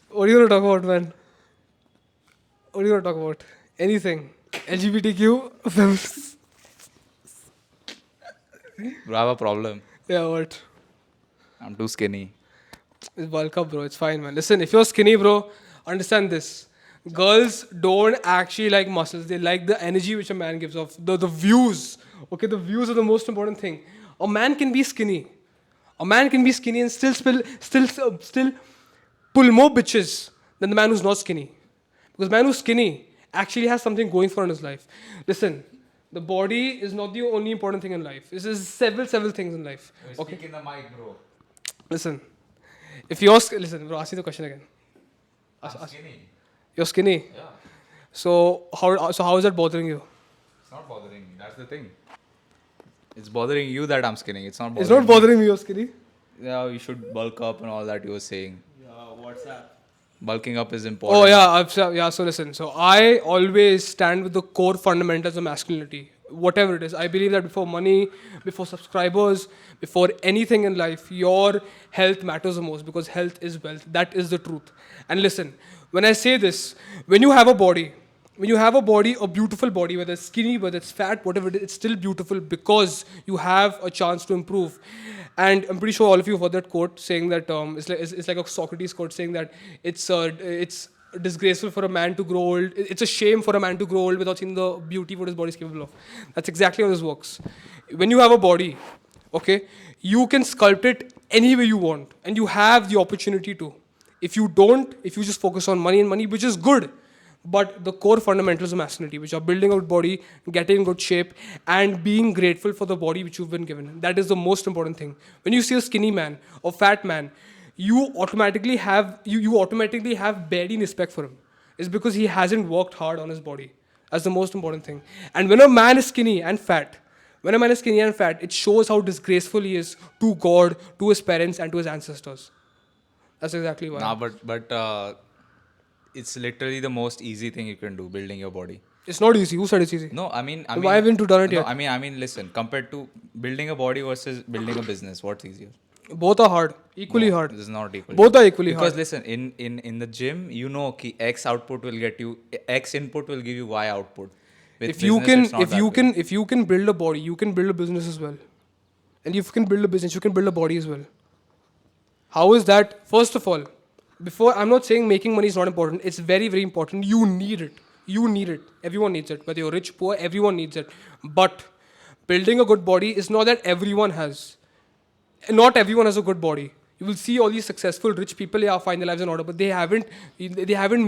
What are you going to talk about, man? What are you going to talk about? Anything. LGBTQ? Bro, I have a problem. Yeah, what? I'm too skinny. It's bulk up, bro. It's fine, man. Listen, if you're skinny, bro, understand this. Girls don't actually like muscles. They like the energy which a man gives off. The views. Okay, the views are the most important thing. A man can be skinny. A man can be skinny and still pull more bitches than the man who's not skinny. Because man who's skinny actually has something going for in his life. Listen, the body is not the only important thing in life. This is several things in life. Okay. Speak in the mic, bro. Listen, if you're listen, bro, ask me the question again. I'm skinny. You're skinny. Yeah. So how is that bothering you? It's not bothering me. That's the thing. It's bothering you that I'm skinny. It's not bothering It's not me. bothering me you're skinny. Yeah, you should bulk up and all that you were saying. What's that? Bulking up is important. Oh yeah, yeah. So listen. So I always stand with the core fundamentals of masculinity. Whatever it is, I believe that before money, before subscribers, before anything in life, your health matters the most because health is wealth. That is the truth. And listen, when I say this, when you have a body, a beautiful body, whether it's skinny, whether it's fat, whatever it is, it's still beautiful because you have a chance to improve. And I'm pretty sure all of you have heard that quote saying that it's like a Socrates quote saying that it's disgraceful for a man to grow old. It's a shame for a man to grow old without seeing the beauty what his body is capable of. That's exactly how this works. When you have a body, okay, you can sculpt it any way you want, and you have the opportunity to. If you don't, if you just focus on money and money, which is good, but the core fundamentals of masculinity, which are building a good body, getting in good shape, and being grateful for the body which you've been given. That is the most important thing. When you see a skinny man or fat man, you automatically have barely respect for him. It's because he hasn't worked hard on his body. That's the most important thing. And when a man is skinny and fat, it shows how disgraceful he is to God, to his parents, and to his ancestors. That's exactly why. Nah, but it's literally the most easy thing you can do, building your body. It's not easy. Who said it's easy? No, I mean, Why haven't you done it no, yet? I mean, listen. Compared to building a body versus building a business, what's easier? Both are hard. Equally No, hard. This is not equal. Both are equally because hard. listen, in the gym, you know, ki X output will get you X input will give you Y output. With If you business, can it's not that way. if you can build a body, you can build a business as well. And if you can build a business, you can build a body as well. How is that? First of all, before I'm not saying making money is not important. It's very, very important. You need it. You need it. Everyone needs it. Whether you're rich, poor, everyone needs it. But building a good body is not that everyone has. Not everyone has a good body. You will see all these successful rich people, yeah, find their lives in order, but they haven't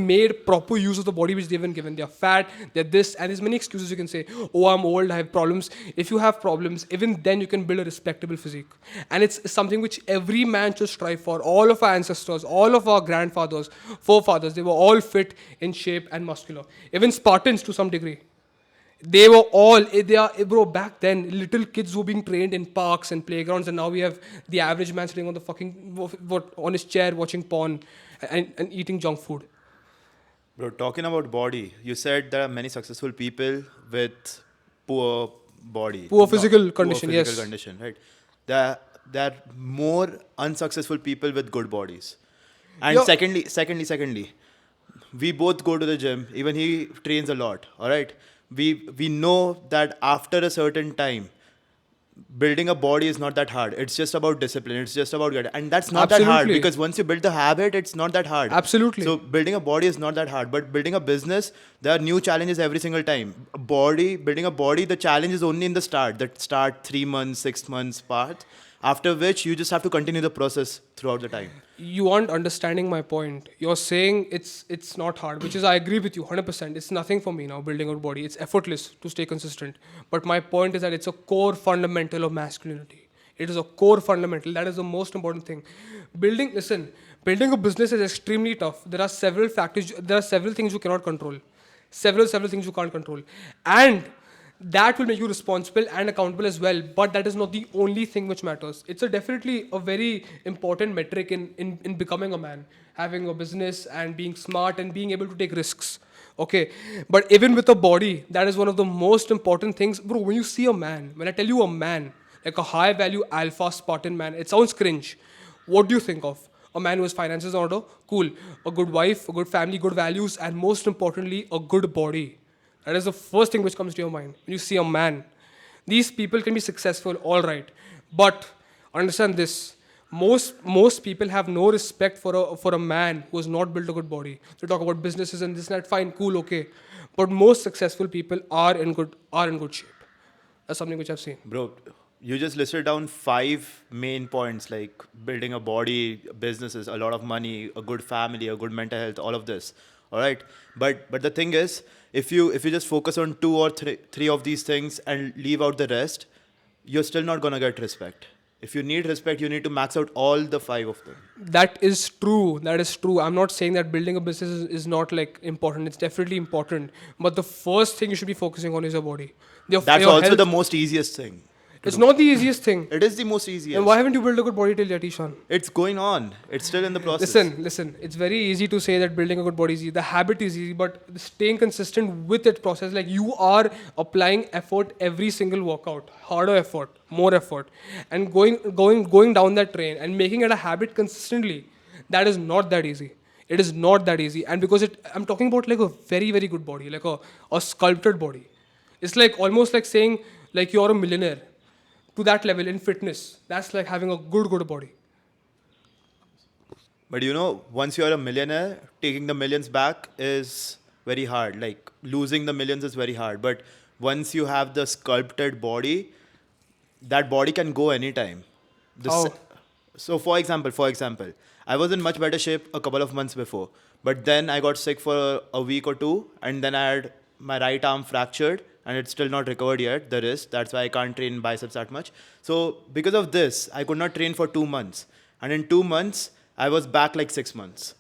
made proper use of the body which they've been given. They're fat, they're this, and there's many excuses you can say. Oh, I'm old, I have problems. If you have problems, even then you can build a respectable physique. And it's something which every man should strive for. All of our ancestors, all of our grandfathers, forefathers, they were all fit in shape and muscular. Even Spartans to some degree. They were all, bro, back then, little kids were being trained in parks and playgrounds, and now we have the average man sitting on the on his chair watching porn and eating junk food. Bro, talking about body, you said there are many successful people with poor body. Poor physical condition, Poor physical yes. condition, right? There are more unsuccessful people with good bodies. And Yo- secondly, we both go to the gym. Even he trains a lot, all right? We know that after a certain time, building a body is not that hard. It's just about discipline. It's just about getting, and that's not that hard Absolutely. because once you build the habit, it's not that hard. Absolutely. So building a body is not that hard, but building a business, there are new challenges every single time. Building a body, the challenge is only in the start. That start 3 months, 6 months part. After which you just have to continue the process throughout the time. You aren't understanding my point. You're saying it's not hard, which is I agree with you 100%. It's nothing for me now building a body. It's effortless to stay consistent. But my point is that it's a core fundamental of masculinity. It is a core fundamental. That is the most important thing. Building a business is extremely tough. There are several factors. There are several things you cannot control. Several things you can't control, and that will make you responsible and accountable as well. But that is not the only thing which matters. It's definitely a very important metric in becoming a man, having a business and being smart and being able to take risks. Okay, but even with a body, that is one of the most important things, bro. When you see a man, when I tell you a man, like a high value alpha Spartan man, it sounds cringe. What do you think of? A man who has finances in order, cool. A good wife, a good family, good values, and most importantly, a good body. That is the first thing which comes to your mind when you see a man. These people can be successful, all right, but understand this: most people have no respect for a man who has not built a good body. They talk about businesses and this and that. Fine, cool, okay, but most successful people are in good shape. That's something which I've seen. Bro, you just listed down 5 main points like building a body, businesses, a lot of money, a good family, a good mental health, all of this. All right, but the thing is, if you just focus on 2 or 3 of these things and leave out the rest, you're still not gonna get respect. If you need respect, you need to max out all the 5 of them. That is true. That is true. I'm not saying that building a business is not like important. It's definitely important. But the first thing you should be focusing on is your body. That's Your also health. the most easiest thing. It's not the easiest thing. It is the most easiest. And why haven't you built a good body till yet, Ishan? It's going on. It's still in the process. Listen. It's very easy to say that building a good body is easy. The habit is easy, but staying consistent with that process, like you are applying effort every single workout, harder effort, more effort, and going down that train and making it a habit consistently. That is not that easy. It is not that easy, and because I'm talking about like a very very good body, like a sculpted body. It's like almost like saying like you're a millionaire to that level in fitness. That's like having a good body. But you know, once you're a millionaire, taking the millions back is very hard. Like losing the millions is very hard. But once you have the sculpted body, that body can go anytime. The How? So for example, I was in much better shape a couple of months before. But then I got sick for a week or two, and then I had my right arm fractured, and it's still not recovered yet, the wrist. That's why I can't train biceps that much. So because of this, I could not train for 2 months. And in 2 months, I was back like 6 months.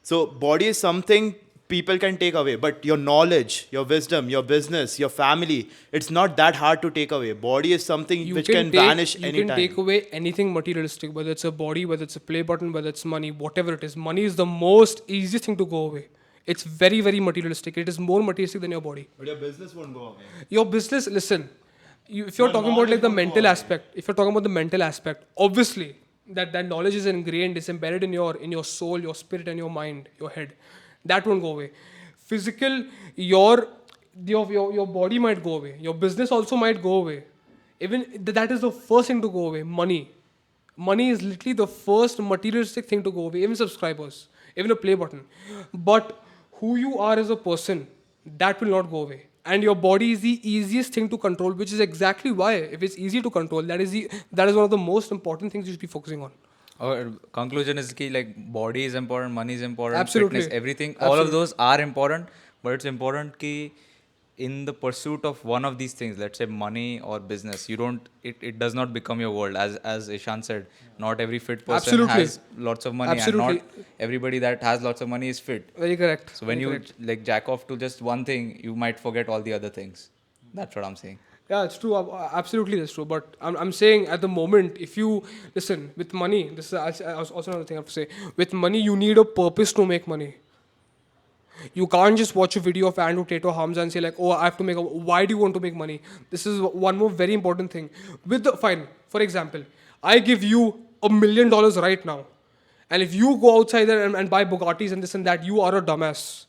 So body is something people can take away, but your knowledge, your wisdom, your business, your family, it's not that hard to take away. Body is something which can vanish You anytime. can take away anything materialistic, whether it's a body, whether it's a play button, whether it's money, whatever it is. Money is the most easiest thing to go away. It's very, very materialistic. It is more materialistic than your body. But your business won't go away. Your business, listen, if you're Your talking about like knowledge the won't go mental away. aspect, if you're talking about the mental aspect, obviously that knowledge is ingrained, it's embedded in your soul, your spirit, and your mind, your head. That won't go away. Physical, your body might go away. Your business also might go away. Even that is the first thing to go away. Money is literally the first materialistic thing to go away. Even subscribers, even a play button. But who you are as a person, that will not go away. And your body is the easiest thing to control, which is exactly why, if it's easy to control, that is one of the most important things you should be focusing on. Our conclusion is ki like body is important, money is important, Absolutely. fitness, everything. All of Absolutely. those are important, but it's important ki in the pursuit of one of these things, let's say money or business, it does not become your world. As Ishan said, not every fit person Absolutely. has lots of money, Absolutely. and not everybody that has lots of money is fit. Very correct. So when Very you correct. like jack off to just one thing, you might forget all the other things. That's what I'm saying. Yeah, it's true. Absolutely, that's true. But I'm saying at the moment, if you listen with money, this is also another thing I have to say. With money, you need a purpose to make money. You can't just watch a video of Andrew Tate or Hamza and say like, oh, I have to make. Why do you want to make money? This is one more very important thing. Fine, for example, I give you $1 million right now, and if you go outside there and buy Bugattis and this and that, you are a dumbass.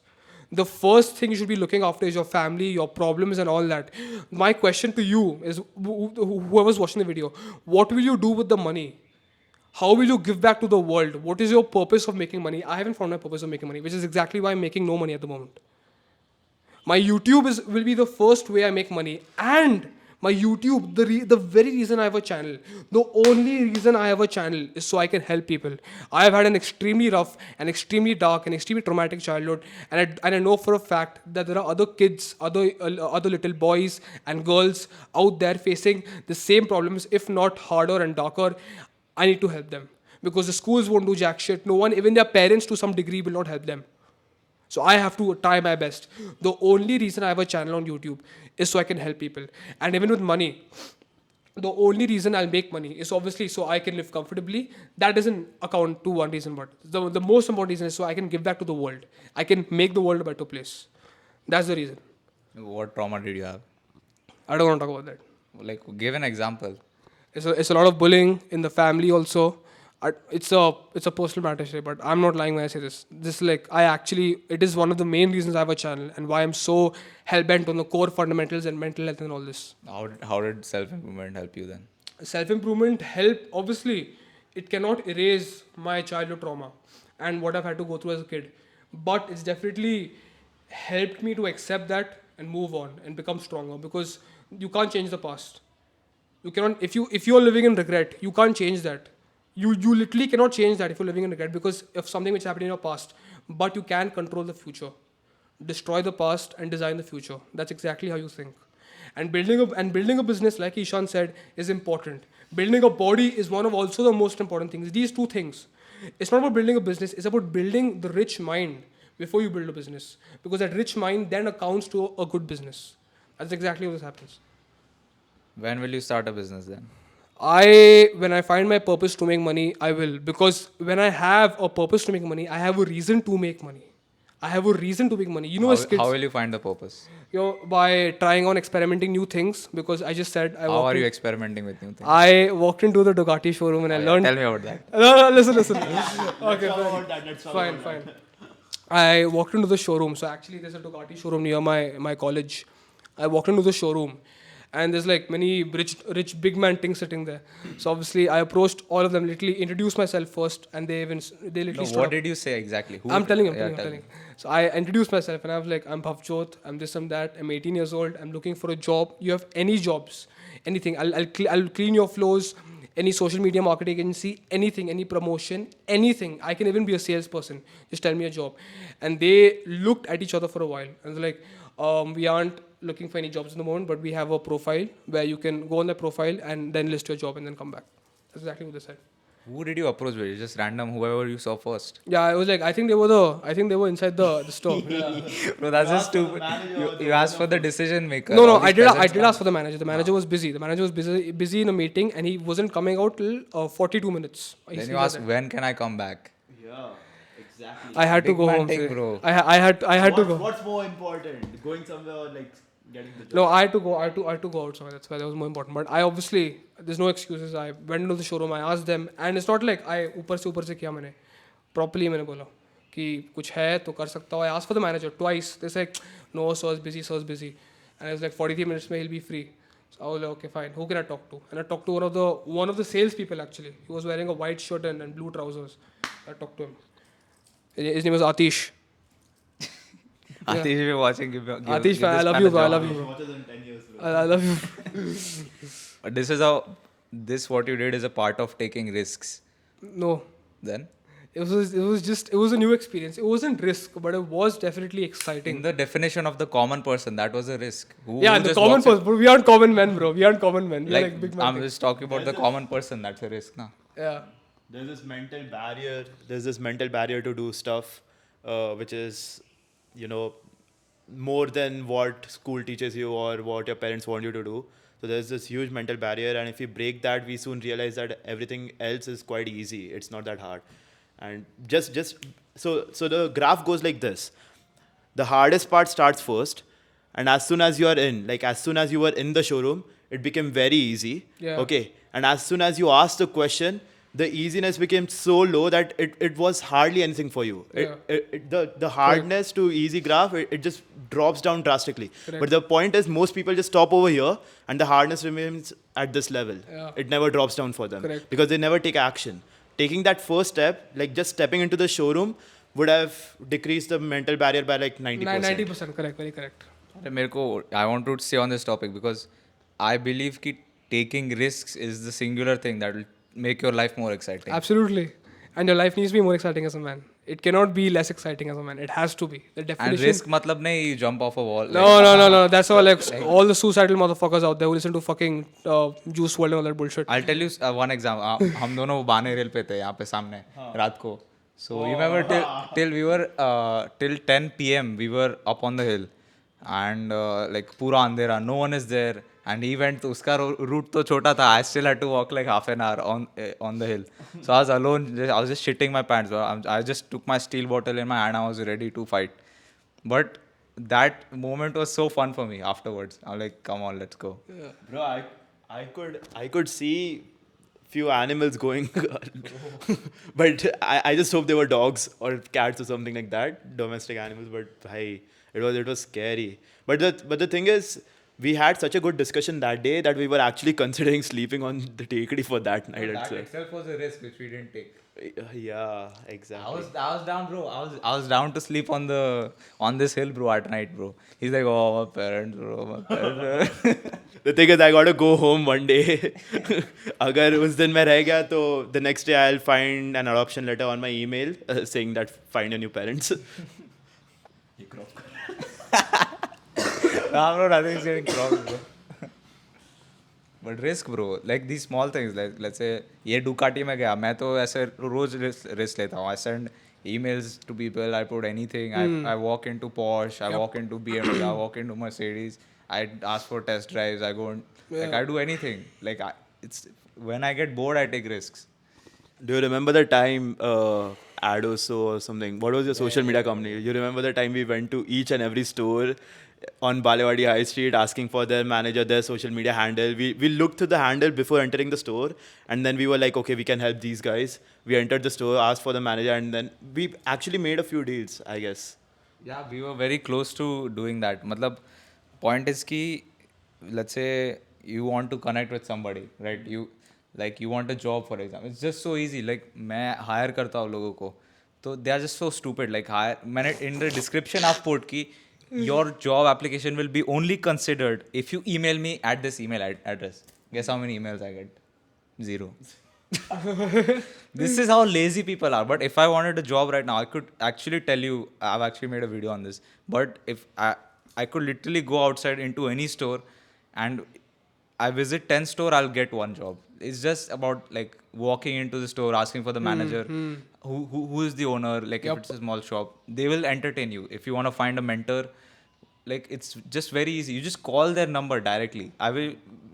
The first thing you should be looking after is your family, your problems, and all that. My question to you is, whoever's watching the video, what will you do with the money? How will you give back to the world? What is your purpose of making money? I haven't found my purpose of making money, which is exactly why I'm making no money at the moment. My YouTube will be the first way I make money. And my YouTube, the very reason I have a channel, the only reason I have a channel is so I can help people. I have had an extremely rough and extremely dark and extremely traumatic childhood. And I know for a fact that there are other kids, other little boys and girls out there facing the same problems, if not harder and darker. I need to help them. Because the schools won't do jack shit. No one, even their parents to some degree, will not help them. So I have to try my best. The only reason I have a channel on YouTube is so I can help people. And even with money, the only reason I'll make money is obviously so I can live comfortably. That doesn't account to one reason, but the most important reason is so I can give back to the world. I can make the world a better place. That's the reason. What trauma did you have? I don't want to talk about that. Like, give an example. It's a lot of bullying in the family also. it's a personal matter, Shay, but I'm not lying when I say this. This like it is one of the main reasons I have a channel and why I'm so hell bent on the core fundamentals and mental health and all this. How did self improvement help you then? Self improvement help, obviously it cannot erase my childhood trauma and what I've had to go through as a kid, but it's definitely helped me to accept that and move on and become stronger, because you can't change the past. You cannot, if you're living in regret, you can't change that. You literally cannot change that if you're living in regret because of something which happened in your past, but you can control the future. Destroy the past and design the future. That's exactly how you think. And building a business, like Ishan said, is important. Building a body is one of also the most important things. These two things. It's not about building a business, it's about building the rich mind before you build a business. Because that rich mind then accounts to a good business. That's exactly how this happens. When will you start a business then? When I find my purpose to make money, I will. Because when I have a purpose to make money, I have a reason to make money. I have a reason to make money. You know, as kids, How will you find the purpose? by trying on experimenting new things. Because I just said How are you experimenting with new things? I walked into the Ducati showroom and I learned. Tell me about that. No, listen. Okay, fine. I walked into the showroom. So actually, there's a Ducati showroom near my college. I walked into the showroom, and there's like many rich big man things sitting there. So obviously, I approached all of them. Literally introduced myself first, and they literally. No, stood what up. did you say exactly? I'm telling you. Tell me. So I introduced myself and I was like, I'm Bhavjot, I'm this, I'm that, I'm 18 years old, I'm looking for a job. You have any jobs, anything. I'll clean your floors, any social media marketing agency, anything, any promotion, anything. I can even be a salesperson. Just tell me a job. And they looked at each other for a while and they're like, we aren't looking for any jobs in the moment, but we have a profile where you can go on that profile and then list your job and then come back. That's exactly what they said. Who did you approach with? Just random, whoever you saw first. Yeah, I was like, I think they were inside the store. Bro, that's just stupid. You asked for the decision maker. No, All I these did peasants ask for the manager. The manager was busy. The manager was busy in a meeting and he wasn't coming out till 42 minutes. Then you asked, when can I come back? Yeah, exactly. I had to Big go man home. thing, Say. bro. I had to go. What's more important? Going somewhere like getting the job? No, I had to go. I had to go out somewhere. That's why that was more important. But I obviously, there's no excuses. I went into the showroom. I asked them, and it's not like I ऊपर से किया मैंने. Properly मैंने बोला कि कुछ है तो कर सकता हूँ. I asked for the manager twice. They said, no, sir's busy. And I was like, 43 minutes में he'll be free. So I was like, okay, fine. Who can I talk to? And I talked to one of the sales people actually. He was wearing a white shirt and blue trousers. I talked to him. His name was Atish. Atish, if you're watching, give Atish, this I love man you, a bro. I job. love you, bro. Shorter than 10 years, bro. I love you. This is how, what you did is a part of taking risks. No. Then? It was a new experience. It wasn't risk, but it was definitely In exciting. the definition of the common person, that was a risk. Who The just common walks in- person. Bro, we aren't common men, bro. We aren't common men. We're like big men. I'm just talking about the common person. That's a risk, na. Yeah. There's this mental barrier. There's this mental barrier to do stuff, which is, more than what school teaches you or what your parents want you to do. So there's this huge mental barrier, and if we break that, we soon realize that everything else is quite easy. It's not that hard, and so the graph goes like this. The hardest part starts first, and as soon as you are as soon as you were in the showroom, it became very easy. Yeah. Okay, and as soon as you asked the question, the easiness became so low that it was hardly anything for you. Yeah. The hardness to easy graph, it just drops down drastically. Correct. But the point is, most people just stop over here and the hardness remains at this level. Yeah. It never drops down for them. Correct. Because they never take action. Taking that first step, like just stepping into the showroom, would have decreased the mental barrier by like 90%. 90%. Correct. Very correct. अरे मेरे को I want to stay on this topic because I believe कि taking risks is the singular thing that will make your life more exciting. Absolutely. And your life needs to be more exciting as a man. It cannot be less exciting as a man. It has to be. The And definition. risk मतलब नहीं you jump off a wall. No. That's all all the suicidal motherfuckers out there who listen to fucking Juice WRLD and all that bullshit. I'll tell you one example. हम दोनों बाने rail पे थे यहाँ पे सामने रात को. So you remember till we were till 10 p.m. we were up on the hill and like पूरा अंधेरा, no one is there. And he went, उसका route तो छोटा था. I still had to walk like half an hour on the hill. So I was alone. I was just shitting my pants. I just took my steel bottle in my hand. I was ready to fight. But that moment was so fun for me afterwards. I'm like, come on, let's go. Bro, I could see few animals going. But I just hope they were dogs or cats or something like that, domestic animals. But bhai, it was scary. But the thing is, we had such a good discussion that day that we were actually considering sleeping on the Tekadi for that night That itself. itself was a risk which we didn't take. Yeah, exactly. I was down, bro. I was down to sleep on this hill, bro, at night, bro. He's like, oh, my parents, bro, my parents. The thing is, I gotta go home one day. अगर उस दिन मैं रह गया तो the next day I'll find an adoption letter on my email saying that find your new parents. Nah, bro, nothing's getting crossed, bro. But risk, bro. Like these small things. Like let's say ये Ducati में गया, मैं तो ऐसे रोज risk लेता हूँ. I send emails to people. I put anything. I walk into Porsche. I walk into BMW. I walk into Mercedes. I ask for test drives. I go and like I do anything. Like it's when I get bored, I take risks. Do you remember the time Adoso or something? What was your social media company? You remember the time we went to each and every store on Balewadi High Street asking for their manager, their social media handle. We looked through the handle before entering the store, and then we were like, okay, we can help these guys. We entered the store, asked for the manager, and then we actually made a few deals, I guess. Yeah, we were very close to doing that. Matlab, point is ki, let's say you want to connect with somebody, right? You want a job, for example. It's just so easy. Like मैं hire करता हूँ लोगों को, तो they are just so stupid. Like hire, मैंने in the description आप put कि your job application will be only considered if you email me at this email address. Guess how many emails I get? 0. This is how lazy people are. But if I wanted a job right now, I could actually tell you, I've actually made a video on this. But if I could literally go outside into any store and I visit 10 store, I'll get one job. It's just about like walking into the store, asking for the manager, who is the owner, like if it's a small shop, they will entertain you. If you want to find a mentor, like it's just very easy. You just call their number directly.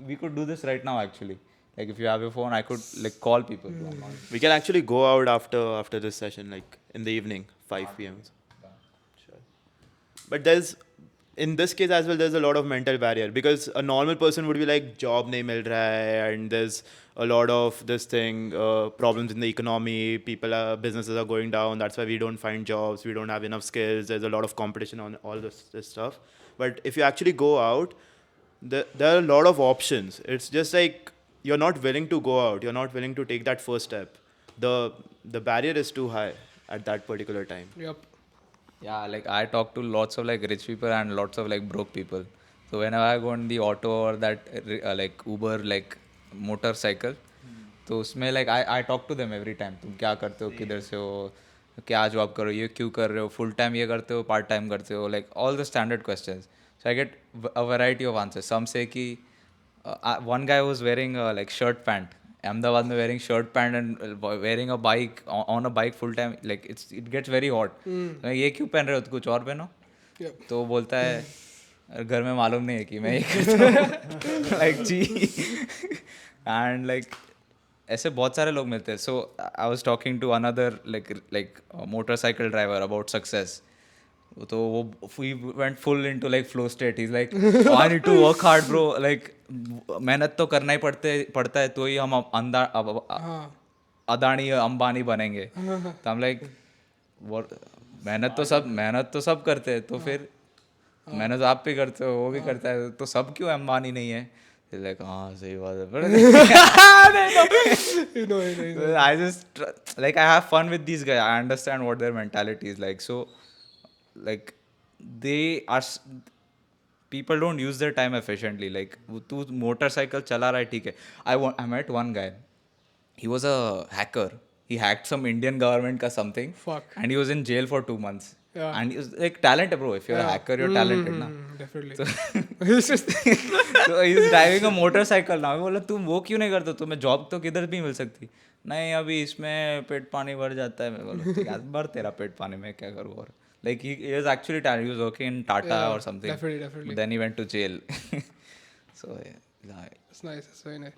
We could do this right now actually. Like if you have your phone, I could like call people. We can actually go out after this session, like in the evening, 5 p.m. Sure. But in this case as well, there's a lot of mental barrier because a normal person would be like, job nahi mil raha hai, and there's a lot of this thing, problems in the economy, businesses are going down, that's why we don't find jobs, we don't have enough skills, there's a lot of competition on all this stuff. But if you actually go out, there are a lot of options. It's just like you're not willing to go out, you're not willing to take that first step. The barrier is too high at that particular time. Yep. Yeah, like I talk to lots of like rich people and lots of like broke people. So whenever I go on the auto or that like Uber like motorcycle, तो उसमें like I talk to them every time. तुम क्या करते हो, किधर से हो, क्या जॉब करो, ये क्यों कर रहे हो, full time ये करते हो, part time करते हो, like all the standard questions. So I get a variety of answers. Some say कि one guy was wearing like shirt pant. Ahmedabad में wearing shirt pant and wearing a bike on a bike full time, like it gets very hot. तो ये क्यों पहन रहे हो, तो कुछ और पहनो. तो बोलता है घर में मालूम नहीं है कि मैं ये करता हूँ. like ji. And like ऐसे बहुत सारे लोग मिलते हैं. So I was talking to another like motorcycle driver about success. तो वो we went full into like flow state. He's like, oh, I need to work hard, bro. Like मेहनत तो करना ही पड़ता है, तो ही हम अदानी अंबानी बनेंगे. तो हम लाइक मेहनत तो सब करते हैं, तो फिर मेहनत आप भी करते हो, वो भी करता है, तो सब क्यों अंबानी नहीं है. लाइक हाँ सही बात है. I just like I have fun with these guys. I understand what their mentality is like. So like people don't use their time efficiently. Like तू motorcycle चला रहा है, ठीक है. I met one guy. He was a hacker. He hacked some Indian government का something. Fuck. And he was in jail for 2 months. Yeah. And he was like talented, bro. If you're a hacker, you're talented, ना. Definitely. So he's driving a motorcycle now. मैं बोला तुम वो क्यों नहीं करते, तुम्हें जॉब तो किधर भी मिल सकती. नहीं अभी इसमें पेट पानी भर जाता है. मैं बोला यार भर तेरा पेट पानी, में क्या करूँ. और like he is actually talented. He was working in Tata or something. Definitely. But then he went to jail. So yeah. It's nice. It's very nice.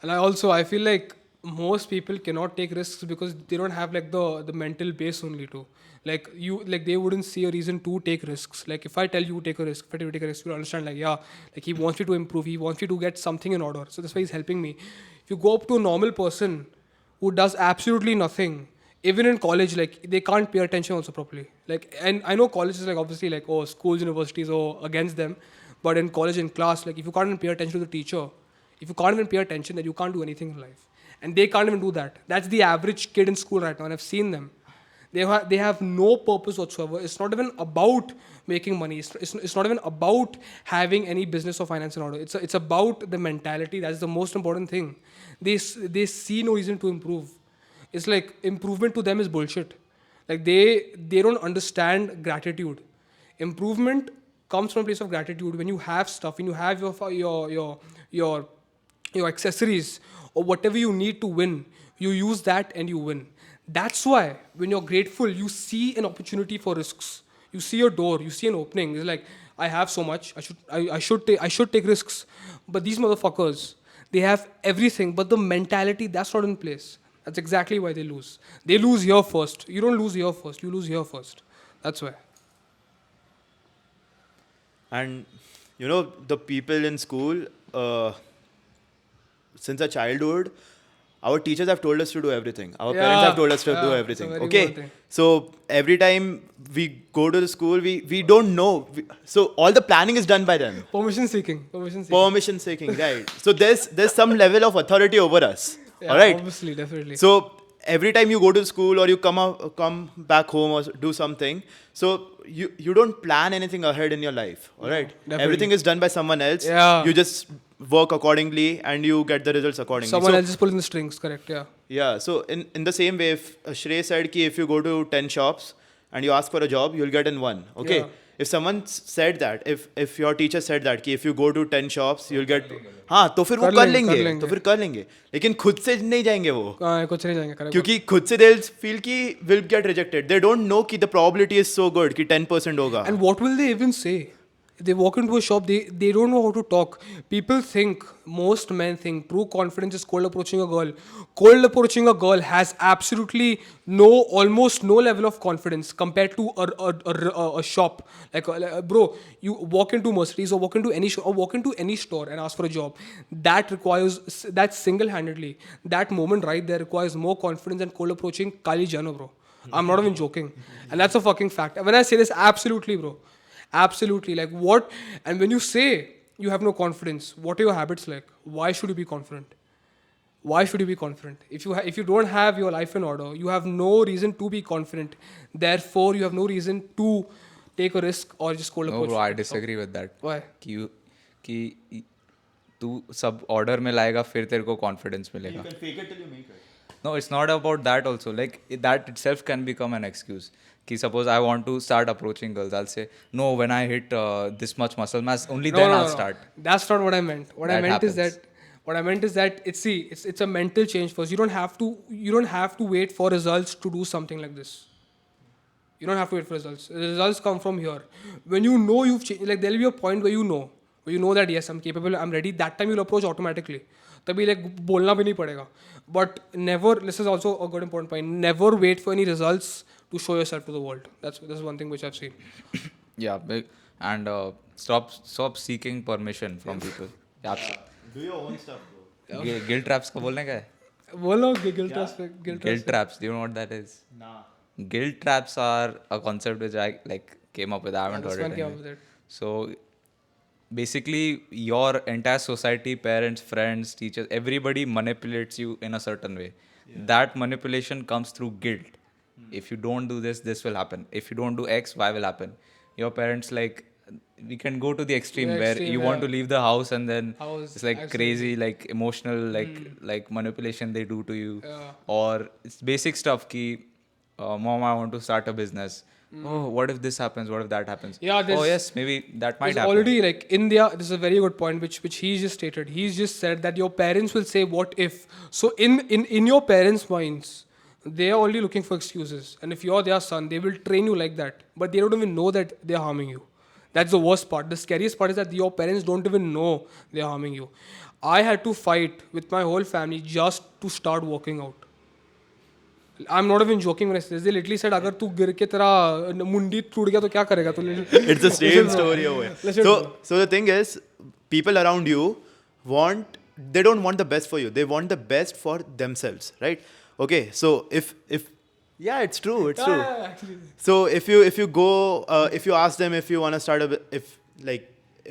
And I feel like most people cannot take risks because they don't have like the mental base only to they wouldn't see a reason to take risks. Like if I tell you take a risk, if I tell you take a risk, you'll understand like yeah, like he wants me to improve, he wants me to get something in order, so that's why he's helping me. If you go up to a normal person who does absolutely nothing, even in college, like they can't pay attention also properly. Like, and I know college is like obviously like oh schools, universities, or against them, but in college, in class, like if you can't even pay attention to the teacher, if you can't even pay attention, then you can't do anything in life. And they can't even do that. That's the average kid in school right now, and I've seen them. They have no purpose whatsoever. It's not even about making money. It's not even about having any business or finance in order. It's about the mentality. That's the most important thing. They see no reason to improve. It's like improvement to them is bullshit. Like they don't understand gratitude. Improvement comes from a place of gratitude. When you have stuff, when you have your accessories or whatever you need to win, you use that and you win. That's why when you're grateful, you see an opportunity for risks. You see a door, you see an opening. It's like I have so much. I should take risks. But these motherfuckers, they have everything, but the mentality that's not in place. That's exactly why they lose. They lose here first. You don't lose here first. You lose here first. That's why. And you know, the people in school, since our childhood, our teachers have told us to do everything. Our parents have told us to do everything. it's a very Okay. good thing. So every time we go to the school, we don't know. So all the planning is done by them. Permission seeking. Permission seeking, right? So there's some level of authority over us. Yeah, all right. obviously, definitely. So every time you go to school or you come back home or do something, so you don't plan anything ahead in your life. All right. definitely. Everything is done by someone else. Yeah. You just work accordingly and you get the results accordingly. Someone So- else is pulling the strings, correct? Yeah. Yeah, so in the same way, if Shrey said ki if you go to 10 shops and you ask for a job, you'll get in one. Okay. Yeah. If someone said that, if your teacher said that कि if you go to 10 shops, you'll get हाँ तो फिर वो कर लेंगे तो फिर कर लेंगे लेकिन खुद से नहीं जाएंगे वो कुछ नहीं जाएंगे, correct. क्योंकि खुद से they'll feel कि will get rejected. They don't know कि the probability is so good कि 10% होगा. And what will they even say? If they walk into a shop, they don't know how to talk. People think, most men think, true confidence is cold approaching a girl. Cold approaching a girl has absolutely almost no level of confidence compared to a shop. Bro, you walk into Mercedes or walk into any store and ask for a job. That single-handedly, that moment right there requires more confidence than cold approaching Kali Jana, bro. I'm not even joking. And that's a fucking fact. When I say this, absolutely, bro. Absolutely. Like what? And when you say you have no confidence, what are your habits like? Why should you be confident? Why should you be confident? If you don't have your life in order, you have no reason to be confident. Therefore, you have no reason to take a risk or just cold approach. No, bro, I disagree with that. Why? कि तू सब order में लाएगा फिर तेरे को confidence मिलेगा. You can fake it till you make it. No, it's not about that also. Like that itself can become an excuse. Ki suppose I want to start approaching girls, I'll say no. When I hit this much muscle mass, only then I'll start. That's not what I meant. What I meant is that it's a mental change first. You don't have to wait for results to do something like this. You don't have to wait for results. The results come from here. When you know you've changed, like there'll be a point where you know that yes, I'm capable, I'm ready. That time you'll approach automatically. तभी like बोलना भी नहीं पड़ेगा. But never. This is also a good important point. Never wait for any results to show yourself to the world. That's one thing which I've seen. Yeah, and stop seeking permission from people. Yeah. Do your own stuff, bro. Guilt traps को बोलने का है? बोलो guilt traps. Do you know what that is? Nah. Guilt traps are a concept which I came up with. I haven't heard it. Anyway. So basically, your entire society, parents, friends, teachers, everybody manipulates you in a certain way. Yeah. That manipulation comes through guilt. If you don't do this, this will happen. If you don't do X, Y will happen. Your parents we can go to the extreme where you want to leave the house and then it's like crazy, like emotional, like manipulation they do to you. Yeah. Or it's basic stuff ki, mom, I want to start a business. Oh, what if this happens? What if that happens? Yeah, oh yes, maybe that might happen. Already like India, this is a very good point which he just stated. He's just said that your parents will say what if. So in your parents' minds, they are only looking for excuses. And if you're their son, they will train you like that. But they don't even know that they're harming you. That's the worst part. The scariest part is that your parents don't even know they're harming you. I had to fight with my whole family just to start working out. I'm not even joking when I say this. They literally said, "अगर तू गिर के तेरा मुंडी टूट गया तो क्या करेगा तू?" It's the same story over here. Listen, bro. So the thing is, people around you they don't want the best for you. They want the best for themselves, right? Okay, so if yeah, it's true. It's true. Actually. So if you go if you ask them if you want to start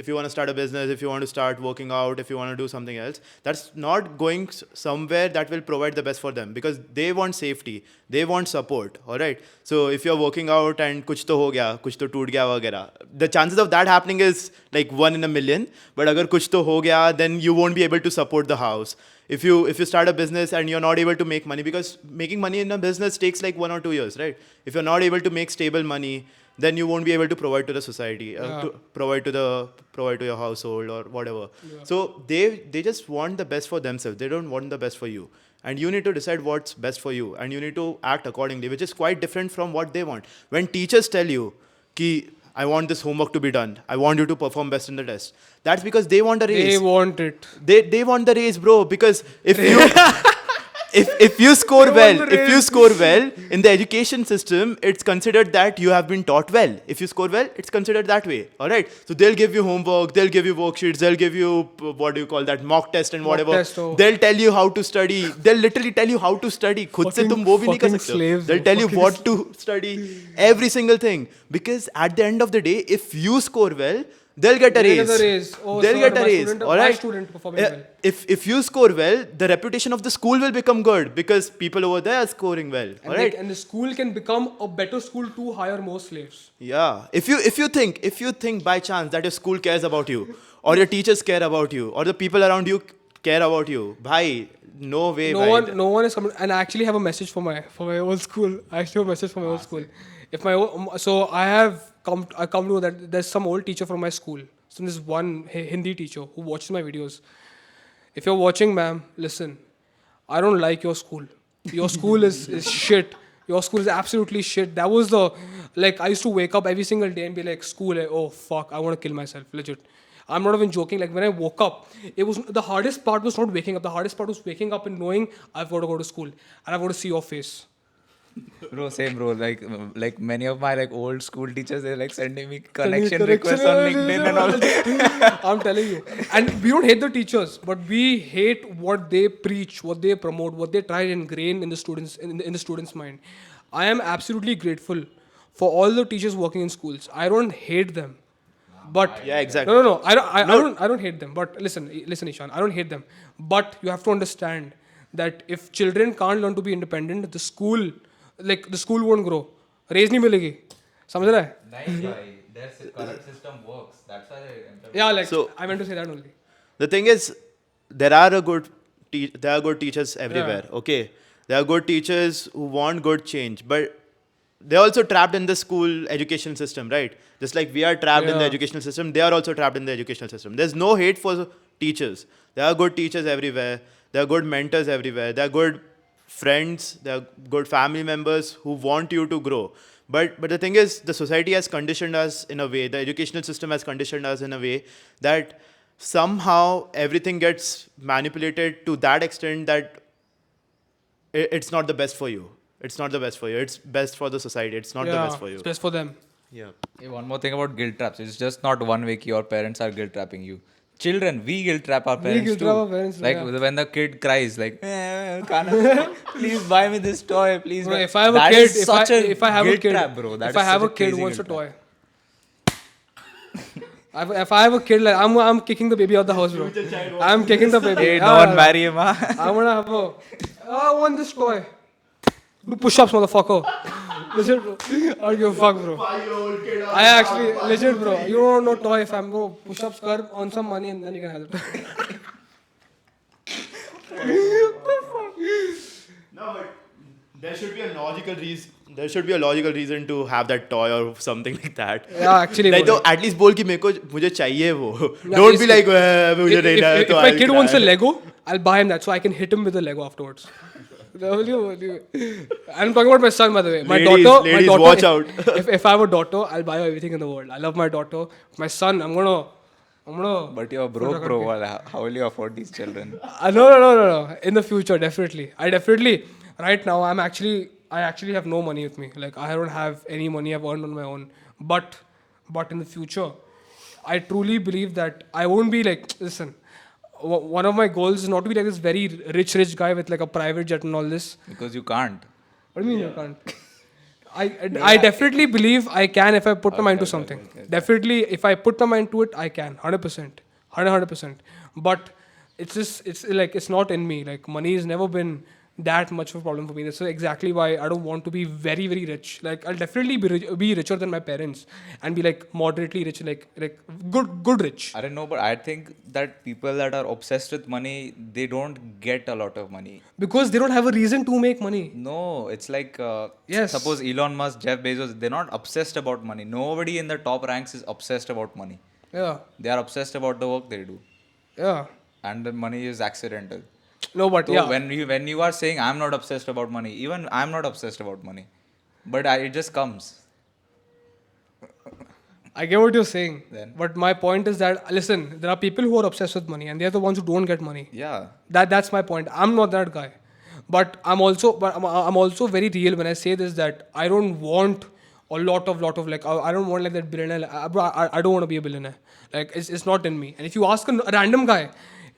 if you want to start a business, if you want to start working out, if you want to do something else, that's not going somewhere that will provide the best for them, because they want safety, they want support. All right. So if you're working out and kuch to ho gaya, kuch to toot gaya वगैरह, the chances of that happening is like 1 in a million. But अगर कुछ तो हो गया, then you won't be able to support the house. If you start a business and you're not able to make money, because making money in a business takes like 1 or 2 years, right? If you're not able to make stable money, then you won't be able to provide to the society, to provide to your household or whatever. Yeah. So they just want the best for themselves. They don't want the best for you. And you need to decide what's best for you, and you need to act accordingly, which is quite different from what they want. When teachers tell you, "Ki, I want this homework to be done. I want you to perform best in the test." That's because they want a raise. They want it. They want the raise, bro. Because if you if you score well, in the education system, it's considered that you have been taught well. If you score well, it's considered that way. All right. So they'll give you homework, they'll give you worksheets, they'll give you what do you call that, mock test and whatever. Test, oh. They'll tell you how to study. They'll literally tell you how to study. खुद से तुम वो भी नहीं कर fucking सकते हो. slaves, They'll tell you what to study, every single thing. Because at the end of the day, if you score well, they'll get a They'll raise. get a raise. Oh, They'll sir, get a my raise. student- All my right. student performing well. If you score well, the reputation of the school will become good because people over there are scoring well. And, All right. and the school can become a better school to hire more slaves. Yeah. If you think by chance that your school cares about you, or your teachers care about you, or the people around you care about you, bhai, no way. No one is coming. And I actually have a message for my old school. I actually have a message for my old school. If so I come to know that there's some old teacher from my school. So there's one Hindi teacher who watches my videos. If you're watching, ma'am, listen. I don't like your school. Your school is shit. Your school is absolutely shit. That was I used to wake up every single day and be like, school, oh fuck, I want to kill myself, legit. I'm not even joking. Like when I woke up, the hardest part was not waking up. The hardest part was waking up and knowing I've got to go to school and I've got to see your face. Bro, same bro. Like many of my old school teachers, they're sending me connection requests on LinkedIn and all. I'm telling you. And we don't hate the teachers, but we hate what they preach, what they promote, what they try and ingrain in the students in the students' mind. I am absolutely grateful for all the teachers working in schools. I don't hate them. But Yeah, exactly. No. I don't hate them. But listen, Ishan. I don't hate them. But you have to understand that if children can't learn to be independent, the school won't grow. Raise नहीं मिलेगी. समझ रहा है? Nice guy. Their current system works. That's why Yeah, So- I meant to say that only. The thing is, there are good teachers everywhere. Okay, there are good teachers who want good change, but they're also trapped in the school education system, right? Just like we are trapped in the Yeah. educational system, they are also trapped in the educational system. There's no hate for teachers. There are good teachers everywhere. There are good mentors everywhere. There are good friends. There are good family members who want you to grow. But the thing is, the society has conditioned us in a way, the educational system has conditioned us in a way that somehow everything gets manipulated to that extent that it's not the best for you. It's not the best for you. It's best for the society. It's not the best for you. It's best for them. Yeah. Hey, one more thing about guilt traps. It's just not one way your parents are guilt trapping you. Children, we guilt trap our parents guilt too. trap our parents, yeah. When the kid cries, please buy me this toy, please. Bro, buy-" if I have a That kid, is such a if I have a guilt kid, trap, bro. That if is I have such a kid crazy who wants a guilt toy, if I have a kid, like I'm kicking the baby out the house, bro. I'm kicking the baby. Hey, no one marry him, huh? I'm gonna have I want this toy. Do push-ups, motherfucker. Legit, bro. I don't give a fuck, bro. I actually, legit, bro. You don't know toy, fam, bro. Push-ups, curve, on some money, and then you can have it. No, but there should be a logical reason. There should be a logical reason to have that toy or something like that. Yeah, actually, like bro. तो at least बोल कि मुझे चाहिए वो. Yeah, Don't be basically. like मुझे नहीं ना If तो my I'll kid wants a cry. Lego, I'll buy him that so I can hit him with the Lego afterwards. I'm talking about my son, by the way. My Ladies, daughter, watch out. If I have a daughter, I'll buy her everything in the world. I love my daughter. My son, I'm gonna I'm gonna. But you're broke, bro. How will you afford these children? No. In the future, definitely. Right now, I actually have no money with me. Like, I don't have any money I've earned on my own. But in the future, I truly believe that I won't be like, listen, one of my goals is not to be like this very rich guy with like a private jet and all this. Because you can't. What do you mean you can't? I definitely believe I can if I put my mind to something. okay. Definitely, if I put my mind to it, I can. 100%. 100%. But it's like, it's not in me. Like, money has never been that much of a problem for me. That's exactly why I don't want to be very, very rich. Like, I'll definitely be richer than my parents and be like moderately rich, like good rich. I don't know, but I think that people that are obsessed with money, they don't get a lot of money. Because they don't have a reason to make money. No, it's like, Yes. suppose Elon Musk, Jeff Bezos, they're not obsessed about money. Nobody in the top ranks is obsessed about money. Yeah. They are obsessed about the work they do. Yeah. And the money is accidental. No, but So yeah. when you are saying I'm not obsessed about money, even I'm not obsessed about money, but it just comes. I get what you're saying. Then? But my point is that, listen, there are people who are obsessed with money and they're the ones who don't get money. Yeah. That's my point. I'm not that guy. But I'm also very real when I say this, that I don't want a lot of like, I don't want like that billionaire. I don't want to be a billionaire. Like, it's not in me. And if you ask a random guy,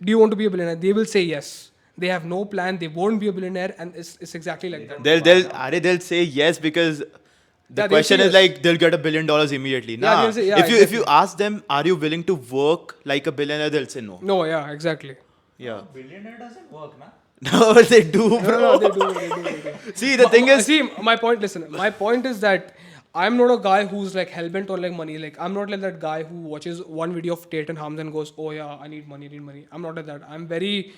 do you want to be a billionaire? They will say yes. They have no plan. They won't be a billionaire, and it's exactly like that. They'll say yes because the they'll question say is yes. like they'll get $1 billion immediately. Yeah, Nah. they'll say- yeah, If you exactly. ask them, are you willing to work like a billionaire? They'll say no. No, yeah, exactly. Yeah. Billionaire doesn't work, na? No, they do, bro. No, they do. See, the thing is, See, my point. Listen, my point is that I'm not a guy who's like hellbent on like money. Like, I'm not like that guy who watches one video of Tate and Harms and goes, "Oh yeah, I need money." I'm not like that. I'm very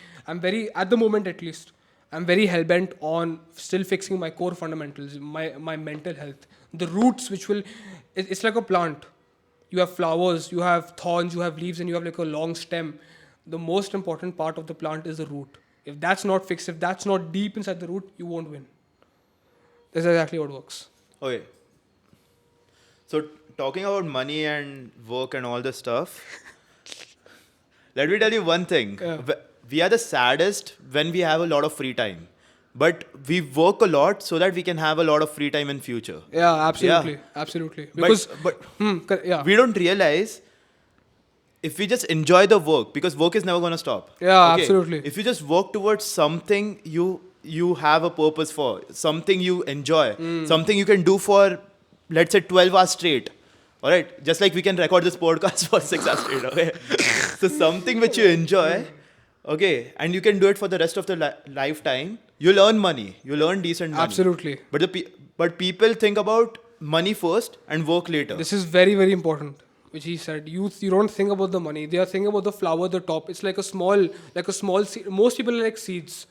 at the moment at least. I'm very hellbent on still fixing my core fundamentals, my mental health, the roots which will. It's like a plant. You have flowers, you have thorns, you have leaves, and you have like a long stem. The most important part of the plant is the root. If that's not fixed, if that's not deep inside the root, you won't win. That's exactly what works. okay. So talking about money and work and all this stuff, let me tell you one thing. Yeah. We are the saddest when we have a lot of free time. But we work a lot so that we can have a lot of free time in future. Yeah, absolutely. Because but yeah, we don't realize if we just enjoy the work, because work is never going to stop. Yeah, absolutely. If you just work towards something you have a purpose for, something you enjoy, something you can do for, let's say, 12 hours straight. All right, just like we can record this podcast for 6 hours straight. Okay, so something which you enjoy, okay, and you can do it for the rest of the lifetime. You'll earn money. You'll earn decent money. absolutely. But people think about money first and work later. This is very, very important, which he said. You don't think about the money. They are thinking about the flower at the top. It's like a small seed. Most people are like seeds.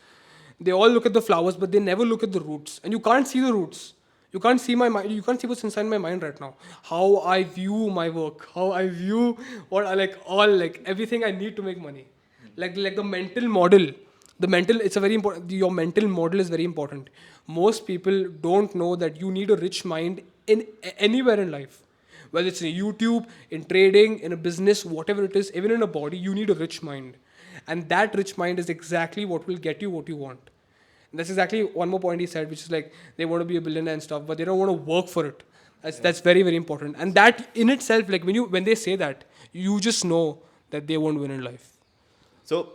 They all look at the flowers, but they never look at the roots. And you can't see the roots. You can't see my mind. You can't see what's inside my mind right now. How I view my work. How I view what I like everything I need to make money. Like the mental model. It's a very important. Your mental model is very important. Most people don't know that you need a rich mind in anywhere in life. Whether it's in YouTube, in trading, in a business, whatever it is, even in a body, you need a rich mind. And that rich mind is exactly what will get you what you want. And that's exactly one more point he said, which is like they want to be a billionaire and stuff, but they don't want to work for it. That's very, very important. And that in itself, like when they say that, you just know that they won't win in life. So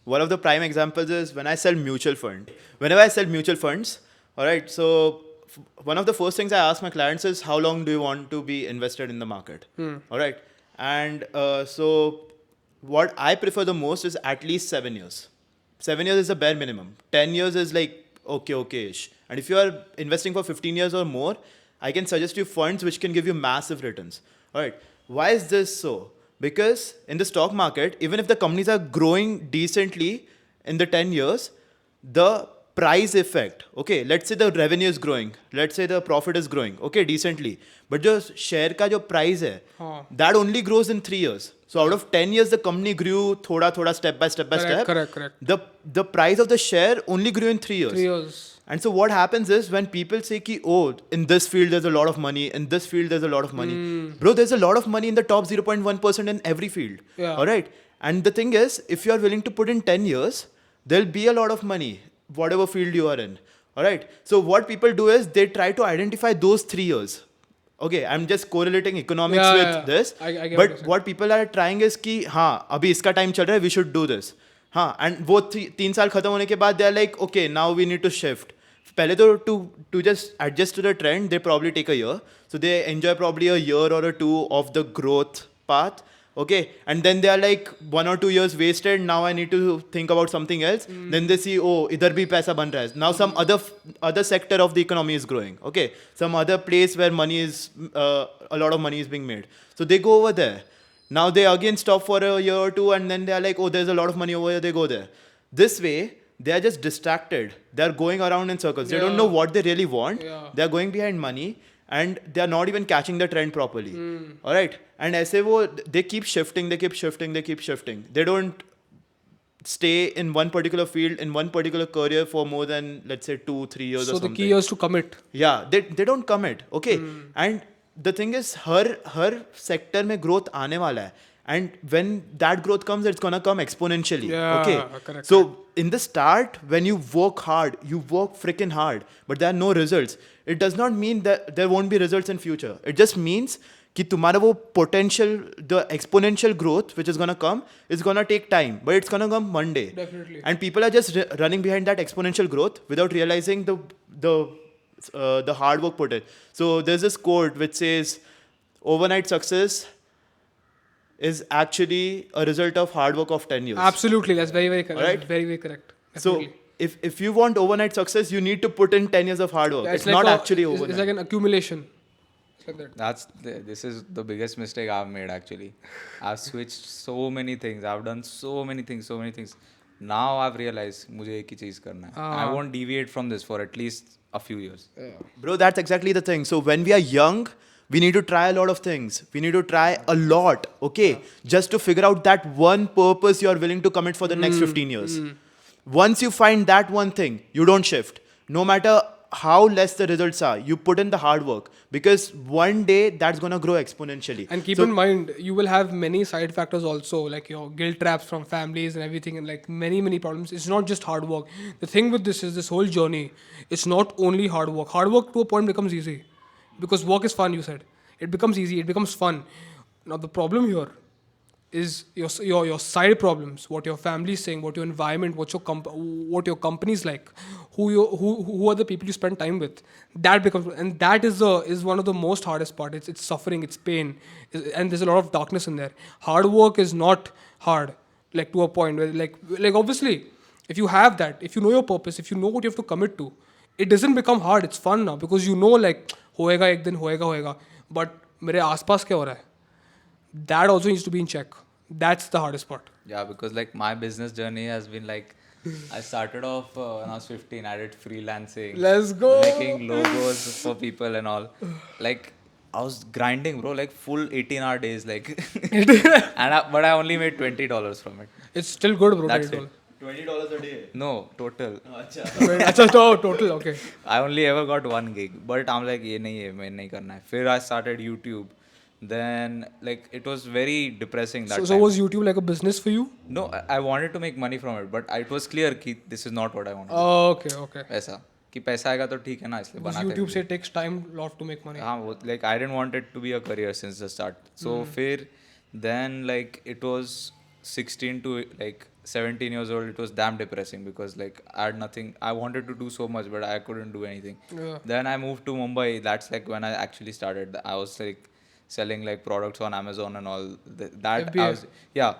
one of the prime examples is when I sell mutual fund. Whenever I sell mutual funds, all right, so one of the first things I ask my clients is, how long do you want to be invested in the market? All right. And so what I prefer the most is at least 7 years. 7 years is the bare minimum. 10 years is like okay-ish. And if you are investing for 15 years or more, I can suggest you funds which can give you massive returns. All right. Why is this so? Because in the stock market, even if the companies are growing decently in the 10 years, the price effect, okay, let's say the revenue is growing, let's say the profit is growing, okay, decently. But the share ka jo price hai, that only grows in 3 years. So out of 10 years, the company grew thoda step by step. Correct. The price of the share only grew in 3 years. 3 years. And so what happens is when people say ki, oh, in this field there's a lot of money, in this field there's a lot of money. Bro, there's a lot of money in the top 0.1% in every field. Yeah. All right. And the thing is, if you are willing to put in 10 years, there'll be a lot of money, whatever field you are in. All right. So what people do is they try to identify those 3 years. Okay, I'm just correlating economics Yeah, with yeah. this. I get what you're But saying. what people are trying is कि हाँ अभी इसका time चल रहा है, we should do this. हाँ, and वो 3 साल खत्म होने के बाद they are like, okay, now we need to shift. पहले तो to just adjust to the trend, they probably take a year. So they enjoy probably a year or 2 of the growth path. Okay, and then they are like 1 or 2 years wasted. Now I need to think about something else. Then they see, oh, इधर भी पैसा बन रहा है. Now some other sector of the economy is growing. Okay, some other place where money is a lot of money is being made. So they go over there. Now they again stop for a year or 2, and then they are like, oh, there's a lot of money over here. They go there. This way, they are just distracted. They are going around in circles. They don't know what they really want. Yeah. They are going behind money. And they are not even catching the trend properly. All right. And ऐसे वो they keep shifting, they keep shifting, they keep shifting. They don't stay in one particular field, in one particular career for more than, let's say, 2-3 years or So the something. key is to commit. Yeah, they don't commit. Okay. And the thing is, her sector में growth आने वाला है. And when that growth comes, it's gonna come exponentially. Yeah, Okay. correct. So in the start, when you work hard, you work freaking hard, but there are no results. It does not mean that there won't be results in future. It just means कि तुम्हारा वो potential, the exponential growth which is gonna come is gonna take time, but it's gonna come one day. Definitely. And people are just running behind that exponential growth without realizing the hard work put in. So there's this quote which says, overnight success is actually a result of hard work of 10 years. Absolutely, that's very, very correct. Alright. That's very, very correct. So Definitely. if you want overnight success, you need to put in 10 years of hard work. Yeah, it's like not a- actually it's- overnight. It's like an accumulation. It's like that. This is the biggest mistake I've made actually. I've switched so many things. I've done so many things. Now I've realized मुझे एक ही चीज करना है. I won't deviate from this for at least a few years. Bro, that's exactly the thing. So when we are young, we need to try a lot of things. We need to try a lot, okay? Just to figure out that one purpose you are willing to commit for the next 15 years. Once you find that one thing, you don't shift. No matter how less the results are, you put in the hard work because one day that's gonna grow exponentially. And keep So- in mind, you will have many side factors also, like your guilt traps from families and everything, and like many problems. It's not just hard work. The thing with this is this whole journey, it's not only hard work. Hard work to a point becomes easy because work is fun, you said. It becomes easy, it becomes fun. Now, the problem here is your side problems, what your family is saying, what your environment, what your company is like, who are the people you spend time with. That becomes, and that is one of the most hardest part. It's suffering, it's pain, and there's a lot of darkness in there. Hard work is not hard, like to a point where like obviously, if you have that, if you know your purpose, if you know what you have to commit to, it doesn't become hard. It's fun now because you know like होएगा एक दिन होएगा. But मेरे आसपास क्या हो रहा है? That also needs to be in check. That's the hardest part. Yeah, because like my business journey has been like, I started off when I was 15. I did freelancing. Let's go. Making logos for people and all. Like I was grinding, bro. Like full 18-hour days, like. But I only made $20 from it. It's still good, bro. That's $20. it. $20 a day. No, total. अच्छा तो total okay. I only ever got one gig, but I'm like ये नहीं है, मैं नहीं करना है. फिर I started YouTube. Then like it was very depressing that So time. was YouTube like a business for you? No, I wanted to make money from it, but it was clear कि this is not what I wanted. Oh, okay. ऐसा कि पैसा आएगा तो ठीक है ना इसलिए Because बनाते YouTube हैं. say takes time lot to make money. हाँ वो like I didn't want it to be a career since the start. So फिर then like it was 16 to like 17 years old. It was damn depressing because like I had nothing. I wanted to do so much, but I couldn't do anything. Yeah. Then I moved to Mumbai. That's like when I actually started. I was like selling like products on Amazon and all that. FBA. I was, yeah.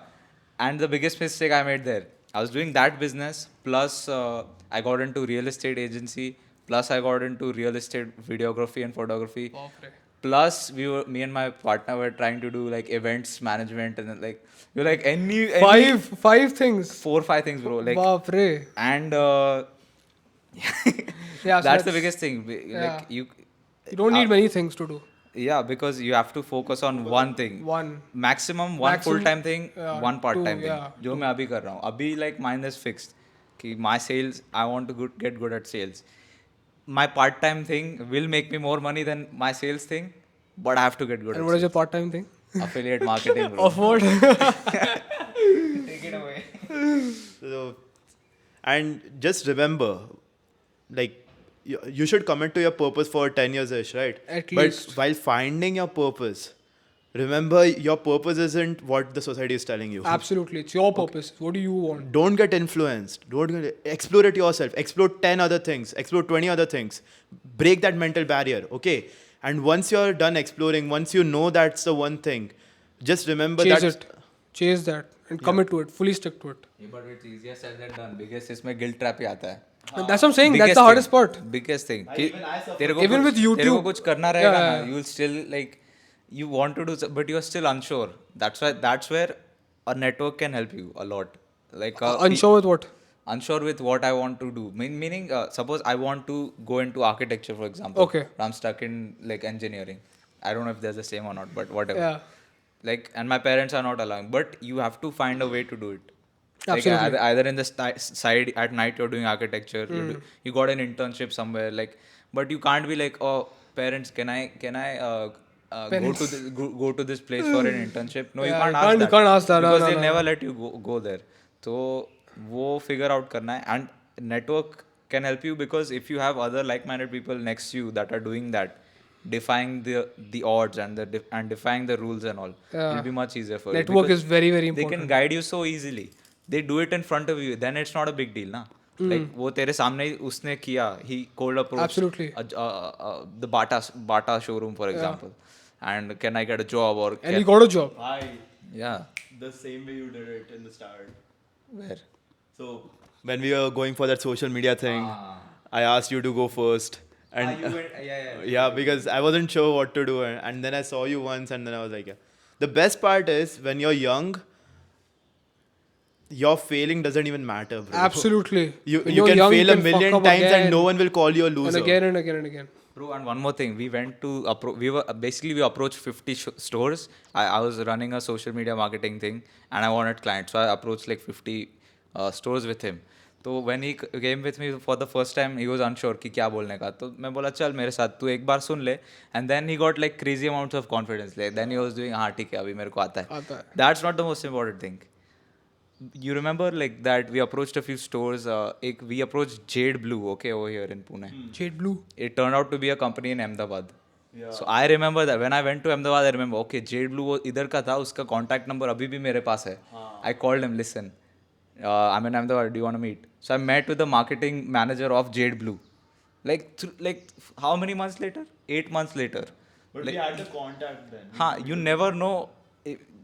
And the biggest mistake I made there, I was doing that business plus I got into real estate agency plus I got into real estate videography and photography. Baap re. Plus me and my partner were trying to do like events management and then, like we were like any Five things. 4-5 things, bro. Like Baap re. and Yeah, so that's the biggest thing. yeah. Like you don't need many things to do. yeah, because you have to focus on one thing. One. Maximum one Maximum, full time thing, yeah, one part time two, thing. yeah. जो मैं अभी कर रहा हूँ. अभी like mine is fixed. कि my sales, I want to get good at sales. my part-time thing will make me more money than my sales thing, but I have to get good And at what is your sales. part-time thing? Affiliate marketing, bro. Of what? Take it away. So, and just remember, like, you should commit to your purpose for 10 years ish, right? At but least. while finding your purpose, remember your purpose isn't what the society is telling you. Absolutely. It's your purpose. What do you want? Don't get influenced. Explore it yourself. Explore 10 other things. Explore 20 other things. Break that mental barrier, okay? And once you're done exploring, once you know that's the one thing, just remember Chase that. it. Chase that. And commit to it. Fully stick to it. Yeah, but it's easier said than done. Biggest इसमें guilt trap ही आता है. And that's what I'm saying. That's Biggest the hardest thing. part. Biggest thing. Even I suffer. तेरे को Even कुछ- with YouTube. तेरे को कुछ करना रहेगा Yeah, ना. yeah. You'll still like you want to do, but you're still unsure. That's where a network can help you a lot. Like Unsure with what? unsure with what I want to do. Meaning, suppose I want to go into architecture, for example. Okay. I'm stuck in like engineering. I don't know if there's the same or not, but whatever. Yeah. Like, and my parents are not allowing, but you have to find a way to do it. Like Absolutely. either in the side at night you're doing architecture, you got an internship somewhere, like, but you can't be like, oh, parents, can I go to this place for an internship? No, you Yeah, can't you ask can't- that you can't ask that. No, because no, they'll no. never let you go there. So वो figure out करना है, and network can help you because if you have other like-minded people next to you that are doing that, defying the odds and defying the rules and all, Yeah. it'll be much easier for you. Network because is very, very They can important. guide you so easily. They do it in front of you. Then it's not a big deal, na. Like वो तेरे सामने ही उसने किया. He cold approached Absolutely. the Bata showroom, for example. And can I get a job or And you got a job. yeah. The same way you did it in the start. Where? So when we were going for that social media thing, I asked you to go first. And you went, yeah. yeah, because I wasn't sure what to do. And then I saw you once and then I was like, yeah. The best part is when you're young, your failing doesn't even matter, bro. Absolutely. You When you you're can young, fail you a can million fuck up times again and no one will call you a loser. And again and again and again. Bro, and one more thing. We went to we approached 50 stores. I was running a social media marketing thing and I wanted clients. So I approached like 50 stores with him. तो when he came with me for the first time, he was unsure कि क्या बोलने का. तो मैं बोला चल मेरे साथ तू एक बार सुन ले. And then he got like crazy amounts of confidence. Like then he was doing हाँ ठीक है अभी मेरे को आता है. आता है. That's not the most important thing. You remember like that we approached a few stores. We approached Jade Blue, okay, over here in Pune. Jade Blue. It turned out to be a company in Ahmedabad. So I remember that when I went to Ahmedabad, I remember, okay, Jade Blue वो इधर का था, उसका contact number अभी भी मेरे पास है. I called him, listen, I'm in Ahmedabad, do you want to meet? So I met with the marketing manager of Jade Blue. Like how many months later? 8 months later. But Like, we had the contact then. you never know.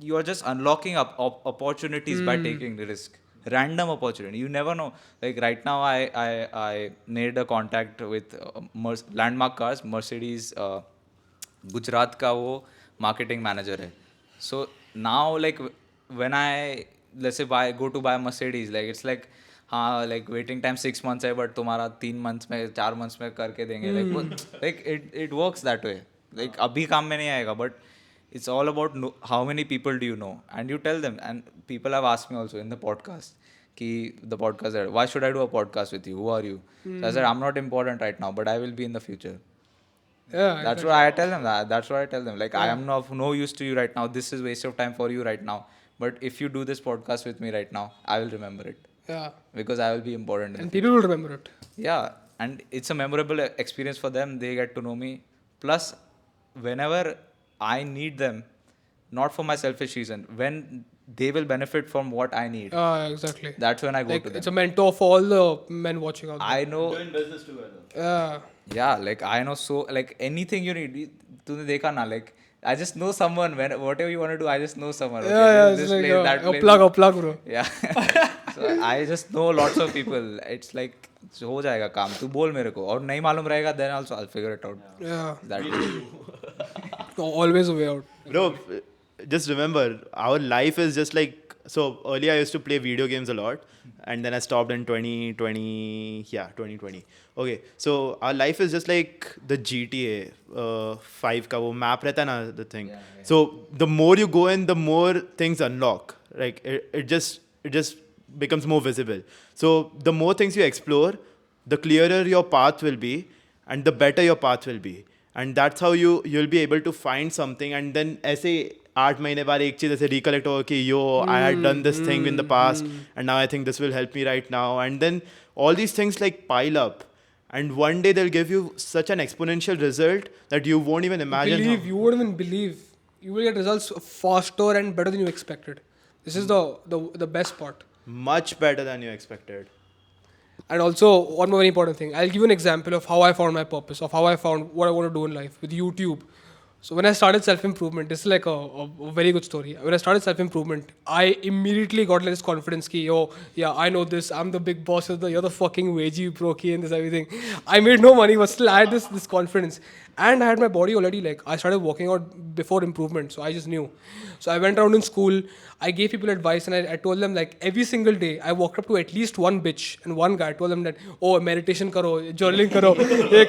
You are just unlocking opportunities by taking the risk. Random opportunity. You never know. Like right now, I made a contact with Landmark Cars, Mercedes Gujarat का वो marketing manager है. So now like when I let's say go to buy Mercedes, like it's like हाँ like waiting time 6 months है but तुम्हारा 3 months में 4 months में करके देंगे. Like it works that way. Like अभी काम में नहीं आएगा but it's all about how many people do you know, and you tell them. And people have asked me also in the podcast the podcast said, why should I do a podcast with you, who are you? So I said I'm not important right now but I will be in the future. Yeah. That's what I tell them. That's what I tell them. Like I am of no use to you right now. This is waste of time for you right now. But if you do this podcast with me right now, I will remember it Yeah. because I will be important. in And the people will remember it. yeah, and it's a memorable experience for them. They get to know me. Plus, whenever I need them, not for my selfish reason, when they will benefit from what I need, Exactly. that's when I go Like to them. it's a mentor for all the men watching out there. I know, Doing business together. Yeah. yeah, like I know so, like anything you need, तूने देखा ना, like I just know someone. When whatever you want to do, I just know someone. Okay? Yeah, This it's like place, that a place. plug, bro. Yeah. So I just know lots of people. It's like हो जाएगा काम. तू बोल मेरे को और नहीं मालूम रहेगा, then also I'll figure it out. Yeah. That Always a way out. Bro, just remember, our life is just like. So earlier I used to play video games a lot, and then I stopped in 2020. Yeah, 2020. Okay, so our life is just like the GTA 5 का वो map रहता है ना, the thing. So the more you go in, the more things unlock. Like it just becomes more visible. So the more things you explore, the clearer your path will be, and the better your path will be. And that's how you'll be able to find something, and then ऐसे 8 महीने बाद एक चीज़ ऐसे recollect होगा कि yo, I had done this thing in the past, and now I think this will help me right now. And then all these things like pile up, and one day they'll give you such an exponential result that you won't even imagine. You won't even believe. You will get results faster and better than you expected. This is the best part. Much better than you expected. And also, one more very important thing. I'll give you an example of how I found my purpose, of how I found what I want to do in life with YouTube. So when I started self-improvement, this is like a very good story. When I started self-improvement, I immediately got like this confidence ki, yo, yeah, I know this. I'm the big boss. You're the fucking wagey brokey and this everything. I made no money, but still I had this confidence. And I had my body already, like, I started working out before improvement. So I just knew. So I went around in school. I gave people advice and I told them, like, every single day, I walked up to at least one bitch and one guy. I told them that, oh, meditation karo, journaling karo, ye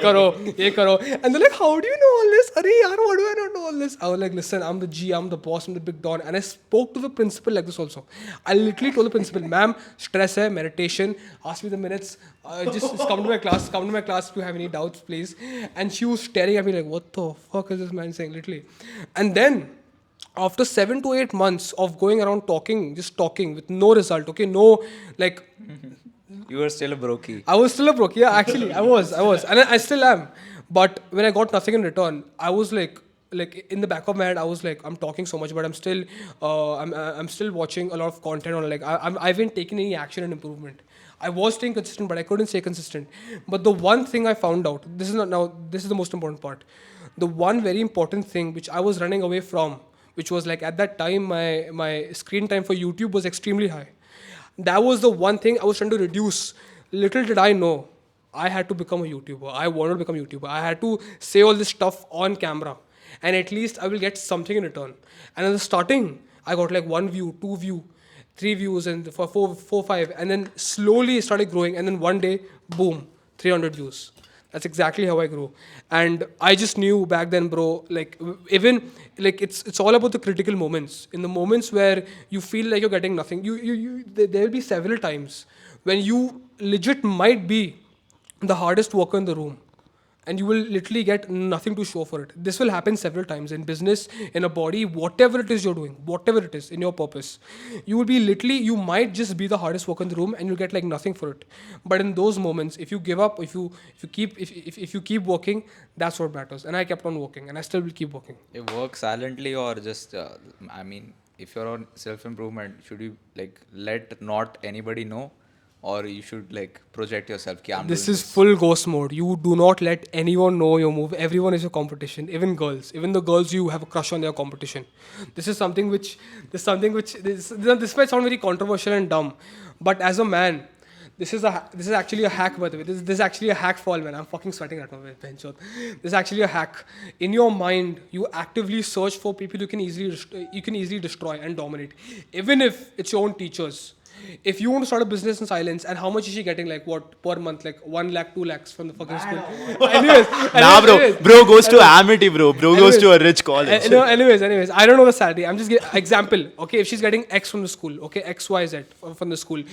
karo. And they're like, how do you know all this? Arey yaar, what do I not know all this? I was like, listen, I'm the G, I'm the boss, I'm the big don. And I spoke to the principal like this also. I literally told the principal, ma'am, stress hai, meditation, ask me the minutes, just come to my class if you have any doubts, please. And she was staring at me like, what the fuck is this man saying, literally? And then, after 7 to 8 months of going around just talking with no result, okay, no, like... You were still a brokey. I was still a brokey, yeah, actually, I was. And I still am. But when I got nothing in return, I was like in the back of my head, I was like, I'm talking so much, but I'm still watching a lot of content on, like, I haven't taken any action and improvement. I was staying consistent, but I couldn't stay consistent. But the one thing I found out, this is the most important part. The one very important thing which I was running away from, which was like at that time, my screen time for YouTube was extremely high. That was the one thing I was trying to reduce. Little did I know, I had to become a YouTuber. I wanted to become a YouTuber. I had to say all this stuff on camera. And at least I will get something in return. And in the starting, I got like 1 view, 2 view, 3 views, and for 4, 5. And then slowly it started growing. And then one day, boom, 300 views. That's exactly how I grew. And I just knew back then, bro, like, even, like, it's all about the critical moments. In the moments where you feel like you're getting nothing, there will be several times when you legit might be the hardest worker in the room. And you will literally get nothing to show for it. This will happen several times in business, in a body, whatever it is you're doing, whatever it is in your purpose. You might just be the hardest worker in the room and you'll get like nothing for it. But in those moments, if you give up, if you keep working, that's what matters. And I kept on working and I still will keep working. You work silently or just, if you're on self-improvement, should you like let not anybody know? Or you should like project yourself. This is full ghost mode. You do not let anyone know your move. Everyone is your competition. Even girls. Even the girls you have a crush on, their competition. This might sound very controversial and dumb, but as a man, this is actually a hack, by the way. This is actually a hack for all men. I'm fucking sweating right now. This is actually a hack. In your mind, you actively search for people you can easily destroy and dominate, even if it's your own teachers. If you want to start a business in silence, and how much is she getting, like, what, per month? Like 1 lakh, 2 lakhs from the fucking school. Anyways, bro goes to Amity, bro goes to a rich college. Anyways, I don't know the salary. I'm just giving example. Okay, if she's getting X from the school, okay, XYZ from the school,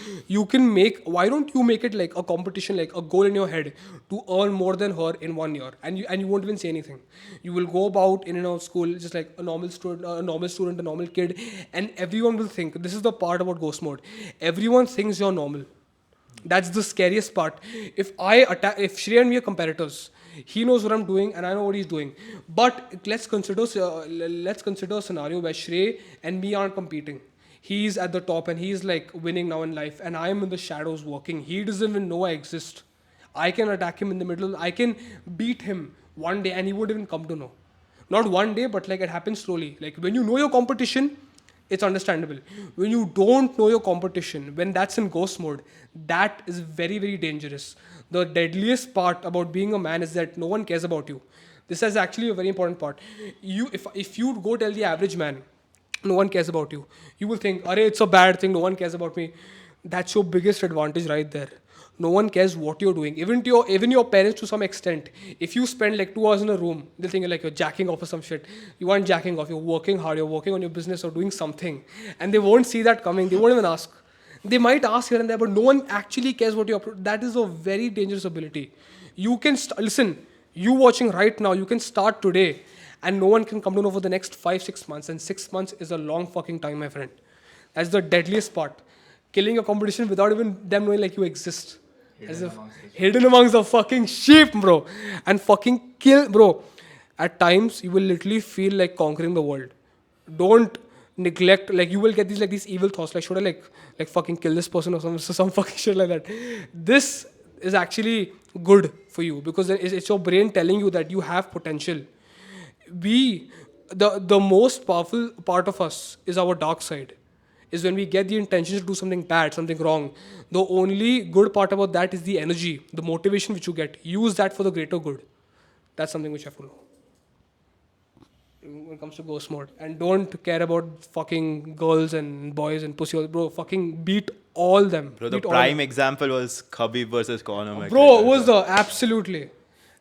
why don't you make it like a competition, like a goal in your head to earn more than her in 1 year, and you won't even say anything. You will go about in and out of school just like a normal student, a normal kid, and everyone will think, this is the part about ghost mode. Everyone thinks you're normal. That's the scariest part. If Shrey and me are competitors, he knows what I'm doing and I know what he's doing. But let's consider a scenario where Shrey and me aren't competing. He's at the top and he's like winning now in life, and I am in the shadows working. He doesn't even know I exist. I can attack him in the middle. I can beat him one day and he won't even come to know. Not one day, but like it happens slowly. Like when you know your competition, it's understandable. When you don't know your competition, when that's in ghost mode, that is very, very dangerous. The deadliest part about being a man is that no one cares about you. This is actually a very important part. If you go tell the average man, no one cares about you, you will think, "Arey, it's a bad thing, no one cares about me." That's your biggest advantage right there. No one cares what you're doing. Even your parents to some extent. If you spend like 2 hours in a room, they'll think like you're jacking off or some shit. You aren't jacking off. You're working hard. You're working on your business or doing something. And they won't see that coming. They won't even ask. They might ask here and there, but no one actually cares what you're up to. That is a very dangerous ability. You can listen. You watching right now, you can start today, and no one can come to know for the next 5-6 months. And 6 months is a long fucking time, my friend. That's the deadliest part. Killing a competition without even them knowing like you exist. As if hidden amongst the fucking sheep, bro. And fucking kill, bro. At times, you will literally feel like conquering the world. Don't neglect, like you will get these evil thoughts, like should I like fucking kill this person or some fucking shit like that. This is actually good for you because it's your brain telling you that you have potential. The most powerful part of us is our dark side. Is when we get the intention to do something bad, something wrong. The only good part about that is the energy, the motivation which you get. Use that for the greater good. That's something which I follow. When it comes to ghost mode. And don't care about fucking girls and boys and pussy. Bro, fucking beat all them. Bro, the Beat all prime them. example was Khabib versus Conor McGregor. Bro, was the absolutely.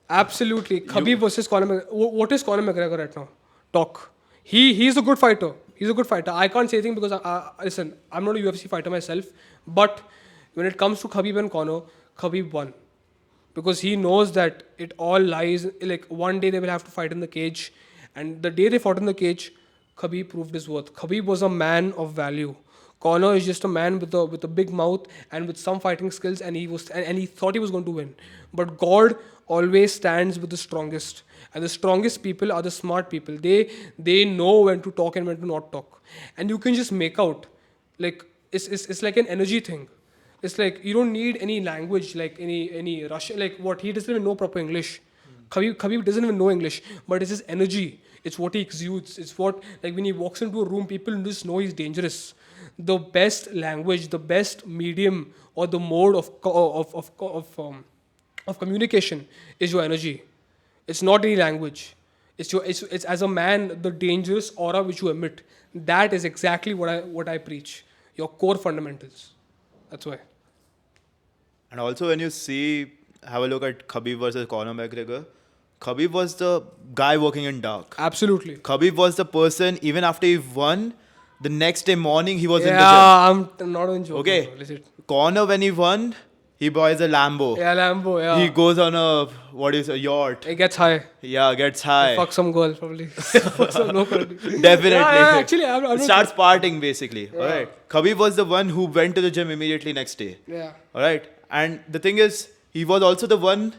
Khabib versus Conor McGregor. What is Conor McGregor right now? Talk. He's a good fighter. He's a good fighter. I can't say anything because listen, I'm not a UFC fighter myself. But when it comes to Khabib and Conor, Khabib won. Because he knows that it all lies, like one day they will have to fight in the cage. And the day they fought in the cage, Khabib proved his worth. Khabib was a man of value. Conor is just a man with a big mouth and with some fighting skills, and he thought he was going to win. But God always stands with the strongest, and the strongest people are the smart people. They know when to talk and when to not talk, and you can just make out, like it's like an energy thing. It's like you don't need any language, like any Russian, like what he doesn't even know proper English. Khabib doesn't even know English, but it's his energy. It's what he exudes. It's what, like when he walks into a room, people just know he's dangerous. The best language, the best medium, or the mode of communication is your energy. It's not any language. It's as a man, the dangerous aura which you emit. That is exactly what I preach. Your core fundamentals. That's why. And also when you have a look at Khabib versus Conor McGregor, Khabib was the guy working in dark. Absolutely. Khabib was the person, even after he won, the next day morning he was in the gym. Yeah, I'm not even joking. Okay. Bro. Legit. Conor, when he won, he buys a Lambo. Yeah, Lambo, yeah. He goes on a yacht. It gets high. Yeah, gets high. Fuck some girl, probably. Fuck some local. Definitely. Yeah, actually, I'm not Starts partying basically. All right. Khabib was the one who went to the gym immediately next day. Yeah. All right. And the thing is, he was also the one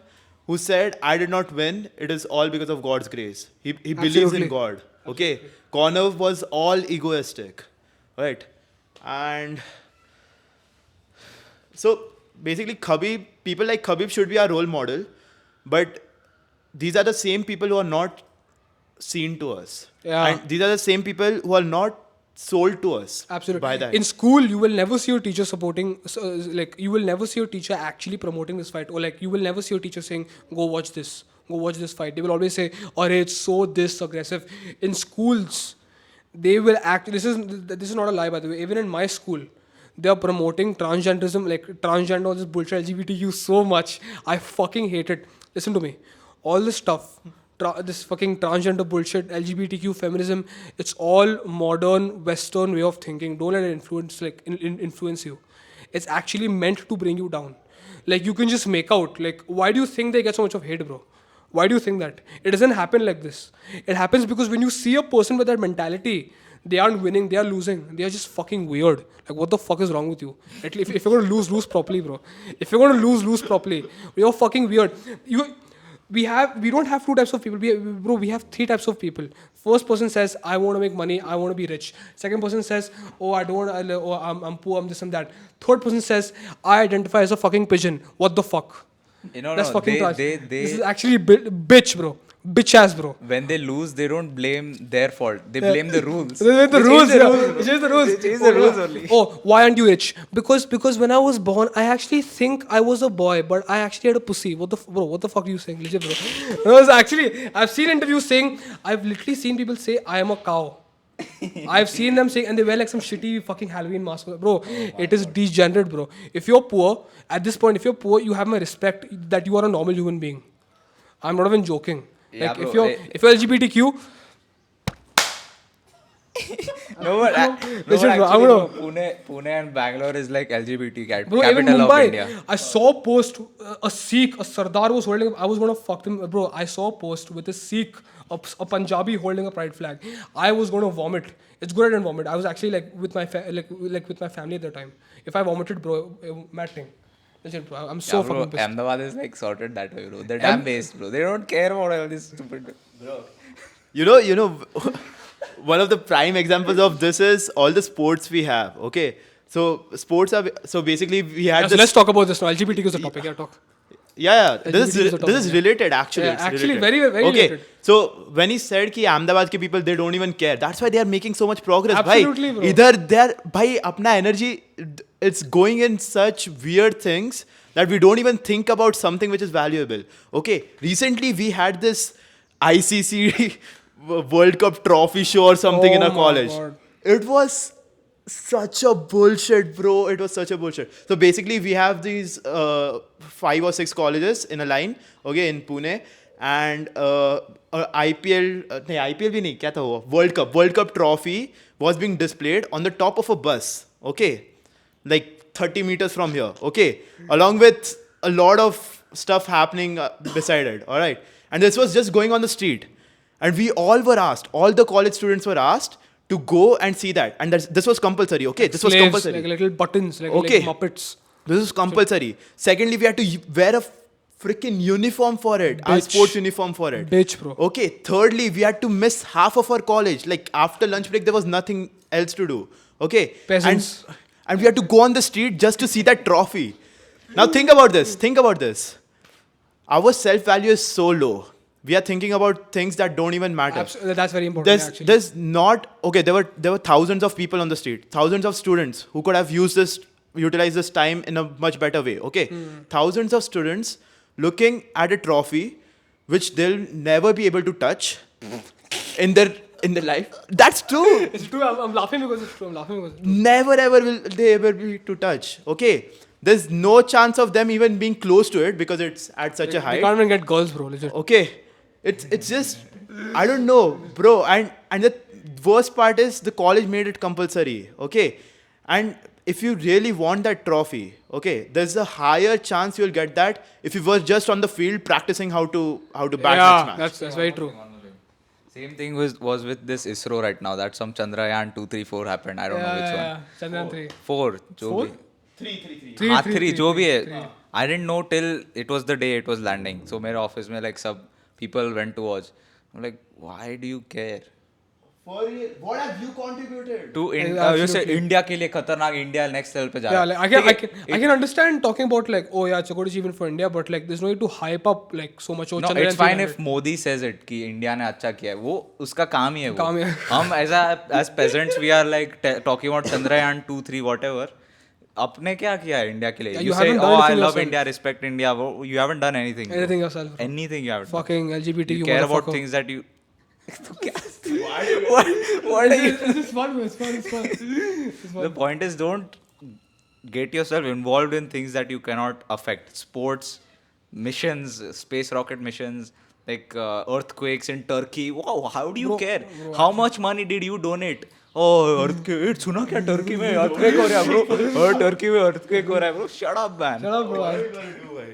who said, I did not win. It is all because of God's grace. He believes Absolutely. in God. Okay. Conor was all egoistic. Right. And so basically people like Khabib should be our role model. But these are the same people who are not seen to us. Yeah. And these are the same people who are not sold to us. Absolutely. By that. In school, you will never see your teacher supporting, like, you will never see your teacher actually promoting this fight. Or, like, you will never see your teacher saying, go watch this fight. They will always say, oh, it's so this aggressive. In schools, they will act, this is not a lie, by the way. Even in my school, they are promoting transgenderism, like, transgender, this bullshit, LGBTQ so much. I fucking hate it. Listen to me. All this stuff, this fucking transgender bullshit, LGBTQ, feminism, it's all modern Western way of thinking. Don't let it influence you. It's actually meant to bring you down. Like, you can just make out, like, why do you think they get so much of hate, bro? Why do you think that? It doesn't happen like this. It happens because when you see a person with that mentality, they aren't winning, they are losing. They are just fucking weird. Like, what the fuck is wrong with you? At least if you're going to lose properly, bro. If you're going to lose properly, you're fucking weird. We don't have two types of people. We have three types of people. First person says, I want to make money, I want to be rich. Second person says, oh, I don't want to, oh, I'm poor, I'm this and that. Third person says, I identify as a fucking pigeon. What the fuck? That's fucking trash. This is actually bitch, bro. Bitch ass, bro. When they lose, they don't blame their fault. They blame the rules. They change the rules. They Change the rules. change the rules only. Oh, why aren't you rich? Because when I was born, I actually think I was a boy, but I actually had a pussy. What the fuck are you saying? Legit, bro. I've seen interviews saying, I've literally seen people say, I am a cow. I've seen them saying, and they wear like some shitty fucking Halloween mask. Bro, it is degenerate, bro. If you're poor, at this point, you have my respect that you are a normal human being. I'm not even joking. Yeah, Like, bro, if you're LGBTQ, No, but, Listen, but bro, I'm actually, gonna- no, Pune and Bangalore is like LGBT Bro, even capital of Mumbai, India. I saw a post, a Sikh, a Sardar was holding, I was gonna fuck him, bro. I saw a post with a Sikh, a Punjabi holding a pride flag. I was gonna vomit. It's good I didn't vomit. I was actually like with my like with my family at the time. If I vomited, bro, mad thing. Legit, bro. I'm so Yeah, bro, fucking pissed. Ahmedabad is like sorted that way, bro. They're damn based, bro. They don't care about all this stupid. You know, one of the prime examples of this is all the sports we have. Okay, so sports are so basically we had Yeah, so this. let's talk about this now. LGBTQ is the topic. Yeah, talk. Yeah, LGBT this is a is topic, this is yeah. related actually. Yeah, it's actually related. very okay. related. So when he said कि Ahmedabad के people they don't even care, that's why they are making so much progress. Absolutely, bhai. bro. Either they're by अपना energy, it's going in such weird things that we don't even think about something which is valuable. Okay, recently we had this ICC World Cup trophy show or something in Oh a my college. God. It was such a bullshit, bro. It was such a bullshit. So basically, we have these 5 or 6 colleges in a line, okay, in Pune, and IPL, नहीं IPL भी नहीं, क्या था वो? World Cup trophy was being displayed on the top of a bus, okay, like 30 meters from here, okay, along with a lot of stuff happening beside it, all right, and this was just going on the street, and we all were asked, all the college students were asked to go and see that, and this was compulsory, okay, this was Slaves, compulsory. like little buttons, like, Okay. like Muppets. This is compulsory. Secondly, we had to wear a freaking uniform for it, our Bitch. sports uniform for it. Bitch, bro. Okay. Thirdly, we had to miss half of our college. Like after lunch break, there was nothing else to do. Okay. Peasants. And we had to go on the street just to see that trophy. Now think about this. Think about this. Our self value is so low. We are thinking about things that don't even matter. That's very important. Actually. There's not okay. There were thousands of people on the street, thousands of students who could have utilized this time in a much better way. Okay, thousands of students looking at a trophy which they'll never be able to touch in their life. That's true. It's true. I'm laughing because it's true. I'm laughing because it's true. Never ever will they ever be to touch. Okay, there's no chance of them even being close to it because it's at such a They height. can't even get girls, bro. Legit. Okay, it's just I don't know, bro. And the worst part is the college made it compulsory. Okay, and if you really want that trophy, okay, there's a higher chance you'll get that if you were just on the field practicing how to bat Yeah, next match. that's very true. Same thing was with this ISRO right now. That some Chandrayaan 2, 3, 4 happened. I don't know which one. Chandrayaan 3. 4, जो Four? भी. 3, हाँ 3 जो भी है. I didn't know till it was the day it was landing. So मेरे office में like सब people went to watch. I'm like, why do you care? What have you contributed? To Yeah, you say absolutely. India के लिए खतरनाक India next level पे जा Yeah, रहा like, है. I can understand talking about like, oh yeah, it's a good achievement for India, but like, there's no need to hype up like so much. Oh, No, Chandrayaan it's 3 fine landed. if Modi says it कि India ने अच्छा किया है. वो उसका काम ही है वो. काम है. हम as peasants we are like talking about Chandrayaan 2, 3 whatever. अपने क्या किया है इंडिया के लिए? Yeah, You you say, haven't oh done I anything love yourself. India, respect India. वो you haven't done anything. bro. Anything yourself. Bro. Anything you haven't. done. Fucking LGBTQ. You care about motherfucker. things that you. तो क्या? What are you? It's fun, bro. It's fun. It's fun. It's fun. The point is don't get yourself involved in things that you cannot affect. Sports, missions, space rocket missions, like earthquakes in Turkey. Wow, how do you care? How much money did you donate? Oh, earthquake! सुना क्या Turkey में earthquake हो रहा है bro? Turkey में earthquake हो रहा है bro? Shut up, man. Shut up, bro.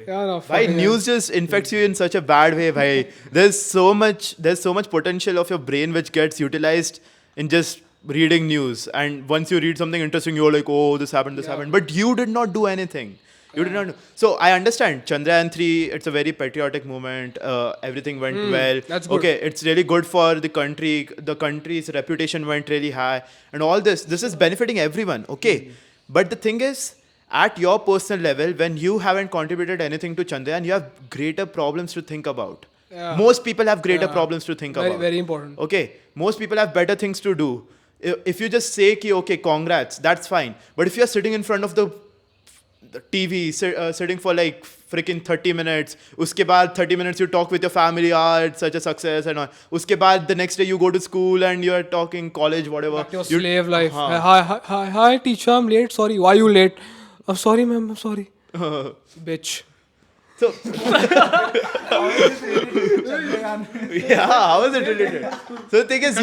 Yeah, no. Bhai, fucking news just infects you in such a bad way, bhai. There's so much potential of your brain which gets utilized in just reading news. And once you read something interesting, you're like, oh, this happened. But you did not do anything. You did not. So I understand Chandrayaan 3. It's a very patriotic movement. Everything went well. that's good. Okay, it's really good for the country. The country's reputation went really high, and all this. This is benefiting everyone. Okay, but the thing is, at your personal level, when you haven't contributed anything to Chandrayaan, you have greater problems to think about. Yeah. Most people have greater Yeah. problems to think Very, about. very important. Okay, most people have better things to do. If you just say, ki, okay, congrats, that's fine. But if you're sitting in front of the TV, sitting for like freaking 30 minutes, uske baad 30 minutes you talk with your family, it's such a success and all. Uske baad the next day you go to school and you're talking college, whatever. Back to your You- slave life. Haan. Hi, teacher, I'm late. Sorry. Why you late? I'm sorry, ma'am. I'm sorry. Bitch. So yeah, how is it related? So the thing is,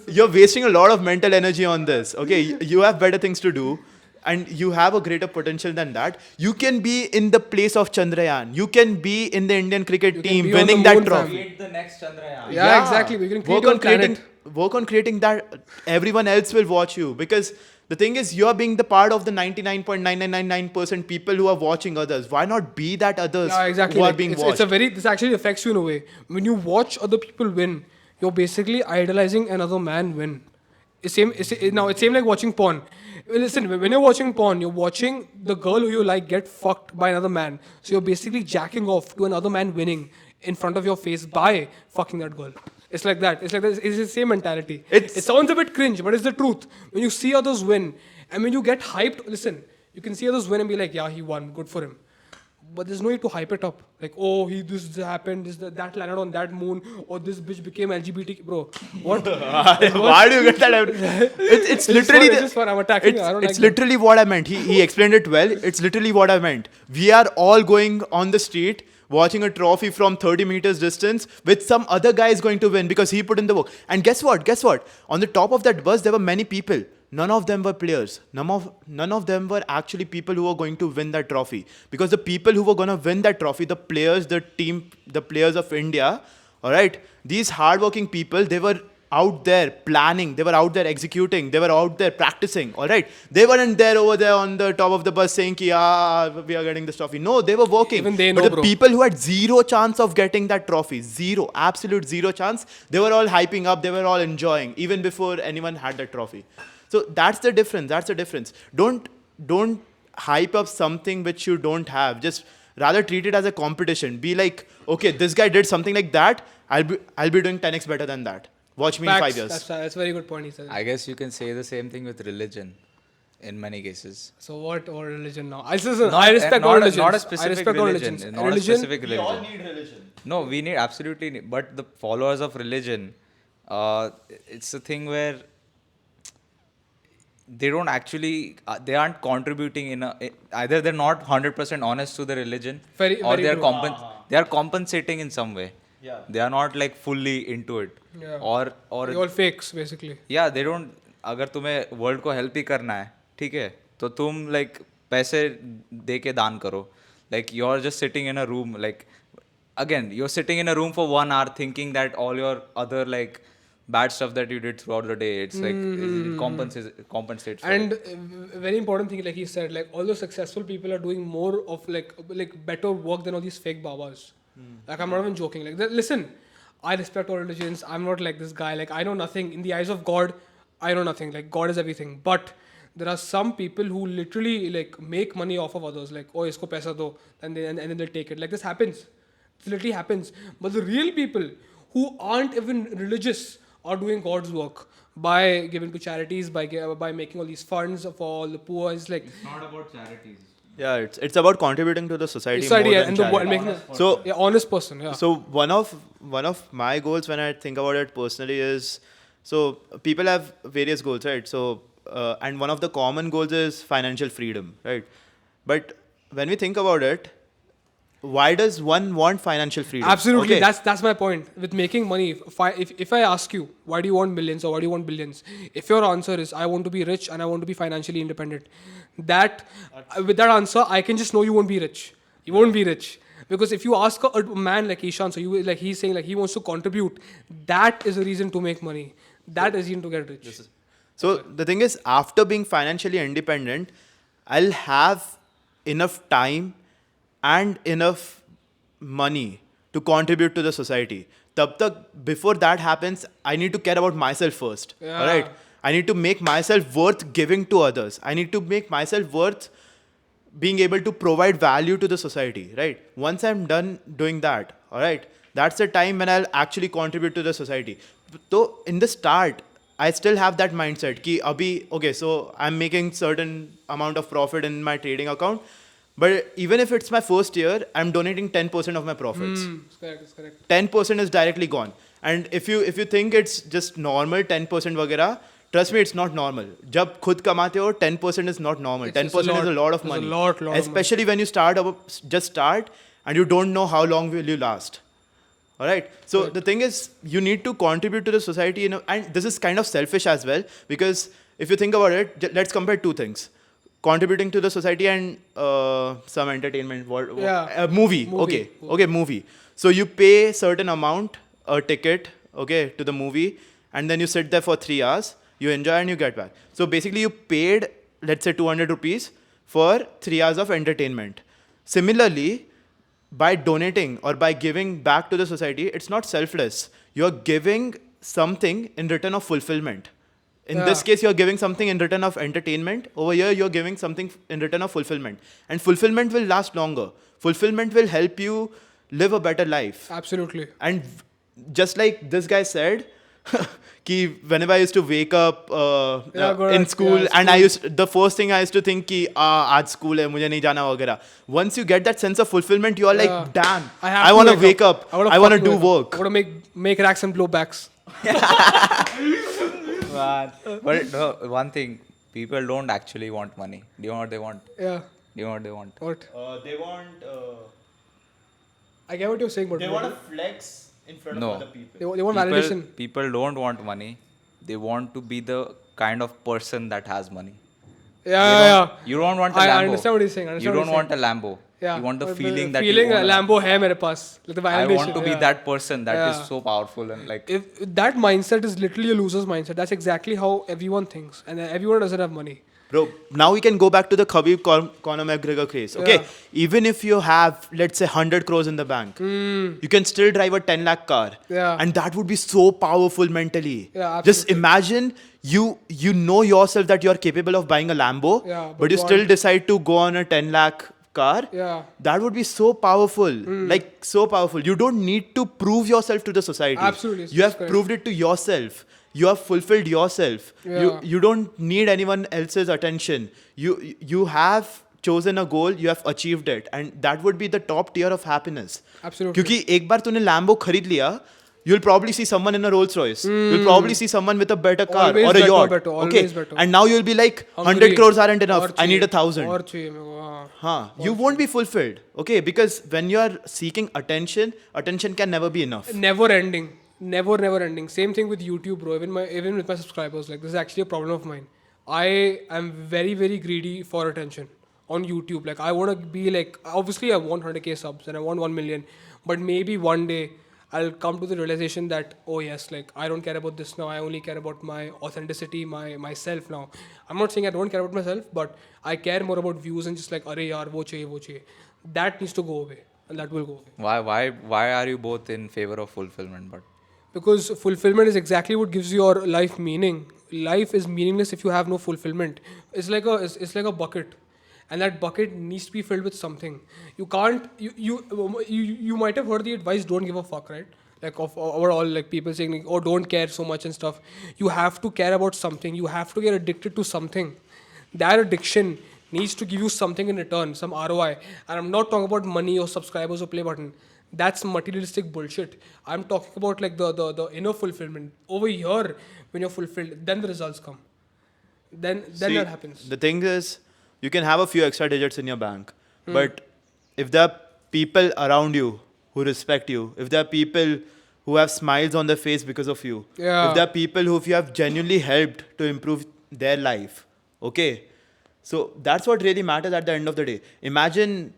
you're wasting a lot of mental energy on this. Okay, you have better things to do, and you have a greater potential than that. You can be in the place of Chandrayaan. You can be in the Indian cricket can team be on winning the that moon, fam. trophy. Create the next Chandrayaan. Yeah, exactly. We can create work on your creating planet. work on creating that. Everyone else will watch you, because the thing is, you're being the part of the 99.9999% people who are watching others. Why not be that others Yeah, exactly. who are Like, being it's watched? a very, this actually affects you in a way. When you watch other people win, you're basically idolizing another man win. It's same. It's same like watching porn. Well, listen, when you're watching porn, you're watching the girl who you like get fucked by another man. So you're basically jacking off to another man winning in front of your face by fucking that girl. It's like that. It's like that. It's the same mentality. It sounds a bit cringe, but it's the truth. When you see others win, and when you get hyped, listen, you can see others win and be like, yeah, he won, good for him. But there's no need to hype it up. Like, oh, this happened, that landed on that moon, or this bitch became LGBT. Bro, what? Why do you get that? It's literally It's just fun. I'm attacking you. I don't it's like literally what I meant. He explained it well. It's literally what I meant. We are all going on the street watching a trophy from 30 meters distance with some other guy is going to win because he put in the work. And guess what? On the top of that bus, there were many people. None of them were players. None of them were actually people who were going to win that trophy. Because the people who were going to win that trophy, the players, the team, the players of India, all right, these hardworking people, they were out there planning, they were out there executing, they were out there practicing, all right. They weren't there over there on the top of the bus saying, we are getting this trophy. No, they were working. Even they but know, the bro. people who had zero chance of getting that trophy, absolute zero chance, they were all hyping up, they were all enjoying, even before anyone had that trophy. So that's the difference. Don't hype up something which you don't have. Just rather treat it as a competition. Be like, okay, this guy did something like that. I'll be doing 10x better than that. Watch me in 5 years. That's a very good point he said. I guess you can say the same thing with religion in many cases. So what or religion now? I respect Not all a- religions. not a I specific respect all religion. religions. Not a Religion, specific religion. need religion. No, we need absolutely need, but the followers of religion, it's a thing where they don't actually they aren't contributing either they're not 100% honest to the religion Very- or very they are true. they are compensating in some way. Yeah. They are not like fully into it. Yeah. or they all fakes basically. या they don't अगर तुम्हें world को help ही करना है ठीक है तो तुम लाइक पैसे दे के दान करो like you are just sitting in a room like again you're sitting in a room for 1 hour thinking that all your other like bad stuff that you did throughout the day it's like it compensates for And it. very important thing, like he said, like all the successful people are doing more of like better work than all these fake babas. Like I'm not even joking. Like listen, I respect all religions. I'm not like this guy. Like I know nothing. In the eyes of God, I know nothing. Like God is everything. But there are some people who literally like make money off of others. Like oh, isko paisa do, and then they'll take it. Like this happens. It literally happens. But the real people who aren't even religious are doing God's work by giving to charities, by making all these funds for all the poor. It's like It's not about charities. Yeah, it's about contributing to the society society more than and charity. making So honest person. Yeah. So one of my goals when I think about it personally is, so people have various goals, right? So and one of the common goals is financial freedom, right? But when we think about it, why does one want financial freedom? Absolutely, Okay. that's my point. With making money, if I ask you why do you want millions or why do you want billions, if your answer is I want to be rich and I want to be financially independent, with that answer I can just know you won't be rich. You won't be rich because if you ask a man like Ishan, so you like he's saying like he wants to contribute, that is a reason to make money. That is reason to get rich. So the thing is, after being financially independent, I'll have enough time and enough money to contribute to the society. Tab tak, before that happens, I need to care about myself first. Yeah. All right. I need to make myself worth giving to others. I need to make myself worth being able to provide value to the society. Right. Once I'm done doing that, all right, that's the time when I'll actually contribute to the society. So in the start, I still have that mindset ki abhi, okay, so I'm making certain amount of profit in my trading account, but even if it's my first year, I'm donating 10% of my profits. It's correct. It's correct. 10% is directly gone. And if you think it's just normal 10% वगैरह, trust me, it's not normal. जब खुद कमाते हो 10% is not normal. It's a 10% is a lot of It's a money. lot of money. Especially when you just start and you don't know how long will you last. All right. So the thing is, you need to contribute to the society, and this is kind of selfish as well, because if you think about it, let's compare two things: contributing to the society and some entertainment. Yeah. Movie. Movie. Okay, movie. So you pay certain amount, a ticket, okay, to the movie, and then you sit there for 3 hours. You enjoy and you get back. So basically, you paid, let's say, 200 rupees for 3 hours of entertainment. Similarly, by donating or by giving back to the society, it's not selfless. You're giving something in return of fulfillment. In this Yeah. case, you're giving something in return of entertainment. Over here, you're giving something in return of fulfillment. And fulfillment will last longer. Fulfillment will help you live a better life. Absolutely. And just like this guy said, कि whenever I used to wake up go in to- school, yeah, and the first thing I used to think कि आज school है मुझे नहीं जाना वगैरह. Once you get that sense of fulfillment, you are Yeah. like, damn, have I want to wake up. wanna I want to fucking do wake up. work. I want to make racks and blow backs. But no, one thing, people don't actually want money. Do you know what they want? Yeah. Do you know what they want? What? They want I get what you're saying, but flex in front No. they want validation. People don't want money. They want to be the kind of person that has money. Yeah. You don't want a I Lambo. understand what he's saying. You don't want a Lambo. Yeah. You want the But feeling that feeling you own a Lambo hai mere paas. Like the I validation. want to be yeah. that person that is Yeah. so powerful and like If that mindset is literally a loser's mindset. That's exactly how everyone thinks, and everyone doesn't have money. Bro, now we can go back to the Khabib Conor McGregor craze. Okay, Yeah. even if you have, let's say, 100 crores in the bank, you can still drive a 10 lakh car. Yeah. And that would be so powerful mentally. Yeah, Just absolutely. imagine you know yourself that you're capable of buying a Lambo, Yeah, but but you you still aren't. decide to go on a 10 lakh car. Yeah. That would be so powerful. Like, so powerful. You don't need to prove yourself to the society. Absolutely, You have that's correct. proved it to yourself. You have fulfilled yourself. Yeah. You don't need anyone else's attention. You have chosen a goal, you have achieved it, and that would be the top tier of happiness. Absolutely. क्योंकि एक बार तूने Lambo खरीद लिया, you'll probably see someone in a Rolls Royce. You'll probably see someone with a better car Always or a better, yacht. better, Okay, always better. and now you'll be like, 100 Hungry. crores aren't enough. और I need चाहिए, 1,000. और चाहिए मेरे को, हाँ. Huh. You won't be fulfilled. Okay, because when you're seeking attention, attention can never be enough. Never ending. Never ending. Same thing with YouTube, bro. Even with my subscribers, like this is actually a problem of mine. I am very, very greedy for attention on YouTube. Like I want to be like, obviously I want 100k subs and I want 1 million, but maybe one day I'll come to the realization that, oh yes, like I don't care about this now. I only care about my authenticity, myself now. I'm not saying I don't care about myself, but I care more about views and just like, arey yaar, wo chahiye. That needs to go away, and that will go away. why are you both in favor of fulfillment? But Because fulfillment is exactly what gives your life meaning. Life is meaningless if you have no fulfillment. It's like a bucket, and that bucket needs to be filled with something. You can't. You might have heard the advice, don't give a fuck, right? Like of overall, like people saying, like, oh, don't care so much and stuff. You have to care about something. You have to get addicted to something. That addiction needs to give you something in return, some ROI. And I'm not talking about money or subscribers or play button. That's materialistic bullshit. I'm talking about like the inner fulfillment. Over here, when you're fulfilled, then the results come. Then See, that happens. The thing is, you can have a few extra digits in your bank, but if there are people around you who respect you, if there are people who have smiles on their face because of you, Yeah. if there are people who if you have genuinely helped to improve their life, okay, so that's what really matters at the end of the day. Imagine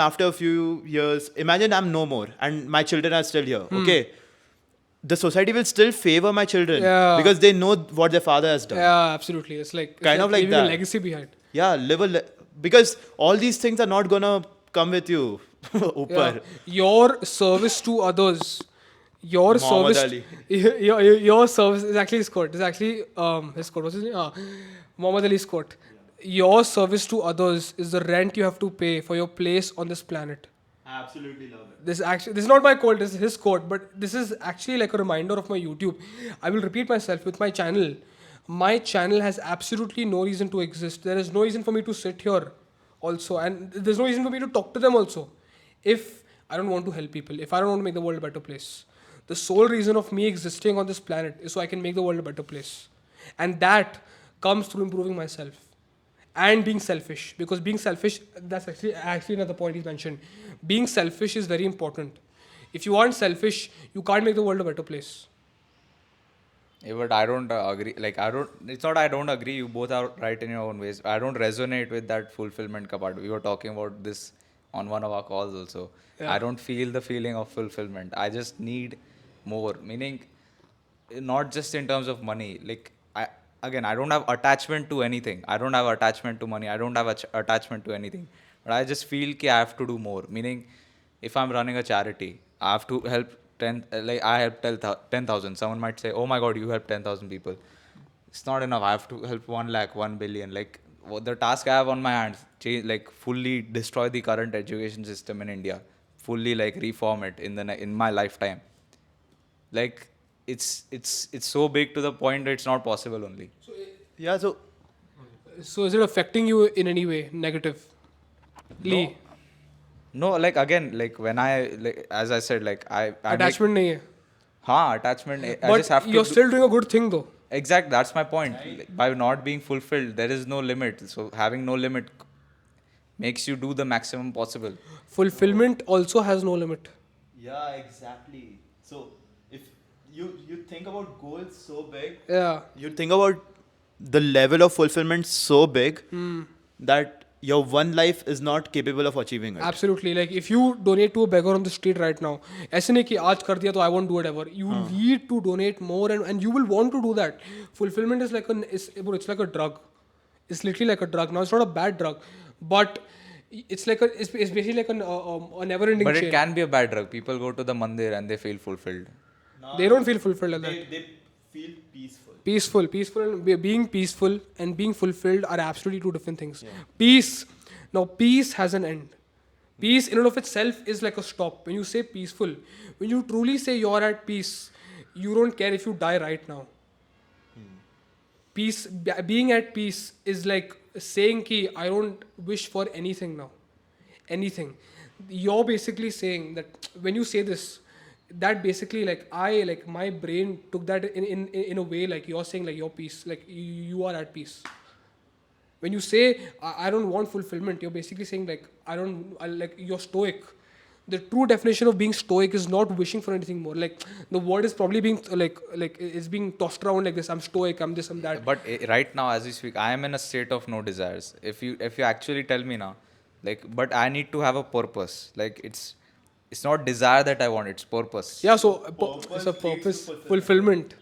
after a few years, imagine I'm no more and my children are still here, okay? The society will still favor my children Yeah. because they know what their father has done. Yeah, absolutely. It's Kind of like leaving a that. legacy behind. Yeah, because all these things are not gonna come with you. Upar. Yeah. Your service to others. Your Muhammad service. Ali. Your service is actually his quote. It's actually his quote. What's his name? Muhammad Ali's quote. Your service to others is the rent you have to pay for your place on this planet. I absolutely love it. This is not my quote, this is his quote, but this is actually like a reminder of my YouTube. I will repeat myself with my channel. My channel has absolutely no reason to exist. There is no reason for me to sit here also, and there's no reason for me to talk to them also. If I don't want to help people, if I don't want to make the world a better place, the sole reason of me existing on this planet is so I can make the world a better place. And that comes through improving myself. and being selfish. Because being selfish, that's actually another point he mentioned. Being selfish is very important. If you aren't selfish, you can't make the world a better place. Yeah, but I don't agree. Like, I don't. It's not I don't agree. You both are right in your own ways. I don't resonate with that fulfillment ka part. We were talking about this on one of our calls also. Yeah. I don't feel the feeling of fulfillment. I just need more. Meaning, not just in terms of money. Like, I don't have attachment to anything. I don't have attachment to money. I don't have attachment to anything. But I just feel कि I have to do more. Meaning, if I'm running a charity, I have to help 10, like I help 10,000. Someone might say, oh my God, you help 10,000 people. It's not enough. I have to help 1 lakh, 1 billion. Like the task I have on my hands, like fully destroy the current education system in India, fully like reform it in my lifetime. Like it's so big to the point that it's not possible only. Yeah, so So is it affecting you in any way negatively? No, like again, like when I like as I said, like I Attachment nahi hai. attachment. I But just have to you're still doing a good thing though. Exact. That's my point. Like, by not being fulfilled, there is no limit. So having no limit makes you do the maximum possible. Fulfillment also has no limit. yeah, exactly. So if you think about goals so big, Yeah. you think about the level of fulfillment so big that your one life is not capable of achieving it. Absolutely. Like if you donate to a beggar on the street right now, ऐसे नहीं कि आज कर दिया तो I won't do it ever. You need to donate more and you will want to do that. Fulfillment is like it's like a drug. It's literally like a drug. Now it's not a bad drug, but it's basically like a never-ending But chain. it can be a bad drug. People go to the mandir and they feel fulfilled. They don't feel fulfilled like that. They feel peaceful. Peaceful and being peaceful and being fulfilled are absolutely two different things. Peace. Now, peace has an end. Peace in and of itself is like a stop. When you say peaceful, when you truly say you're at peace, you don't care if you die right now. Peace, being at peace is like saying ki I don't wish for anything now. Anything. You're basically saying that when you say this, that basically like my brain took that in a way like you're saying like your peace, like you are at peace. When you say I don't want fulfillment, you're basically saying like like you're stoic. The true definition of being stoic is not wishing for anything more. Like the word is probably being like it's being tossed around like this. I'm stoic. I'm this. I'm that. But right now, as we speak, I am in a state of no desires. If you actually tell me now, like, but I need to have a purpose. Like it's not desire that I want. It's purpose. Yeah. So it's a purpose, fulfillment.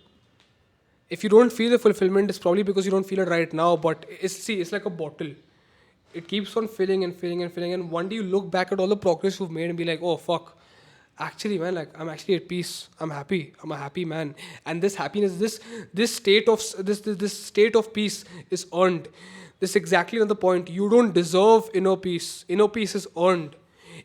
If you don't feel the fulfillment, it's probably because you don't feel it right now. But it's like a bottle. It keeps on filling and filling and filling, and one day you look back at all the progress you've made and be like, oh fuck, actually man, like I'm actually at peace. I'm happy. I'm a happy man. And this happiness, this state of peace is earned. This is exactly another point. You don't deserve inner peace. Inner peace is earned.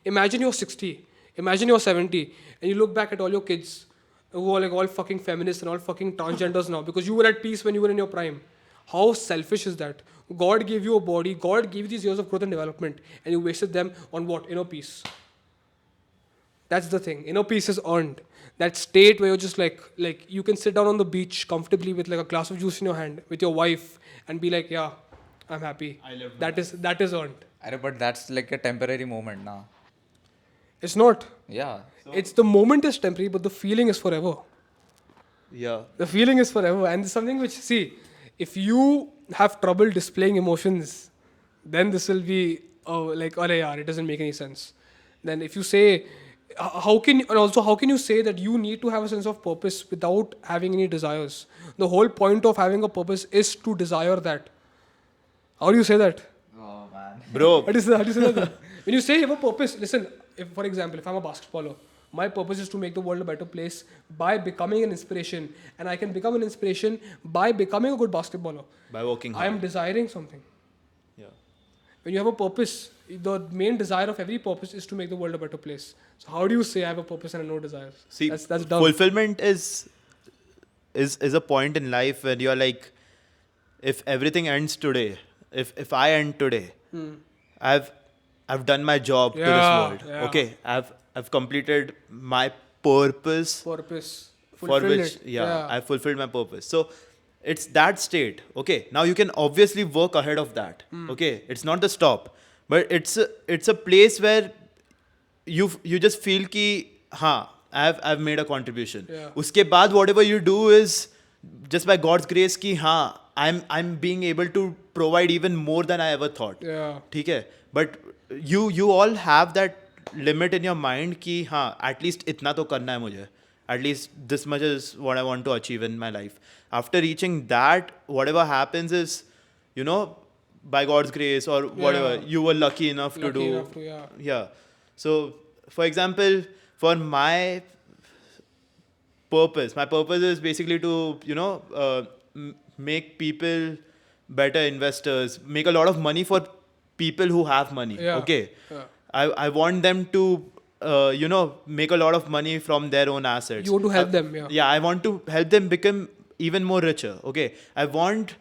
Imagine you're 60. Imagine you're 70, and you look back at all your kids who are like all fucking feminists and all fucking transgenders now because you were at peace when you were in your prime. How selfish is that? God gave you a body, God gave you these years of growth and development, and you wasted them on what? Inner peace. That's the thing. Inner peace is earned. That state where you're just like you can sit down on the beach comfortably with like a glass of juice in your hand with your wife and be like, yeah, I'm happy. That is earned. But that's like a temporary moment now. It's not. Yeah. It's the moment is temporary, but the feeling is forever. Yeah. The feeling is forever. And it's something which, see, if you have trouble displaying emotions, then this will be like, oh, yaar, it doesn't make any sense. Then if you say, how can you say that you need to have a sense of purpose without having any desires? The whole point of having a purpose is to desire that. How do you say that? Oh man. Bro, How do you say that? When you say you have a purpose, listen, for example, if I'm a basketballer, my purpose is to make the world a better place by becoming an inspiration. And I can become an inspiration by becoming a good basketballer. by working I am hard. desiring something. Yeah. When you have a purpose, the main desire of every purpose is to make the world a better place. So how do you say I have a purpose and no desires? See, that's dumb. fulfillment is a point in life when you're like, if everything ends today, if I end today, I've done my job to this Yeah, world. yeah. Okay, I've completed my purpose Purpose. for Fulfilled which it. I fulfilled my purpose. So it's that state. Okay, now you can obviously work ahead of that. Okay, it's not the stop, but it's a place where you just feel ki I've made a contribution. Yeah. Uske baad whatever you do is just by God's grace ki I'm being able to provide even more than I ever thought. Yeah. ठीक है, but you all have that limit in your mind कि at least इतना तो करना है मुझे, at least this much is what I want to achieve in my life. After reaching that, whatever happens is, by God's grace or whatever, Yeah. you were lucky enough to Lucky do. enough to, yeah. Yeah. So, for example, for my purpose is basically to, make people better investors, make a lot of money for people who have money. Yeah. Okay. Yeah. I want them to, make a lot of money from their own assets. You want to help them, yeah. Yeah, I want to help them become even more richer. Okay. I want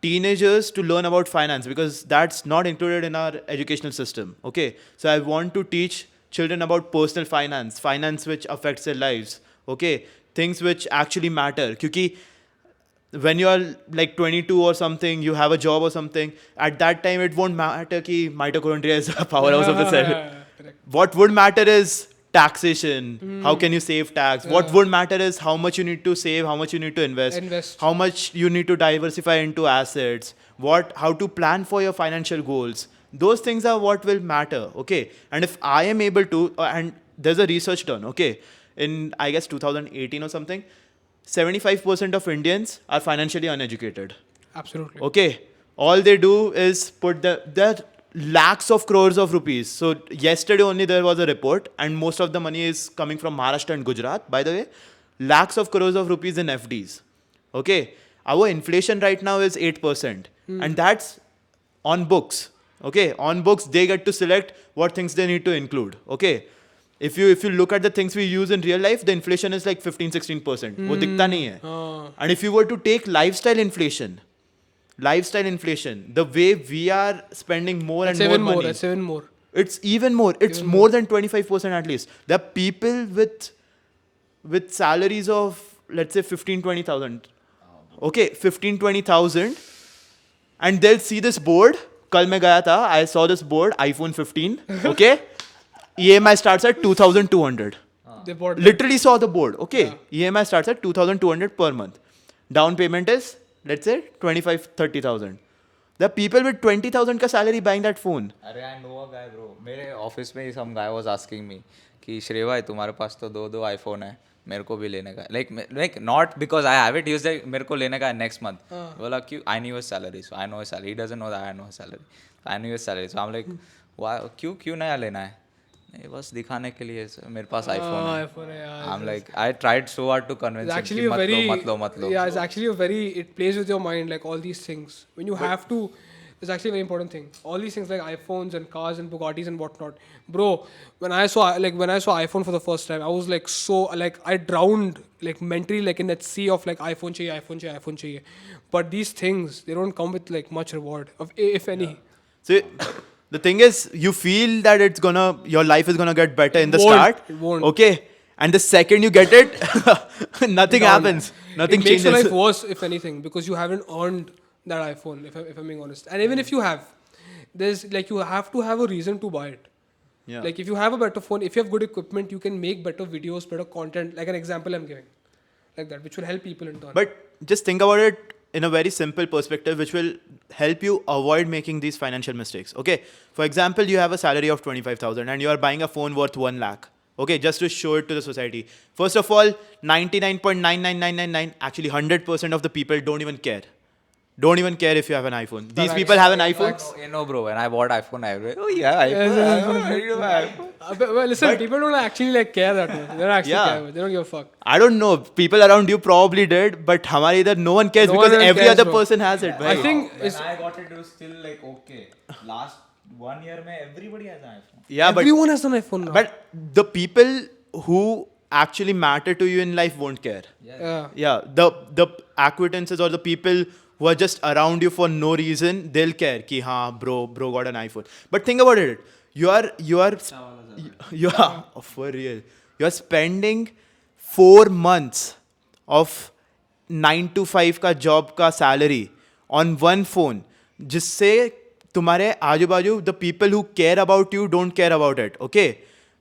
teenagers to learn about finance because that's not included in our educational system. Okay. So I want to teach children about personal finance which affects their lives. Okay. Things which actually matter. Because when you are like 22 or something, you have a job or something, at that time it won't matter ki mitochondria is a powerhouse of the cell. Yeah, correct. What would matter is taxation. How can you save tax? What Yeah. would matter is how much you need to save, how much you need to invest, how much you need to diversify into assets, how to plan for your financial goals. Those things are what will matter. Okay. And if I am able to, and there's a research done, okay, in I guess 2018 or something, 75% of Indians are financially uneducated. Absolutely. Okay. All they do is put there lakhs of crores of rupees. So yesterday only there was a report, and most of the money is coming from Maharashtra and Gujarat, by the way. Lakhs of crores of rupees in FDs. Okay. Our inflation right now is 8%. And that's on books. Okay. On books, they get to select what things they need to include. Okay. If you look at the things we use in real life, the inflation is like 15-16%. वो दिखता नहीं है. And if you were to take lifestyle inflation, the way we are spending more and more money, It's even more. it's even more. It's more than 25% at least. There are people with salaries of let's say 15-20,000. Okay, 15-20,000, and they'll see this board. कल मैं गया था, I saw this board, iPhone 15. Okay. EMI starts at 2,200. They bought Literally saw the board. Okay. EMI starts at 2,200 per month. Down payment is, let's say, 25-30,000. There are people with 20,000 ka salary buying that phone. अरे I know a guy bro. मेरे office में ही some guy was asking me कि श्रेय भाई तुम्हारे पास तो दो iPhone है, मेरे को भी लेने का है. Like not because I have it. He was like मेरे को लेने का है next month. बोला क्यों? I knew his salary, so I know his salary. He doesn't know that I know his salary. So I knew his salary. So I'm like, why? क्यों नया लेना है? नहीं बस दिखाने के लिए मेरे पास आईफोन है. iPhone है, yeah. I'm like I tried so hard to convince It's him actually कि a very मत लो. Yeah, it's actually a very, it plays with your mind, like all these things. When you have to, it's actually a very important thing. All these things like iPhones and cars and Bugattis and whatnot. Bro, when I saw iPhone for the first time, I was like I drowned like mentally like in that sea of like iPhone chahiye. But these things, they don't come with like much reward, if any. So the thing is, you feel that your life is gonna get better in the Won't. start. It won't. Okay. And the second you get it, nothing Down. happens. Nothing it makes changes. your life worse, if anything, because you haven't earned that iPhone, if I'm being honest. And even if you have, there's like you have to have a reason to buy it. Yeah. Like if you have a better phone, if you have good equipment, you can make better videos, better content. Like an example I'm giving, like that, which will help people in turn. But just think about it in a very simple perspective, which will help you avoid making these financial mistakes. Okay. For example, you have a salary of 25,000 and you are buying a phone worth 1 lakh. Okay, just to show it to the society. First of all, 99.99999, actually 100% of the people don't even care. Don't even care if you have an iPhone. These people have an iPhone. You know, bro, when I bought iPhone, I was like, oh yeah, iPhone. Well, listen, people don't actually like care that much. They don't actually Yeah. care. They don't give a fuck. I don't know. People around you probably did, but hamare idhar no one cares No because one every cares, other bro. person has it. I Right? think when it's I got it, it was still like okay. Last 1 year, everybody has an iPhone. Yeah, everyone has an iPhone now. but the people who actually matter to you in life won't care. Yeah. Yeah, the acquaintances or the people who are just around you for no reason, they'll care. Ki haan, bro got an iPhone. But think about it. You are for real. You are spending 4 months of 9 to 5 का job का salary on one phone, जिससे तुम्हारे आजू बाजू the people who care about you don't care about it, okay?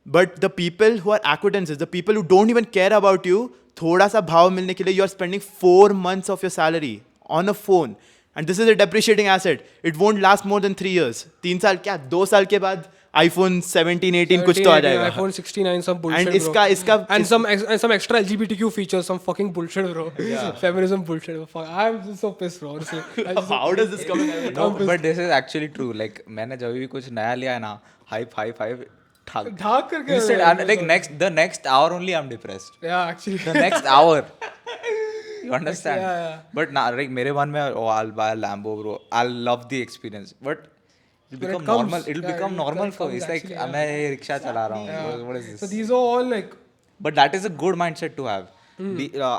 But the people who are acquaintances, the people who don't even care about you, थोड़ा सा भाव मिलने के लिए you are spending 4 months of your salary on a phone. And this is a depreciating asset. It won't last more than 3 years. 3 साल क्या 2 साल के बाद iPhone 17, 18 कुछ तो आ जाएगा. iPhone 69, some bullshit, And इसका and some extra LGBTQ features, some fucking bullshit, bro. Feminism bullshit. Fuck, I'm just so pissed, bro. Honestly, How does this come in? No, but this is actually true. Like मैंने जब भी कुछ नया लिया है ना, hype ठाक ढाक करके. Instead, like the next hour only I'm depressed. Yeah, actually. The next hour. You understand? Yeah. But now, like मेरे मन में, oh, I'll buy a Lambo, bro. I'll love the experience. But it'll When it become comes, normal. It'll yeah, become it normal for comes me. It's like actually, yeah. मैं ये rickshaw चला रहा हूँ. Yeah. What is this? So these are all like. But that is a good mindset to have.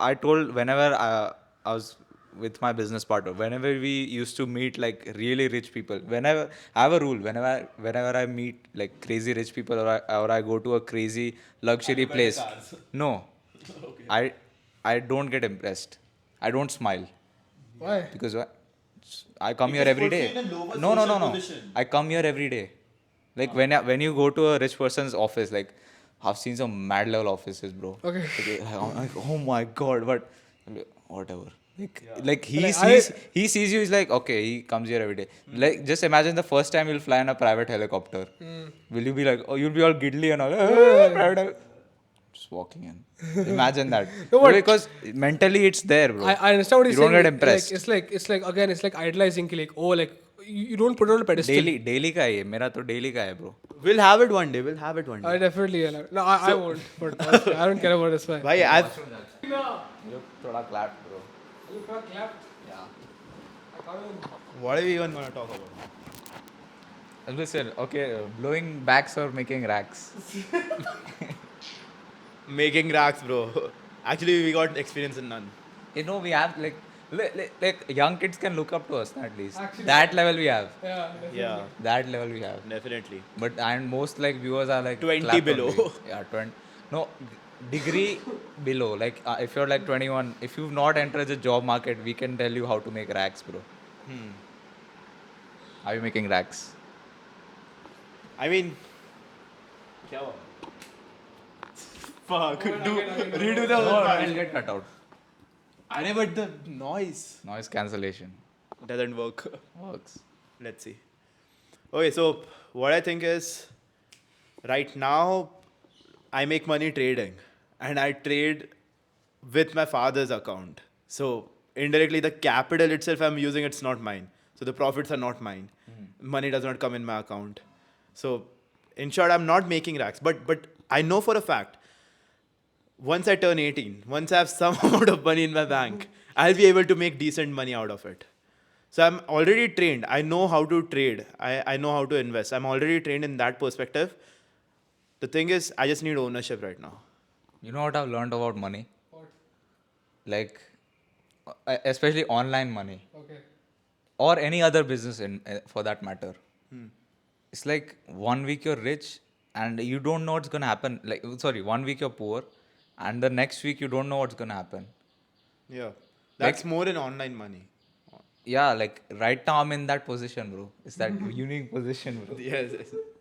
I told whenever I was with my business partner, whenever we used to meet like really rich people, whenever I have a rule, whenever I meet like crazy rich people or I go to a crazy luxury place, no, I don't get impressed. I don't smile Why? because I come here every day. No. I come here every day. Like when you go to a rich person's office, like I've seen some mad level offices, bro. Okay. I'm like, oh my god, but whatever. Like he Like, sees you. He's like, okay, he comes here every day. Like just imagine the first time you'll fly in a private helicopter. Will you be like, oh, you'll be all giddly and all, private just walking in. Imagine that. No, but- because mentally it's there, bro. I understand what he's You don't saying. get impressed. Like, it's like again, it's like idolizing. Like, oh, like you don't put it on a pedestal. Daily का है ये. मेरा तो daily का है, bro. We'll have it one day. I definitely will. No, I won't. But honestly, I don't care about this. Why? Bhai, I've You थोड़ा clap, bro. Yeah. what are we even gonna talk about? Listen, okay, blowing backs or making racks? Making racks, bro. Actually, we got experience in none. You know, we have like young kids can look up to us at least. Actually, that level we have. Yeah. Definitely. Yeah, That level we have. definitely. But and most like viewers are like 20 clapped below. only. Yeah, 20. No, degree below. Like if you're like 21, if you've not entered the job market, we can tell you how to make racks, bro. Are you making racks? I mean, fuck. Redo the whole I'll part. get cut out. I but the noise Noise cancellation doesn't work. works. Let's see. Okay, so what I think is, right now, I make money trading, and I trade with my father's account. So indirectly, the capital itself I'm using, it's not mine. So the profits are not mine. Money does not come in my account. So in short, I'm not making racks. But I know for a fact, once I turn 18, once I have some amount of money in my bank, I'll be able to make decent money out of it. So I'm already trained. I know how to trade. I know how to invest. I'm already trained in that perspective. The thing is, I just need ownership right now. You know what I've learned about money? What? Like, especially online money Okay. or any other business for that matter. It's like 1 week you're rich and you don't know what's gonna happen. Like, sorry, 1 week you're poor, and the next week you don't know what's gonna happen. Yeah. That's more in online money. Yeah, like right now I'm in that position, bro. It's that unique position, bro. Yes.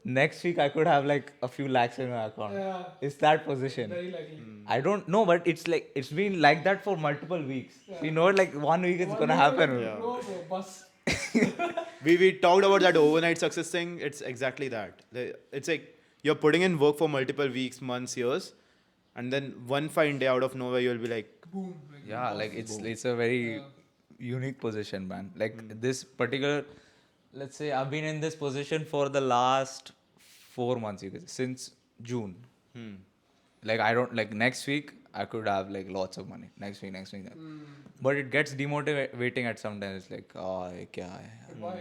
Next week I could have like a few lakhs in my account. Yeah. It's that position. Very likely. I don't know, but it's like it's been like that for multiple weeks. You know, like 1 week it's gonna happen. Yeah. Bro, bus. We talked about that overnight success thing. It's exactly that. It's like you're putting in work for multiple weeks, months, years, and then one fine day out of nowhere you'll be like, Boom. Like, Yeah, like it's a very unique position, man. Like this particular, let's say I've been in this position for the last 4 months, you could say, since June. Like I don't like next week I could have like lots of money. Next week. But it gets demotivating at some times. It's like, oh, ye kya hai? Why?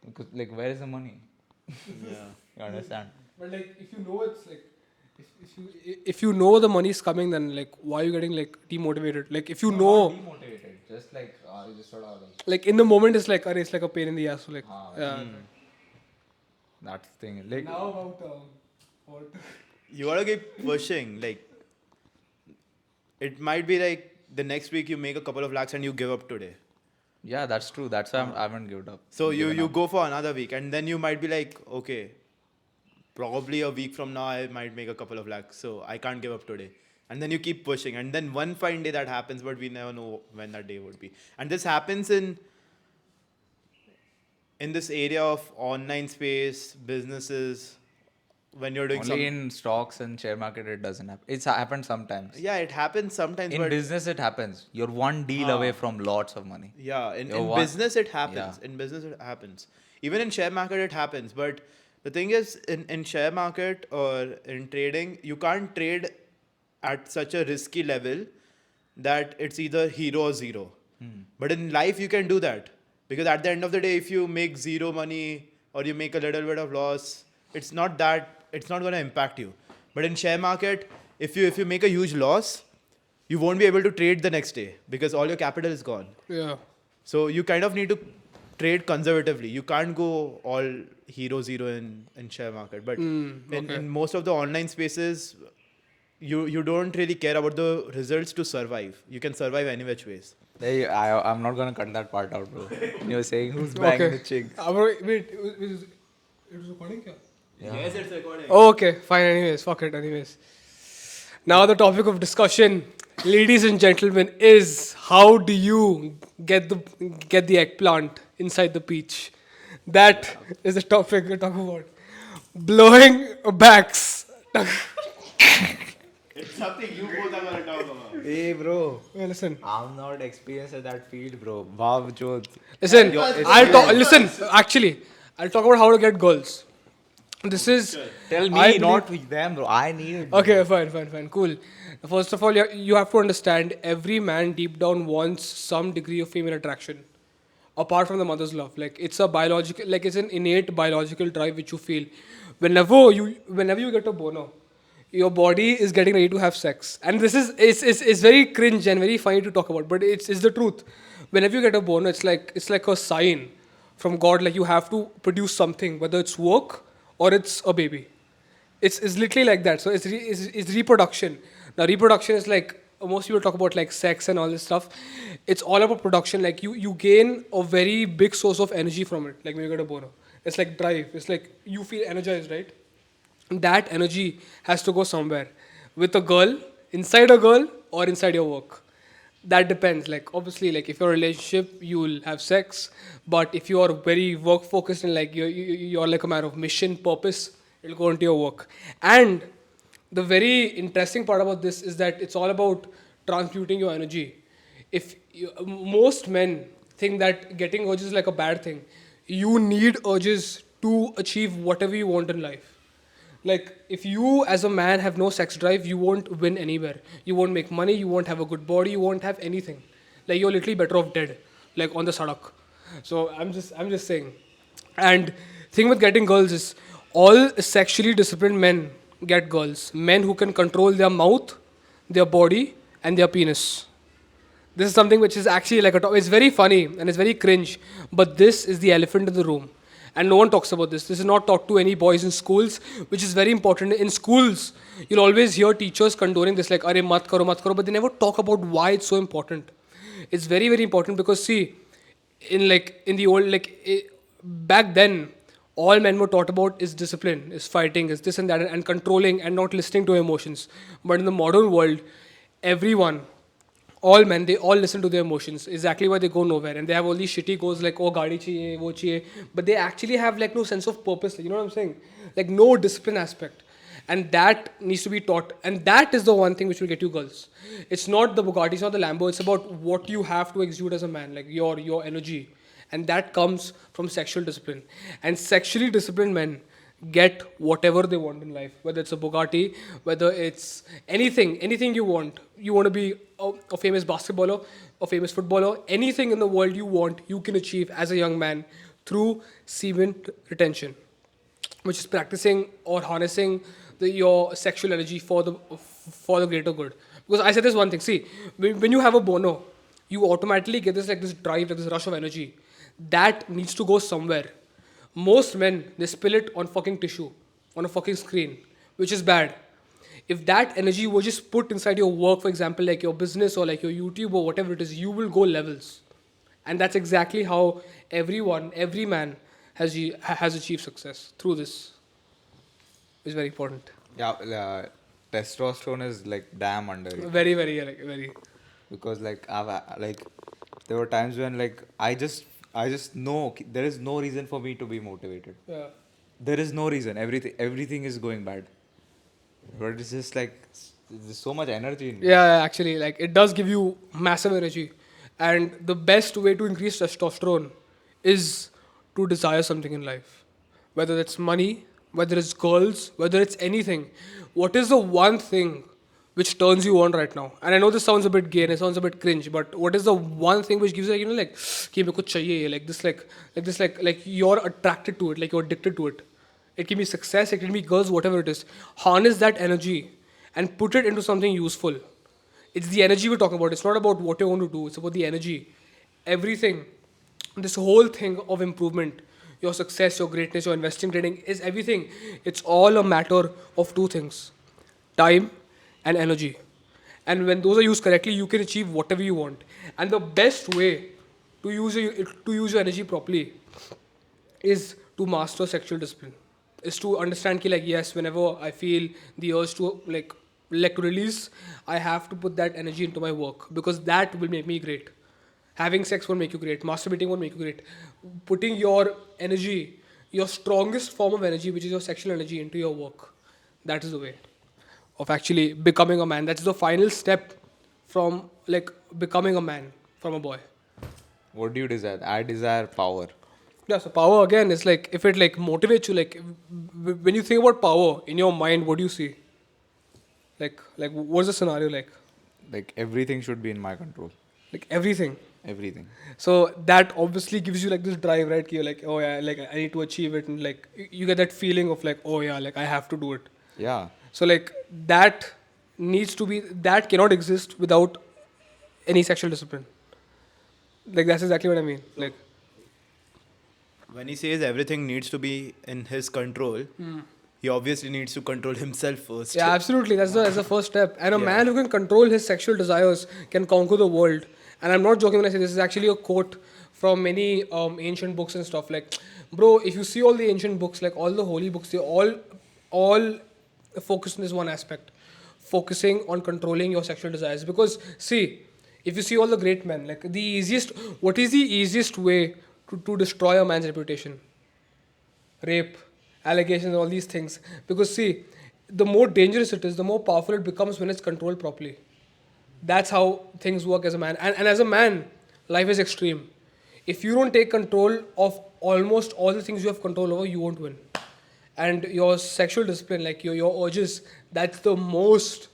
Because like where is the money? yeah. You understand? But like, if you know it's like, if you know the money's coming, then like, why are you getting like demotivated? Like, if you know, Demotivated. Just like you just sort of like in the moment, it's like, it's like a pain in the ass. So like, yeah. that's the thing. Like Now about what? You gotta keep pushing. Like, it might be like the next week you make a couple of lakhs and you give up today. Yeah, that's true. That's why I haven't given up. So you Given you up. go for another week and then you might be like, okay, probably a week from now I might make a couple of lakhs, so I can't give up today. And then you keep pushing, and then one fine day that happens, but we never know when that day would be. And this happens in this area of online space, businesses, when you're doing Only in stocks and share market it doesn't happen. It's happened sometimes. yeah, it happens sometimes, In but business it happens. You're one deal away from lots of money. yeah, in You're one- business it happens. Yeah. In business it happens. Even in share market it happens. But the thing is, in share market or in trading, you can't trade at such a risky level that it's either hero or zero. But in life you can do that. Because at the end of the day, if you make zero money or you make a little bit of loss, it's not gonna impact you. But in share market, if you make a huge loss, you won't be able to trade the next day because all your capital is gone. Yeah. So you kind of need to trade conservatively. You can't go all hero zero in share market. But in most of the online spaces, you don't really care about the results to survive. You can survive any which ways. I'm not gonna cut that part out, bro. You're saying who's banging the chick? Wait, it was recording kya? Yes, it's recording. Oh, okay, fine. Anyways, fuck it. Anyways, now the topic of discussion, ladies and gentlemen, is how do you get the eggplant inside the peach? That is the topic we're talking about. Blowing backs. It's something you both are gonna talk about. Hey, bro. Well, listen, I'm not experienced at that field, bro. Wow, Jod. listen. I'll talk. Listen, actually, I'll talk about how to get girls. This is. Tell me, I believe- not with them, bro. I need it. Okay, fine, cool. First of all, you have to understand every man deep down wants some degree of female attraction, apart from the mother's love. Like it's a biological, like it's an innate biological drive which you feel. Whenever you get a boner, your body is getting ready to have sex, and this is it's very cringe and very funny to talk about, but it's the truth. Whenever you get a boner, it's like a sign from God, like you have to produce something, whether it's work or it's a baby. It's literally like that. So it's reproduction. Now reproduction is like most people talk about like sex and all this stuff. It's all about production. Like you gain a very big source of energy from it. Like when you get a boner, it's like drive. It's like you feel energized, right? That energy has to go somewhere, with a girl, inside a girl, or inside your work. That depends. Like obviously, like if you're a relationship, you'll have sex. But if you are very work focused and like you're like a man of mission, purpose, it'll go into your work. And the very interesting part about this is that it's all about transmuting your energy. Most men think that getting urges is like a bad thing. You need urges to achieve whatever you want in life. Like if you as a man have no sex drive, you won't win anywhere. You won't make money, you won't have a good body, you won't have anything. Like you're literally better off dead, like on the sadak. So I'm just saying. And thing with getting girls is all sexually disciplined men get girls. Men who can control their mouth, their body, and their penis. This is something which is actually like it's very funny and it's very cringe, but this is the elephant in the room. And no one talks about this. This is not taught to any boys in schools, which is very important. In schools, you'll always hear teachers condoning this, like, "Arey mat karo," but they never talk about why it's so important. It's very, very important because see, in the old back then, all men were taught about is discipline, is fighting, is this and that, and controlling and not listening to emotions. But in the modern world, everyone, all men, they all listen to their emotions. Exactly why they go nowhere. And they have all these shitty goals like, oh, gaadi chahiye, wo chahiye. But they actually have like no sense of purpose. You know what I'm saying? Like no discipline aspect. And that needs to be taught. And that is the one thing which will get you girls. It's not the Bugatti, it's not the Lambo. It's about what you have to exude as a man, like your energy. And that comes from sexual discipline. And sexually disciplined men get whatever they want in life, whether it's a Bugatti, whether it's anything you want. You want to be a famous basketballer, a famous footballer, anything in the world you want, you can achieve as a young man through semen retention, which is practicing or harnessing your sexual energy for the greater good. Because I said this one thing, see, when you have a boner, you automatically get this drive, like this rush of energy. That needs to go somewhere. Most men, they spill it on fucking tissue, on a fucking screen, which is bad. if that energy was just put inside your work, for example, like your business or like your YouTube or whatever it is, you will go levels. And that's exactly how every man has achieved success through this. It's very important. Yeah, testosterone is like damn underrated. Very, very, like, very. Because like like there were times when like I just know there is no reason for me to be motivated. Yeah. There is no reason. Everything is going bad. But it's just like there's so much energy in me. Yeah, actually, like it does give you massive energy. And the best way to increase testosterone is to desire something in life. Whether it's money, whether it's girls, whether it's anything. What is the one thing which turns you on right now? And I know this sounds a bit gay and it sounds a bit cringe, but what is the one thing which gives you, like, you know, like, कि मेरे को चाहिए, like you're attracted to it, like you're addicted to it. It can be success, it can be girls, whatever it is. Harness that energy and put it into something useful. It's the energy we're talking about. It's not about what you're going to do. It's about the energy. Everything, this whole thing of improvement, your success, your greatness, your investing, trading is everything. It's all a matter of two things: time and energy. And when those are used correctly, you can achieve whatever you want. And the best way to use your energy properly is to master sexual discipline. Is to understand ki, like, yes, whenever I feel the urge to like to release, I have to put that energy into my work because that will make me great. Having sex won't make you great. Masturbating won't make you great. Putting your energy, your strongest form of energy, which is your sexual energy, into your work. That is the way of actually becoming a man. That's the final step from like becoming a man from a boy. What do you desire? I desire power. Yeah, so power again is like if it like motivates you, like when you think about power in your mind, what do you see? Like what's the scenario like? Like everything should be in my control. Like everything. Everything. So that obviously gives you like this drive, right? You're like, oh yeah, like I need to achieve it, and like you get that feeling of like, oh yeah, like I have to do it. Yeah. So like that that cannot exist without any sexual discipline. Like that's exactly what I mean. Like When he says everything needs to be in his control, he obviously needs to control himself first. yeah, absolutely. That's the first step. And a man who can control his sexual desires can conquer the world. And I'm not joking when I say this is actually a quote from many ancient books and stuff. Like, bro, if you see all the ancient books, like all the holy books, they all focus on this one aspect, focusing on controlling your sexual desires. Because see, if you see all the great men, like what is the easiest way to destroy a man's reputation? Rape, allegations, all these things. Because see, the more dangerous it is, the more powerful it becomes when it's controlled properly. That's how things work as a man. And as a man, life is extreme. If you don't take control of almost all the things you have control over, you won't win. And your sexual discipline, like your urges, that's the most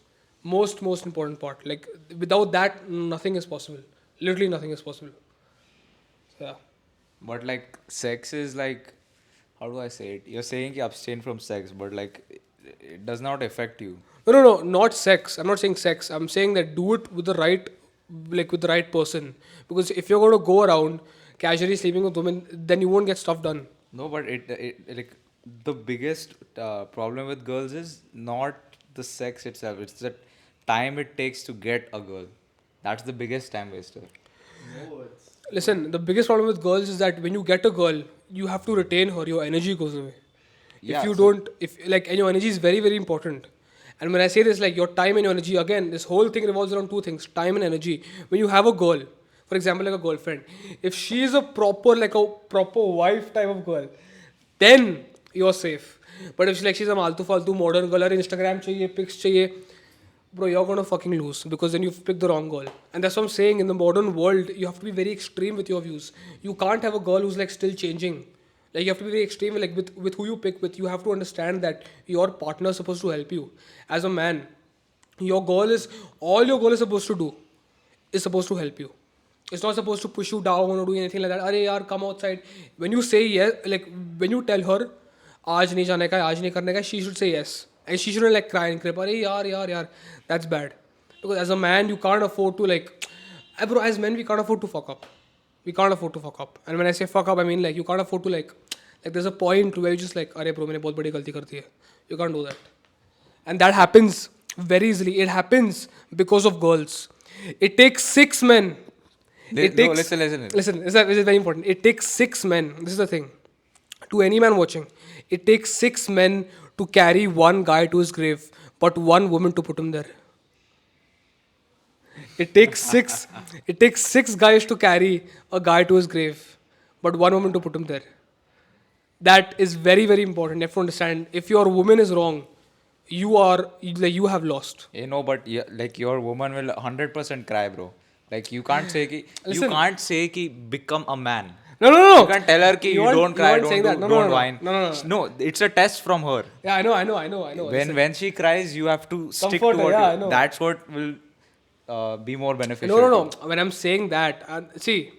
important part. Like without that, nothing is possible. Literally nothing is possible. So, yeah. But like sex is like, how do I say it? You're saying you abstain from sex, but like it does not affect you. No, not sex. I'm not saying sex. I'm saying that do it with the right person. Because if you're going to go around casually sleeping with women, then you won't get stuff done. No, but it like the biggest problem with girls is not the sex itself. It's the time it takes to get a girl. That's the biggest time waster. Listen, the biggest problem with girls is that when you get a girl, you have to retain her. Your energy goes away. Yeah, If you so- don't, and your energy is very, very important. And when I say this, like your time and your energy, again, this whole thing revolves around two things: time and energy. When you have a girl, for example, like a girlfriend, if she is a proper wife type of girl, then you're safe. But if she's a maltu faltu modern girl, or Instagram chahiye, pics chahiye, bro, you're gonna fucking lose because then you've picked the wrong girl. And that's what I'm saying. In the modern world, you have to be very extreme with your views. You can't have a girl who's like still changing. Like you have to be very extreme like with who you pick with. You have to understand that your partner is supposed to help you. As a man, your goal is supposed to do is supposed to help you. It's not supposed to push you down or do anything like that. Arey yaar, come outside. When you say yes, like when you tell her, आज नहीं जाने का, आज नहीं करने का, she should say yes. And she shouldn't like cry and crib. Arey yaar, that's bad. Because as a man, you can't afford to like, bro, as men, we can't afford to fuck up. We can't afford to fuck up. And when I say fuck up, I mean like you can't afford to like there's a point where you just like, अरे bro, मैंने बहुत बड़ी गलती कर दी है. You can't do that. And that happens Very easily. It happens because of girls. It takes 6 men. Listen. Listen, this is very important. It takes 6 men. This is the thing. To any man watching, it takes 6 men to carry one guy to his grave, but one woman to put him there. It takes six. It takes 6 guys to carry a guy to his grave, but one woman to put him there. That is very very important. You have to understand. If your woman is wrong, you have lost. But like your woman will 100% cry, bro. Like you can't say ki, become a man. No, no, no. You can't tell her ki you aren't- don't cry, aren't don't saying do, that. No, don't no, no, whine. no. No, it's a test from her. Yeah, I know. When she cries, you have to stick Comfort to her, what yeah, I you, know. that's what will be more beneficial. No. to you. When I'm saying that, see,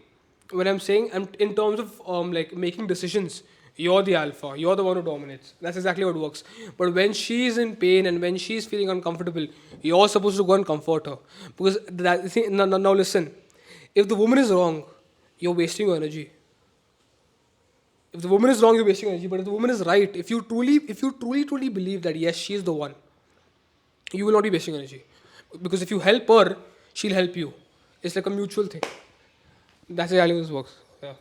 when I'm saying, I'm in terms of like making decisions. You're the alpha. You're the one who dominates. That's exactly what works. But when she's in pain and when she's feeling uncomfortable, you're supposed to go and comfort her. Because that. See, now listen. If the woman is wrong, you're wasting your energy. If the woman is wrong, you're wasting your energy. But if the woman is right, if you truly believe that yes, she's the one, you will not be wasting energy. Because if you help her, she'll help you. It's like a mutual thing. That's exactly how this works. Yeah.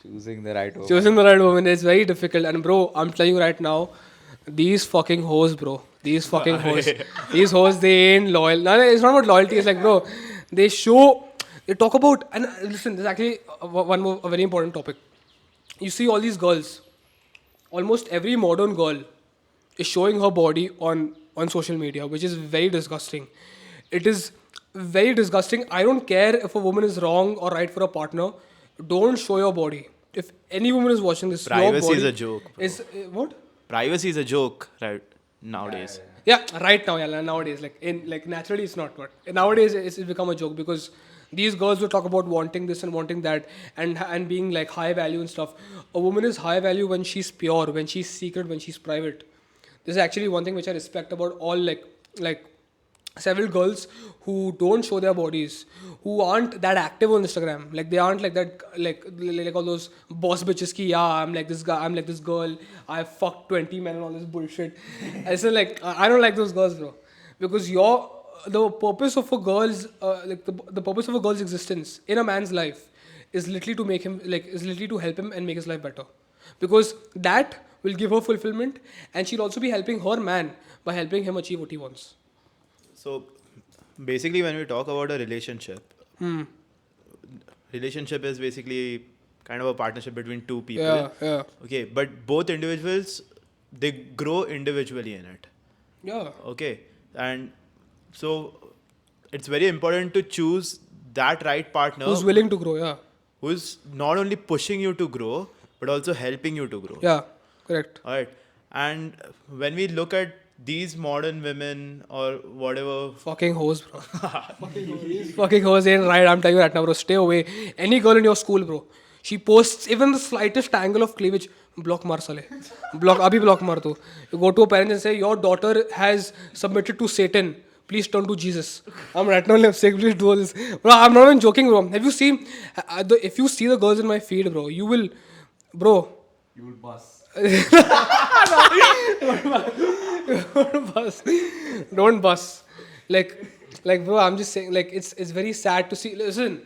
Choosing the right woman. Choosing the right woman is very difficult. And bro, I'm telling you right now, these fucking hoes, bro. These fucking hoes. These hoes, they ain't loyal. No, it's not about loyalty. It's like, bro, they talk about, and listen, there's actually a very important topic. You see all these girls, almost every modern girl is showing her body on social media, which is very disgusting. It is very disgusting. I don't care if a woman is wrong or right for a partner. Don't show your body. If any woman is watching this, your Privacy body is a joke, bro. Is what? Privacy is a joke right nowadays. Yeah, right now, yeah, nowadays, naturally, it's not. But nowadays, it's become a joke because these girls will talk about wanting this and wanting that, and being like high value and stuff. A woman is high value when she's pure, when she's secret, when she's private. This is actually one thing which I respect about all like several girls who don't show their bodies, who aren't that active on Instagram. Like they aren't like that, like all those boss bitches ki, yeah, I'm like this guy, I'm like this girl, I fucked 20 men and all this bullshit. I say like, I don't like those girls, bro. Because the purpose of a girl's, the purpose of a girl's existence in a man's life is literally to make him, is literally to help him and make his life better. Because that will give her fulfillment and she'll also be helping her man by helping him achieve what he wants. So basically, when we talk about a relationship, relationship is basically kind of a partnership between two people. Yeah. Okay, but both individuals, they grow individually in it. Yeah. Okay, and so it's very important to choose that right partner Who's willing to grow, yeah. who's not only pushing you to grow but also helping you to grow. Yeah, correct. All right, and when we look at these modern women or whatever, Fucking hoes, bro. Fucking hoes ain't right. I'm telling you right now, bro. Stay away. Any girl in your school, bro. She posts even the slightest angle of cleavage. Block mar sale. Abhi block mar tu. You go to a parent and say, your daughter has submitted to Satan. Please turn to Jesus. I'm right now saying, please do all this. Bro, I'm not even joking, bro. Have you seen, if you see the girls in my feed, bro, you will, bro. You will bust. Don't bust. Like bro, I'm just saying, it's very sad to see. Listen,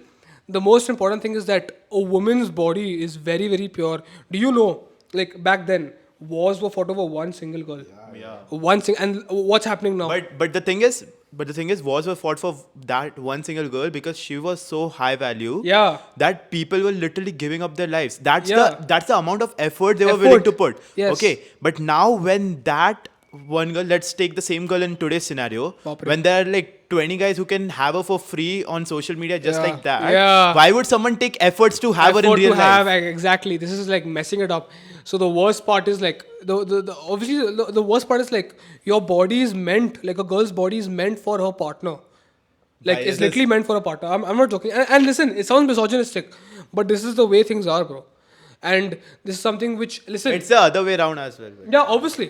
the most important thing is that a woman's body is very, very pure. Do you know, like back then, wars were fought over one single girl. yeah. And what's happening now? But the thing is, wars were fought for that one single girl because she was so high value. Yeah. That people were literally giving up their lives. That's Yeah. the amount of effort they were willing to put. Yes. Okay. But now when that one girl, let's take the same girl in today's scenario, Baap re. when there are like 20 guys who can have her for free on social media just Yeah. like that, Yeah. why would someone take efforts to have her in Effort real to have, life? exactly. This is like messing it up. So the worst part is like the worst part is like your body is meant, like a girl's body is meant for her partner. Like Why it's is literally this- meant for a partner. I'm not joking. And listen, it sounds misogynistic, but this is the way things are, bro. And this is something which, listen, It's the other way around as well. yeah, obviously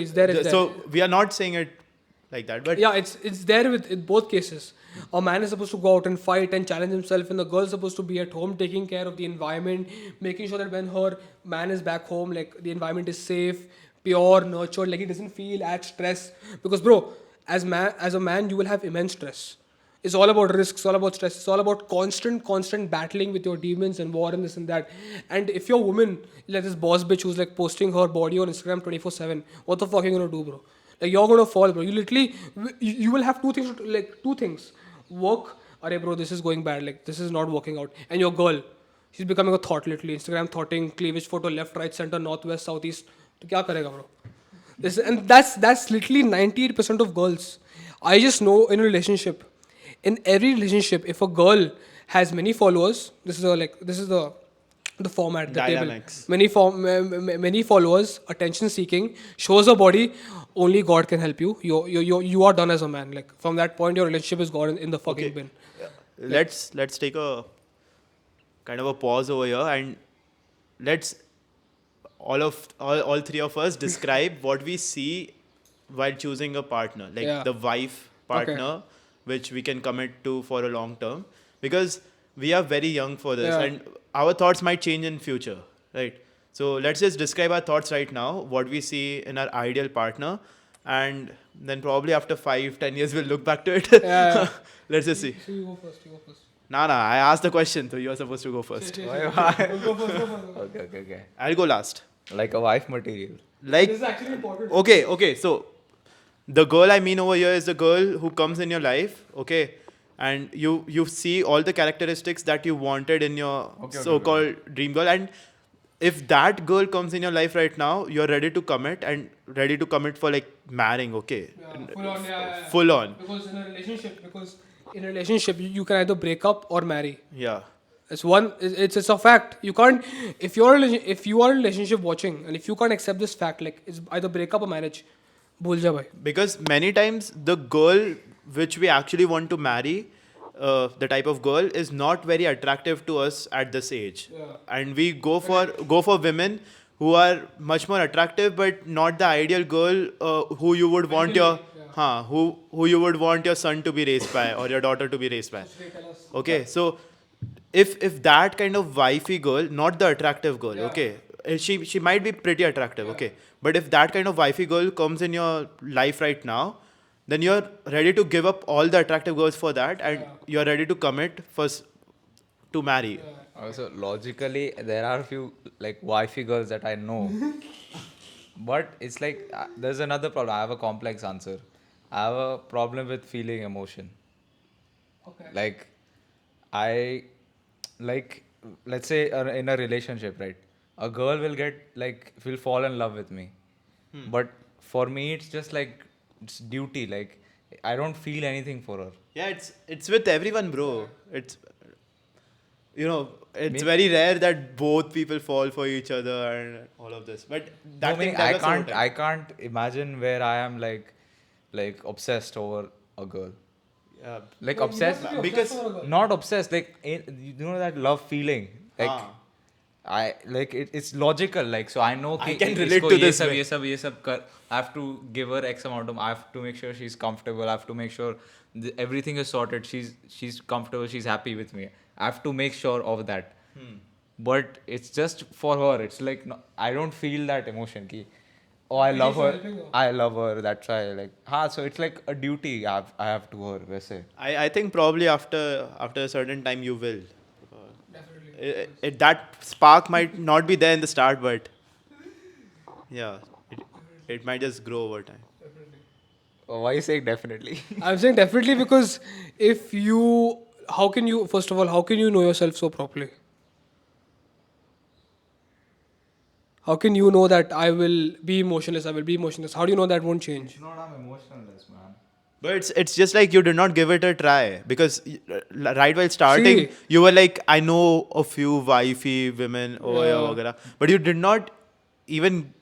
it's there. It's there. So we are not saying it like that, but Yeah, it's there in both cases. A man is supposed to go out and fight and challenge himself, and the girl is supposed to be at home taking care of the environment, making sure that when her man is back home, like the environment is safe, pure, nurtured, like he doesn't feel at stress. Because bro, as a man, you will have immense stress. It's all about risks, it's all about stress, it's all about constant battling with your demons and war and this and that. And if you're a woman, like this boss bitch who's like posting her body on Instagram 24/7, what the fuck are you gonna do, bro? Like you're gonna fall, bro. You literally, you will have two things. Work, arey bro, this is going bad, like this is not working out. And your girl, she's becoming a thought literally. Instagram thoughting, cleavage photo, left, right, center, northwest, southeast. तो क्या करेगा, bro? And that's literally 98% of girls. I just know in a relationship, in every relationship, if a girl has many followers, this is the format, the Dynamics. table. Many followers, attention seeking, shows her body. Only God can help you. You are done as a man. Like from that point, your relationship is gone in the fucking bin. Let's take a kind of a pause over here, and let's all three of us describe what we see while choosing a partner, like Yeah. the wife partner, which we can commit to for a long term, because we are very young for this, Yeah. and our thoughts might change in future, right? So let's just describe our thoughts right now, what we see in our ideal partner, and then probably after 5-10 years we'll look back to it. Yeah. Let's just see. So you go first. You go first. Nah, I asked the question, so you're supposed to go first. Okay. I'll go last. Like a wife material. Like, This is actually important. okay, so the girl I mean over here is the girl who comes in your life, okay, and you see all the characteristics that you wanted in your so-called dream girl, and if that girl comes in your life right now, you're ready to commit for like marrying, okay, Yeah, full on, yeah. full on, Because in a relationship, you can either break up or marry. yeah. It's a fact. You can't, if you are in a relationship watching, and if you can't accept this fact, like it's either break up or marriage. Bhul ja bhai. Because many times the girl which we actually want to marry, the type of girl is not very attractive to us at this age, Yeah. and we go for women who are much more attractive, but not the ideal girl who you would want your who you would want your son to be raised by or your daughter to be raised by. Okay, so if that kind of wifey girl, not the attractive girl, Yeah. okay, she might be pretty attractive, okay, but if that kind of wifey girl comes in your life right now, then you're ready to give up all the attractive girls for that, and you're ready to commit first to marry. Also, logically, there are a few like wifey girls that I know, but it's like there's another problem. I have a complex answer. I have a problem with feeling emotion. Okay. Like, let's say in a relationship, right? A girl will fall in love with me, but for me, it's just like it's duty. Like, I don't feel anything for her. Yeah, it's with everyone, bro. It's it's very rare that both people fall for each other and all of this. But that No, meaning thing develops over time. I can't imagine where I am like obsessed over a girl. Yeah. Like Well, you obsessed, must be because obsessed over a girl. not obsessed. Like you know that love feeling. Like I like it's logical. Like so I know. I कि can इसको relate to ये this सब way. ये सब कर. I have to give her X amount of. I have to make sure she's comfortable. I have to make sure everything is sorted. She's comfortable. She's happy with me. I have to make sure of that. But it's just for her. It's like no, I don't feel that emotion. Ki, oh, I love for her. helping her. I love her. That's why like. So it's like a duty I have to her. वैसे. I think probably after a certain time you will. Definitely. That spark might not be there in the start, but yeah, it might just grow over time. Oh, why are you saying definitely? I'm saying definitely because how can you know yourself so properly? How can you know that I will be emotionless? How do you know that won't change? not I'm emotionless, man. But it's just like you did not give it a try, because right while starting See. you were like, I know a few wifey women over here, Yeah. वगैरह, but you did not even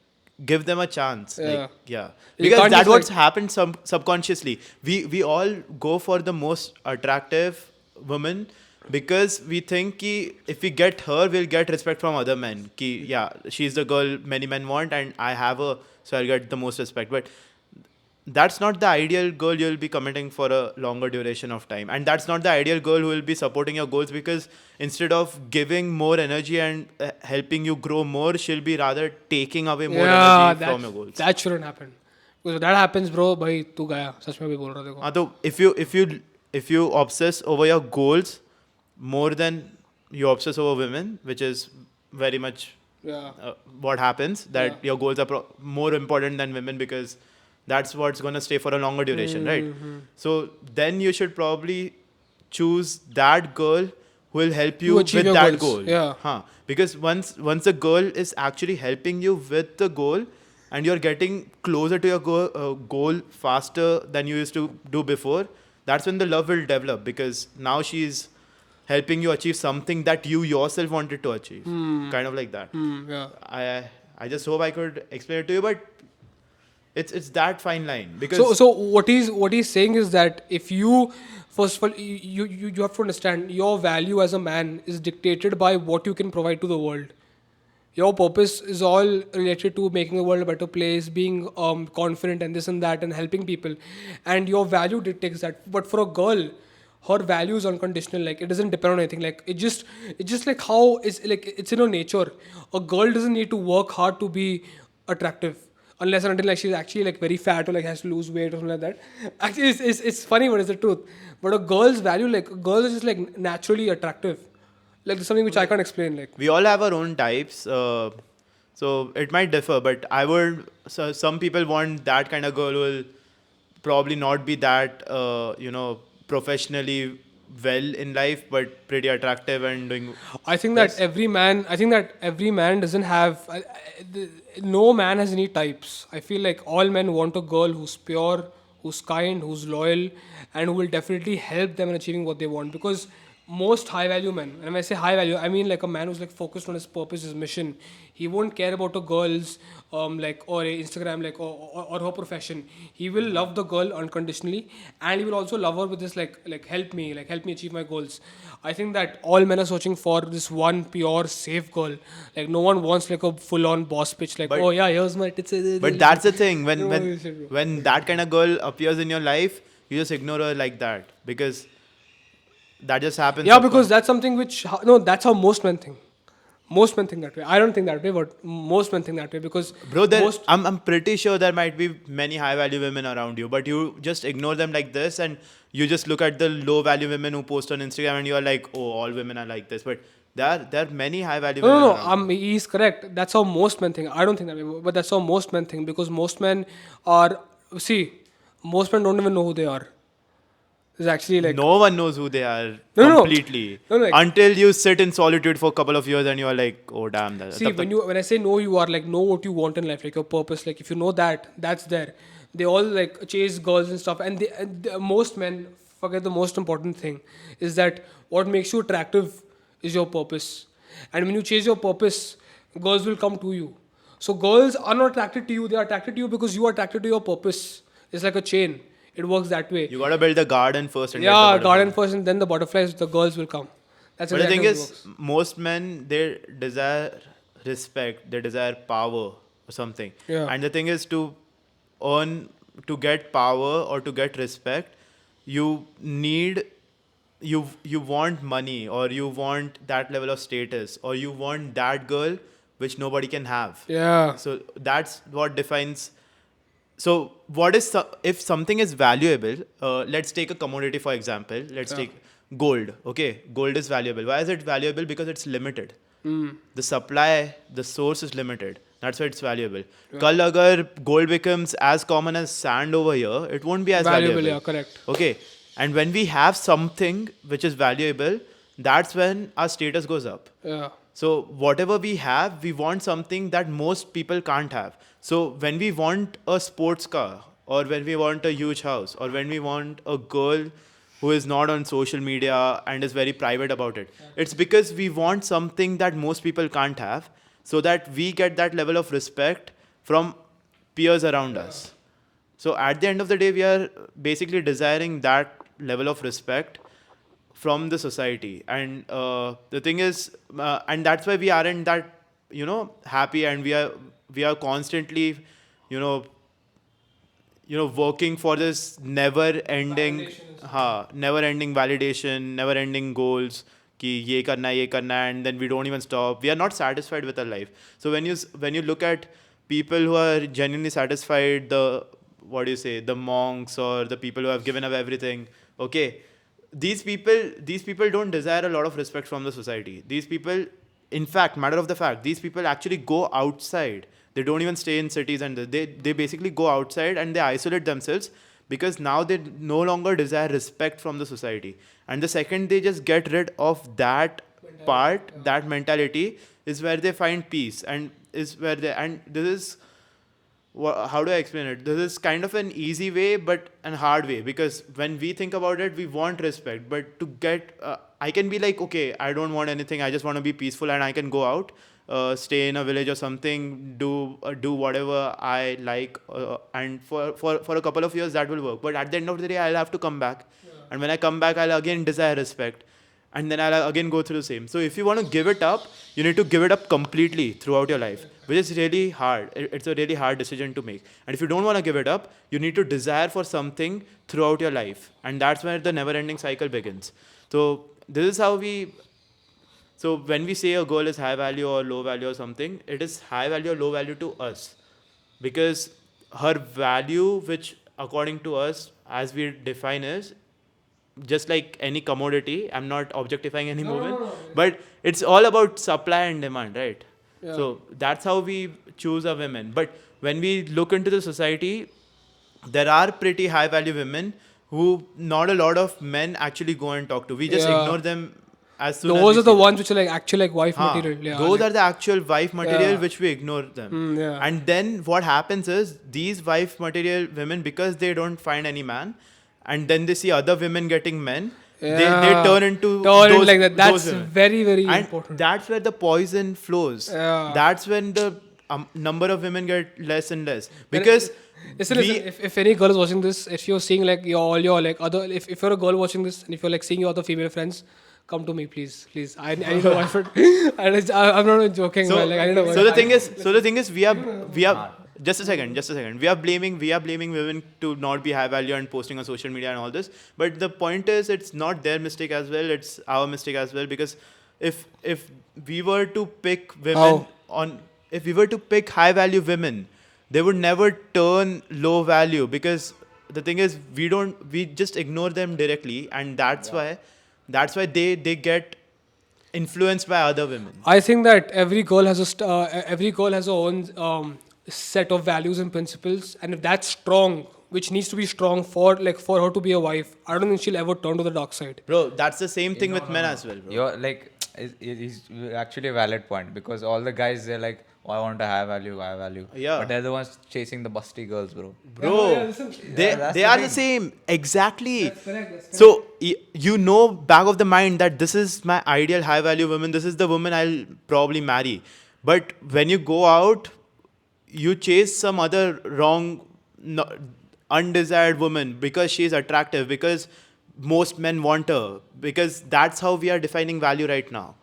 give them a chance. Yeah. Like, yeah, You because can't that's just, what's like- happened subconsciously. We all go for the most attractive woman because we think ki if we get her, we'll get respect from other men. Ki, yeah, she's the girl many men want, and I have her, so I'll get the most respect. But that's not the ideal girl you'll be committing for a longer duration of time, and that's not the ideal girl who will be supporting your goals, because instead of giving more energy and helping you grow more, she'll be rather taking away more energy from your goals. That shouldn't happen. Because that happens, bro. भाई तू गया सच में भी बोल रहा देखो. हाँ तो if you obsess over your goals more than you obsess over women, which is very much Yeah. what happens, that Yeah. your goals are more important than women because that's what's going to stay for a longer duration, right? So then you should probably choose that girl who will help you achieve with your that goals. goal. Yeah. Huh. Because once a girl is actually helping you with the goal and you're getting closer to your goal faster than you used to do before, that's when the love will develop, because now she's helping you achieve something that you yourself wanted to achieve. Kind of like that. Yeah. I just hope I could explain it to you, but it's that fine line, because So what he's saying is that if you first of all you have to understand your value as a man is dictated by what you can provide to the world. Your purpose is all related to making the world a better place, being confident and this and that, and helping people, and your value dictates that. But for a girl, her value is unconditional. Like it doesn't depend on anything. Like it's just like how it's like it's in her nature. A girl doesn't need to work hard to be attractive. Unless and until like she's actually like very fat or like has to lose weight or something like that. Actually, it's funny, but it's the truth. But a girl's value, like a girl is just like naturally attractive. Like there's something which I can't explain. Like we all have our own types. So it might differ, but I would. So some people want that kind of girl who will probably not be that professionally well in life, but pretty attractive and doing. I think that every man doesn't have. No man has any types. I feel like all men want a girl who's pure, who's kind, who's loyal, and who will definitely help them in achieving what they want. Because most high value men, and when I say high value, I mean like a man who's like focused on his purpose, his mission. He won't care about a girl's like or a Instagram like or her profession. He will love the girl unconditionally, and he will also love her with this like help me achieve my goals. I think that all men are searching for this one pure safe girl. Like no one wants like a full on boss pitch like, But- oh yeah, here's my tits. But that's the thing. When No, when you should, bro. when that kind of girl appears in your life, you just ignore her like that, because that just happens. Yeah, because that's something which no, that's how most men think. Most men think that way. I don't think that way, but most men think that way because Bro, most I'm pretty sure there might be many high value women around you, but you just ignore them like this, and you just look at the low value women who post on Instagram, and you are like, oh, all women are like this. But there are many high value women. no, around. he's correct. That's how most men think. I don't think that way, but that's how most men think because most men are most men don't even know who they are. It's actually like No one knows who they are No. completely No, like- until you sit in solitude for a couple of years and you are like, oh damn. when I say know, you are like know what you want in life, like your purpose. Like if you know that, that's there. They all like chase girls and stuff, and most men forget the most important thing is that what makes you attractive is your purpose. And when you chase your purpose, girls will come to you. So girls are not attracted to you; they are attracted to you because you are attracted to your purpose. It's like a chain. It works that way. you gotta build the garden first. And get Yeah, the butterfly. garden first, and then the butterflies, the girls will come. That's But the exactly thing how it is, works. most men, they desire respect, they desire power or something. Yeah. And the thing is, to get power or to get respect, you need, you want money, or you want that level of status, or you want that girl which nobody can have. Yeah. So that's what defines. So what is if something is valuable? Let's take a commodity for example. Let's take gold. Okay, gold is valuable. Why is it valuable? Because it's limited. The supply, the source is limited. That's why it's valuable. Kal agar gold becomes as common as sand over here, it won't be as valuable. Yeah, correct. Okay, and when we have something which is valuable, that's when our status goes up. Yeah. So whatever we have, we want something that most people can't have. So when we want a sports car, or when we want a huge house, or when we want a girl who is not on social media and is very private about it, it's because we want something that most people can't have, so that we get that level of respect from peers around us. So at the end of the day, we are basically desiring that level of respect from the society, and the thing is, and that's why we aren't that happy, and we are constantly working for this never ending validation, never ending goals कि ये करना है, and then we don't even stop. We are not satisfied with our life. So when you look at people who are genuinely satisfied, the what do you say, the monks or the people who have given up everything. Okay, these people don't desire a lot of respect from the society. These people, in fact, matter of the fact, these people actually go outside. They don't even stay in cities, and they basically go outside and they isolate themselves because now they no longer desire respect from the society. And the second they just get rid of that that mentality, is where they find peace, and is where they, and this is, how do I explain it? This is kind of an easy way, but an hard way, because when we think about it, we want respect, but to get, I can be like, okay, I don't want anything. I just want to be peaceful, and I can go out, stay in a village or something, do whatever I like, and for a couple of years that will work. But at the end of the day, I'll have to come back, and when I come back, I'll again desire respect, and then I'll again go through the same. So if you want to give it up, you need to give it up completely throughout your life, which is really hard. It's a really hard decision to make. And if you don't want to give it up, you need to desire for something throughout your life, and that's where the never-ending cycle begins. So this is how we. So when we say a girl is high value or low value or something, it is high value or low value to us, because her value, which according to us, as we define, is just like any commodity. I'm not objectifying any woman, but it's all about supply and demand, right? Yeah. So that's how we choose a women. But when we look into the society, there are pretty high value women who not a lot of men actually go and talk to. We just Yeah. ignore them as soon as Those we are the see them. ones which are like actual like wife Haan, material. Yeah, those like, are the actual wife material, Yeah. which we ignore them. yeah. And then what happens is, these wife material women, because they don't find any man, and then they see other women getting men, they Yeah. turn into Turn it those, like that. That's those women. very, very And important. that's where the poison flows. Yeah. That's when the number of women get less and less, because Listen, we- listen, if any girl is watching this, if you're seeing like all your like other, if you're a girl watching this and if you're like seeing your other female friends, come to me, please. I need a boyfriend. I'm not even joking. So, man. Like, I need a so the boyfriend. thing is, we are just a second. We are blaming women to not be high value and posting on social media and all this. But the point is, it's not their mistake as well. It's our mistake as well, because if we were to pick women if we were to pick high value women, they would never turn low value, because the thing is, we just ignore them directly, and that's why they get influenced by other women. I think that every girl has her own set of values and principles, and if that's strong, which needs to be strong for her to be a wife, I don't think she'll ever turn to the dark side. Bro, that's the same thing with men as well, bro. You're like, it's actually a valid point, because all the guys, they're like, oh, I want a high value. Yeah. But they're the ones chasing the busty girls, bro. Bro, they that's they the are thing. the same. Exactly. That's correct. So you know, back of the mind, that this is my ideal high value woman. This is the woman I'll probably marry. But when you go out, you chase some other wrong, undesired woman because she's attractive, because most men want her, because that's how we are defining value right now.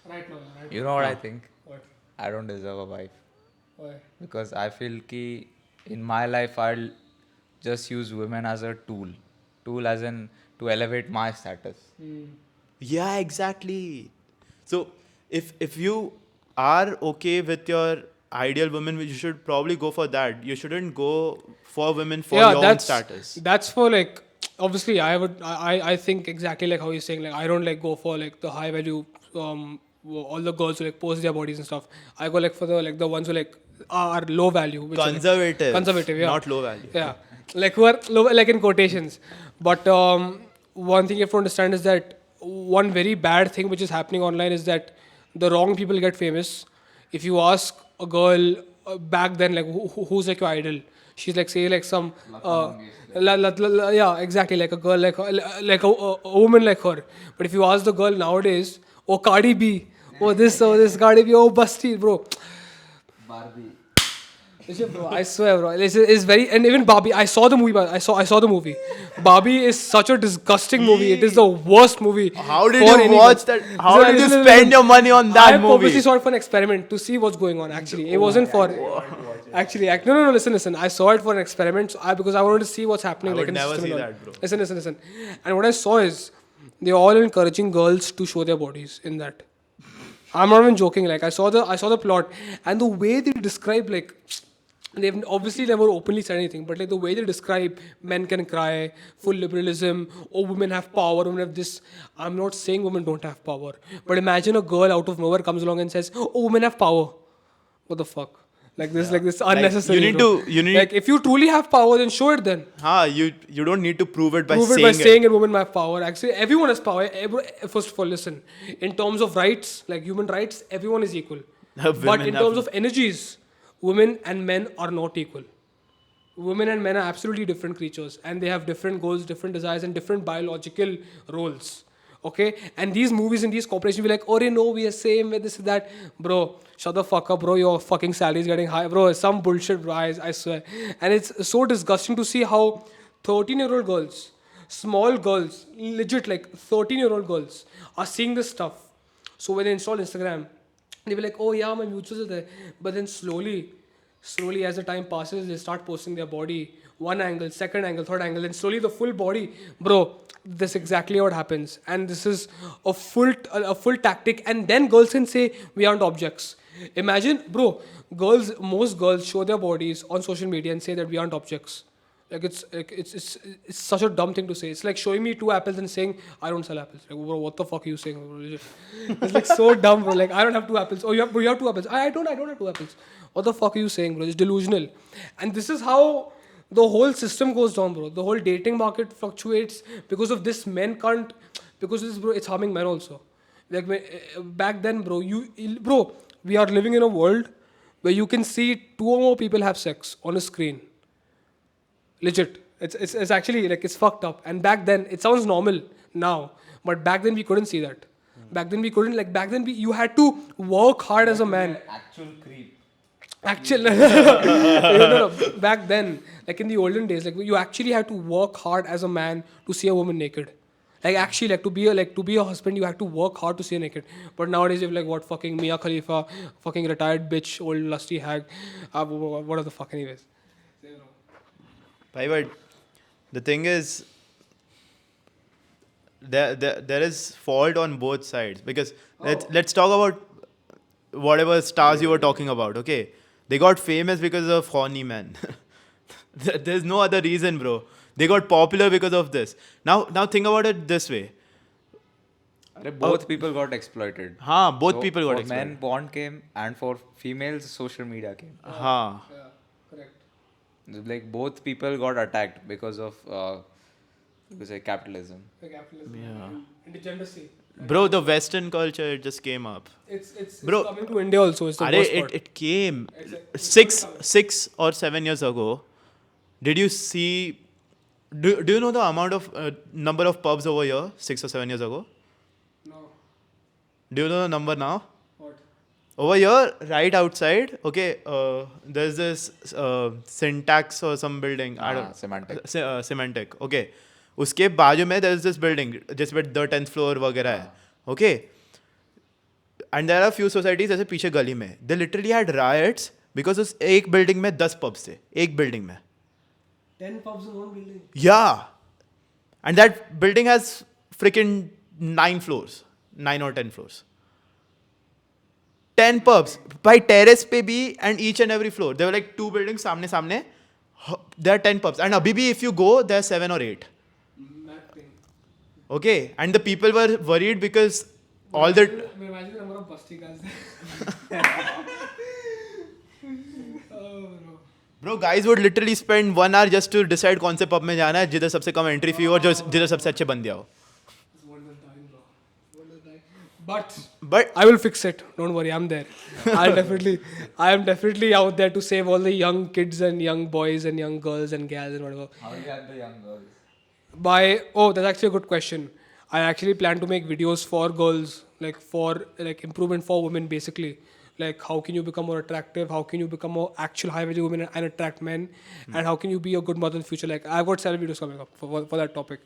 Right now, right? You know what I think? What? I don't deserve a wife. Why? Because I feel ki in my life, I'll just use women as a tool. Tool as in to elevate my status. Yeah, exactly. So if you are okay with your ideal woman, you should probably go for that. You shouldn't go for women for your own status. That's for like, obviously I think exactly like how he's saying, like I don't like go for like the high value all the girls who like post their bodies and stuff. I go like for the ones who like are low value, which are, like, conservative, yeah, not low value. yeah, like who are low, like in quotations. But one thing you have to understand is that one very bad thing which is happening online is that the wrong people get famous. If you ask a girl back then, like who's like your idol, she's like say like some yeah, exactly, like a girl like a woman like her. But if you ask the girl nowadays, oh Cardi B, oh this Cardi B, oh Busty, bro. Barbie. Bro, I swear, bro. It's very, and even Barbie. I saw the movie. I saw the movie. Barbie is such a disgusting movie. It is the worst movie. How did for you anyone. watch that? How did you Listen, spend your money on that I movie? purposely saw it for an experiment to see what's going on. Actually, it wasn't for. Actually, no. Listen. I saw it for an experiment because I wanted to see what's happening. I like would in the never system see and all. that, bro. Listen. And what I saw is they're all encouraging girls to show their bodies in that. I'm not even joking. Like I saw the plot and the way they describe like. they've obviously never openly said anything, but like the way they describe men can cry, full liberalism, oh, women have power, women have this. I'm not saying women don't have power, but imagine a girl out of nowhere comes along and says, oh, women have power. What the fuck? Like this unnecessary. you need bro. to- you need- like if you truly have power, then show it then. You don't need to prove it by Prove it saying by it. saying it, women have power. Actually, everyone has power. First of all, listen. In terms of rights, like human rights, everyone is equal. But Women in have- terms of energies, women and men are not equal. Women and men are absolutely different creatures, and they have different goals, different desires, and different biological roles. Okay, and these movies and these corporations be like, oh no, we are same with this and that, bro. Shut the fuck up, bro. Your fucking salary is getting high, bro. It's some bullshit, bro. I swear. And it's so disgusting to see how 13-year-old girls, small girls, legit like 13-year-old girls, are seeing this stuff. So when they install Instagram, they be like, oh yeah, my mutuals are there. But then slowly as the time passes, they start posting their body, one angle, second angle, third angle, and slowly the full body. Bro, this is exactly what happens. And this is a full tactic. And then girls can say, we aren't objects. Imagine, bro, most girls show their bodies on social media and say that we aren't objects. Like it's such a dumb thing to say. It's like showing me 2 apples and saying I don't sell apples. Like, bro, what the fuck are you saying? Bro? It's like so dumb, bro. Like I don't have 2 apples. Oh, you have 2 apples. I don't have 2 apples. What the fuck are you saying, bro? It's delusional. And this is how the whole system goes down, bro. The whole dating market fluctuates because of this. Men can't, because of this, bro. It's harming men also. Like back then, bro. We are living in a world where you can see 2 or more people have sex on a screen. Legit. It's actually like it's fucked up. And back then it sounds normal now, but back then we couldn't see that. Back then we couldn't, like back then you had to work hard as a man. Actual creep. No. Back then, like in the olden days, like you actually had to work hard as a man to see a woman naked. Like actually, to be a husband, you had to work hard to see her naked. But nowadays, you're like what fucking Mia Khalifa, fucking retired bitch, old lusty hag. What are the fuck anyways? Bhai, but the thing is, there is fault on both sides because let's talk about whatever stars you were talking about. Okay, they got famous because of horny men. There's no other reason, bro. They got popular because of this. Now think about it this way. Both people got exploited. Both So people got for exploited. men, porn came, and for females, social media came. हाँ. Yeah, correct. Like both people got attacked because of capitalism. The capitalism. Yeah. And degeneracy. Bro, the Western culture, it just came up. It's Bro, coming to India also. It's the Are worst part. it came Exactly. 6 or 7 years ago. Did you see? Do you know the amount of number of pubs over here 6 or 7 years ago? No. Do you know the number now? What? Over here, right outside. Okay, there's this Syntax or some building. I don't. Semantic. Symantec. Okay. उसके बाजू में there is this building जिस पे the 10th floor वगैरह है. Okay. And there are few societies ऐसे पीछे गली में. They literally had riots because उस एक building में 10 pubs थे. एक building में. 10 pubs in one building. Yeah. And that building has freaking 9 floors. 9 or 10 floors. 10 pubs. By terrace पे भी and each and every floor. There were like 2 buildings सामने सामने. There are 10 pubs. And abhi bhi if you go, there are 7 or 8. Mad thing. Okay. And the people were worried because all the... Imagine the number of busty guys there. Oh, bro. Bro, guys would literally spend 1 hour just to decide कौन से pub में जाना है जिधर सबसे कम entry fee हो और जिधर सबसे अच्छे बंदे हो. It's worse than dying, bro. Worse than dying. But But I will fix it. Don't worry, I'm there. I am definitely out there to save all the young kids and young boys and young girls and gals and whatever. How do you have the young girls? That's actually a good question. I actually plan to make videos for girls, like for like improvement for women, basically. Like how can you become more attractive? How can you become more actual high value women and attract men? And how can you be a good mother in the future? Like I've got several videos coming up for that topic,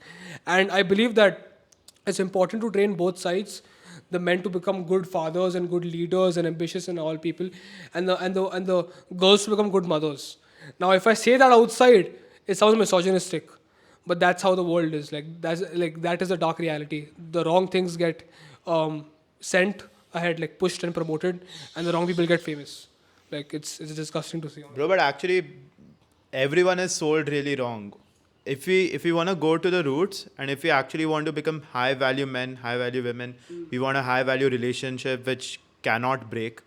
and I believe that it's important to train both sides. The men to become good fathers and good leaders and ambitious and all people, and the girls to become good mothers. Now, if I say that outside, it sounds misogynistic, but that's how the world is. That is the dark reality. The wrong things get sent ahead, like pushed and promoted, and the wrong people get famous. Like it's disgusting to see. Bro, but actually, everyone is sold really wrong. If we want to go to the roots, and if we actually want to become high value men, high value women, we want a high value relationship which cannot break.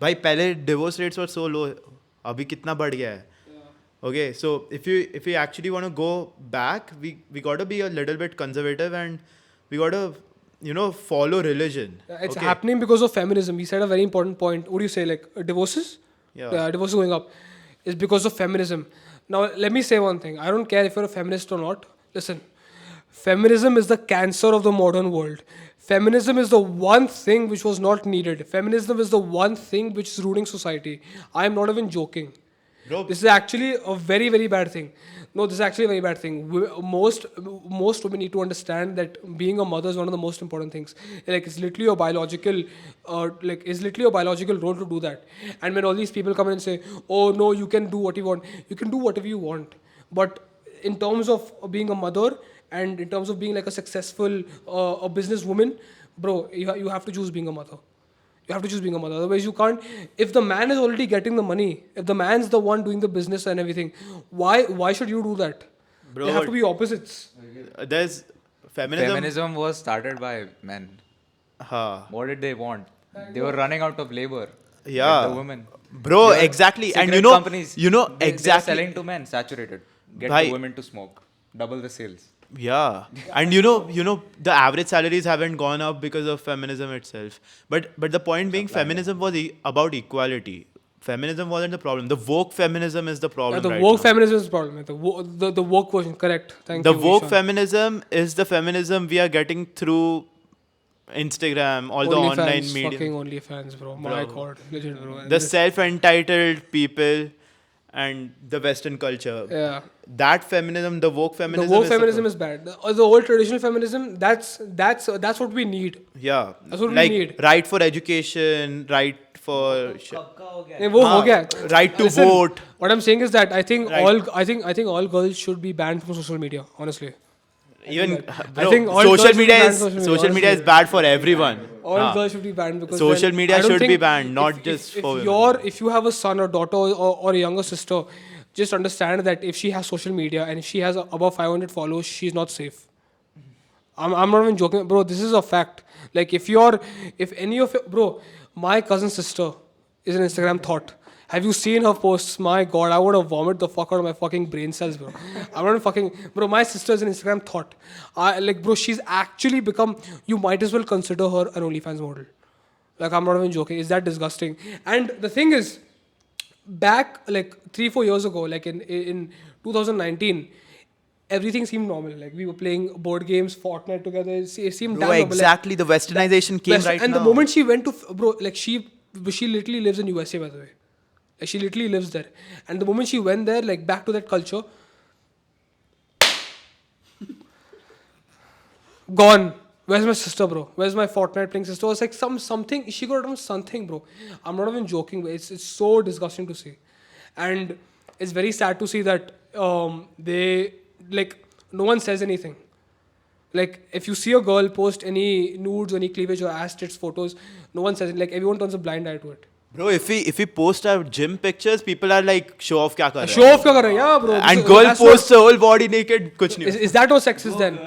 भाई पहले divorce rates were so low. अभी कितना बढ़ गया है? Okay, so if you actually want to go back, we got to be a little bit conservative, and we got to follow religion. It's Okay. happening because of feminism. He said a very important point. What do you say? Like divorces? Yeah. Divorces going up. It's because of feminism. Now, let me say one thing. I don't care if you're a feminist or not. Listen, feminism is the cancer of the modern world. Feminism is the one thing which was not needed. Feminism is the one thing which is ruining society. I am not even joking. Bro, This is actually a very, very bad thing. No, this is actually a very bad thing. Most women need to understand that being a mother is one of the most important things. Like it's literally a biological, role to do that. And when all these people come in and say, "Oh no, you can do what you want," you can do whatever you want. But in terms of being a mother and in terms of being like a successful a businesswoman, bro, you have to choose being a mother. You have to choose being a mother. Otherwise, you can't. If the man is already getting the money, if the man's the one doing the business and everything, why should you do that? Bro, They have to be opposites. there's feminism. Feminism was started by men. Huh. What did they want? They were running out of labor. Yeah. Get the women. Bro, There are exactly. And cigarette companies, they're exactly. selling to men saturated. Get Bhai. the women to smoke. Double the sales. Yeah, and the average salaries haven't gone up because of feminism itself. But the point being, feminism was about equality. Feminism wasn't the problem. The woke feminism is the problem. The right woke now. feminism is the problem. The woke version, correct. Thank The you. woke Ishan. feminism is the feminism we are getting through Instagram, all the online OnlyFans, media, fucking OnlyFans, bro. My God, legit, bro. the self-entitled people, and the Western culture. Yeah. That feminism, the woke The feminism. woke is feminism is bad. The old traditional feminism, that's what we need. Yeah, That's what we like need. right for education, right for नहीं, वो हो गया. right to Listen, vote. What I'm saying is that I think Right. all girls should be banned from social media. Honestly, Even I think all girls social should be media banned is from social media is honestly. bad for everyone. all हाँ. girls should be banned because Social then media I don't should be think banned, not if- just if for women. if you have a son or daughter or a younger sister, just understand that if she has social media and if she has above 500 followers, she's not safe. I'm not even joking, bro. This is a fact. Like if any of your, bro, my cousin's sister is an Instagram thought. Have you seen her posts? My God, I want to vomit the fuck out of my fucking brain cells, bro. I'm not fucking, bro. My sister is an Instagram thought. Bro, she's actually become. You might as well consider her an OnlyFans model. Like I'm not even joking. Is that disgusting? And the thing is, back like 3-4 years ago, like in 2019. Everything seemed normal. Like we were playing board games, Fortnite together. It seemed Bro, damn normal. exactly. The westernization came right And now. the moment she went to bro, like she literally lives in USA, by the way. Like she literally lives there. And the moment she went there, like back to that culture, gone. Where's my sister, bro? Where's my Fortnite playing sister? It was like something. She got something, bro. I'm not even joking. But it's so disgusting to see, and it's very sad to see that they like no one says anything. Like if you see a girl post any nudes, any cleavage or ass tits photos, no one says it. Like everyone turns a blind eye to it. Bro, if we post our gym pictures, people are like, show off kya kar rahe Show off kya kar rahe? Yeah, bro. And girl posts her whole body naked, kuch nahi. Is that what sex is then?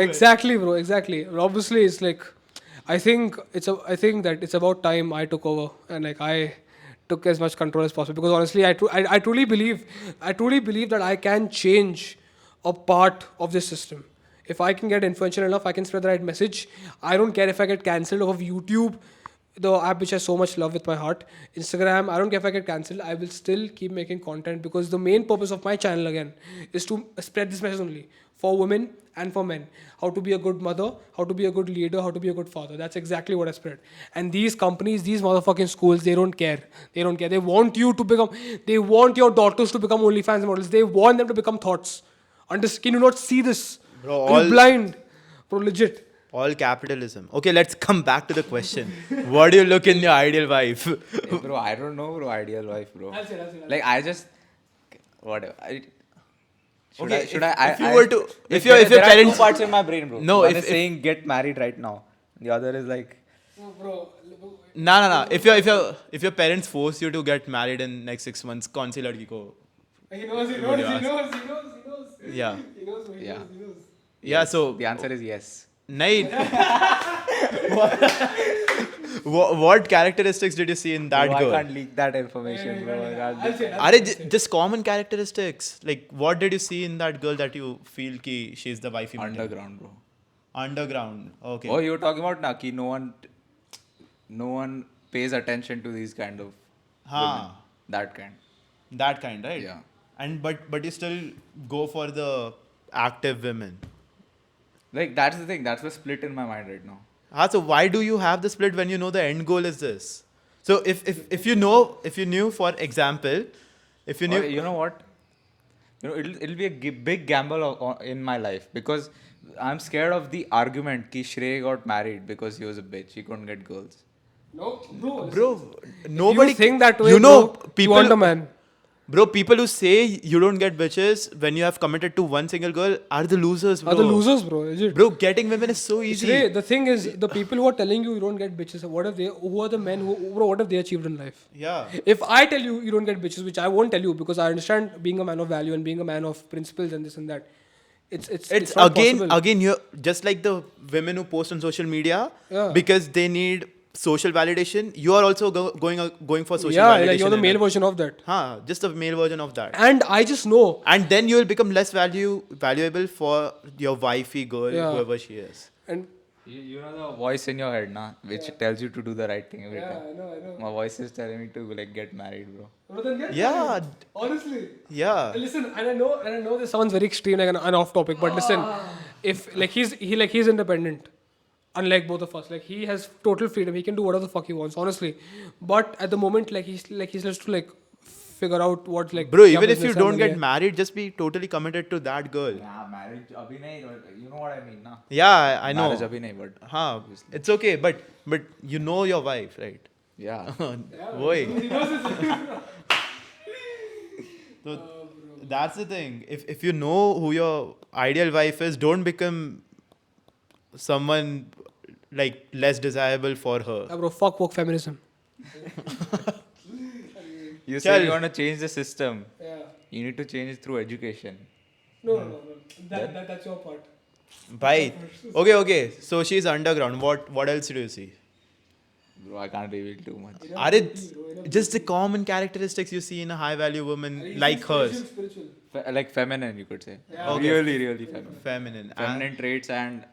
Exactly, bro. Exactly. Obviously, it's like I think that it's about time I took over and like I took as much control as possible because honestly, I truly believe that I can change a part of this system. If I can get influential enough, I can spread the right message. I don't care if I get cancelled off of YouTube, the app which has so much love with my heart. Instagram, I don't care if I get cancelled. I will still keep making content because the main purpose of my channel again is to spread this message only for women and for men. How to be a good mother, how to be a good leader, how to be a good father. That's exactly what I spread. And these companies, these motherfucking schools, they don't care. They don't care. They want your daughters to become OnlyFans models. They want them to become thoughts. Can you not see this? Bro, Are you blind? Bro, legit. All capitalism. Okay, let's come back to the question. What do you look in your ideal wife? Hey, bro, I don't know, bro. Ideal wife, bro. I'll say. Like I just whatever. Okay, Should if you I- were to- if your there are parents- two parts in my brain, bro. No, One if- is saying get married right now. The other is like Bro, No. If your parents force you to get married in next 6 months, कौन सी लड़की को? he knows. Yeah. He knows. Yeah. Yeah. So The answer is yes. नहीं. What characteristics did you see in that Bro, girl? I can't leak that information, bro. I can't I'll leak- say that. Are just common characteristics? Like what did you see in that girl that you feel ki she's the wifey material? Underground, bro. Underground. Okay. Oh, you were talking about Naki. No one pays attention to these kind of Haan. women. That kind. That kind, right? Yeah. And but you still go for the active women. Like that's the thing. That's the split in my mind right now. So why do you have the split when you know the end goal is this? So if you knew, for example, if you knew, Or, you know what? It'll be a big gamble in my life because I'm scared of the argument ki Shrey got married because he was a bitch. He couldn't get girls. No, bro. bro, nobody you think that way, You know, bro, people you want a man. Bro, people who say you don't get bitches when you have committed to one single girl are the losers, bro. Are the losers, bro? Is it? Bro, getting women is so easy. Shrey, the thing is, the people who are telling you don't get bitches, who are the men bro, what have they achieved in life? Yeah. If I tell you don't get bitches, which I won't tell you because I understand being a man of value and being a man of principles and this and that, it's not possible. Again, you're just like the women who post on social media Yeah. because they need social validation. You are also going for social yeah, validation. like you're the in male it. version of that. Just a male version of that. And I just know. And then you will become less valuable for your wifey girl, Yeah. whoever she is. And You know the voice in your head, na, which tells you to do the right thing every yeah, time. I know. My voice is telling me to like get married, bro. Bro, then get Yeah. married. Honestly. Yeah. Listen, and I know this sounds very extreme, like an off topic, but listen, if like he's independent, unlike both of us, like he has total freedom, he can do whatever the fuck he wants, honestly. But at the moment, he's just to like figure out what like. Bro, kya even if you business don't hai. get married, just be totally committed to that girl. Yeah, marriage abhi nahi, you know what I mean, na? Yeah, I know. Marriage abhi nahi, but It's okay, but you know your wife, right? yeah. Boy. So that's the thing. If you know who your ideal wife is, don't become someone like less desirable for her. Yeah, bro, fuck woke feminism. You Chal. say you want to change the system. Yeah. You need to change it through education. No. That's your part. Bye. Okay. So she's underground. What else do you see? Bro, I can't reveal too much. Are it just the common characteristics you see in a high value woman like hers? Spiritual. Like feminine, you could say. Yeah. Okay. Really, really feminine. Feminine. Feminine traits and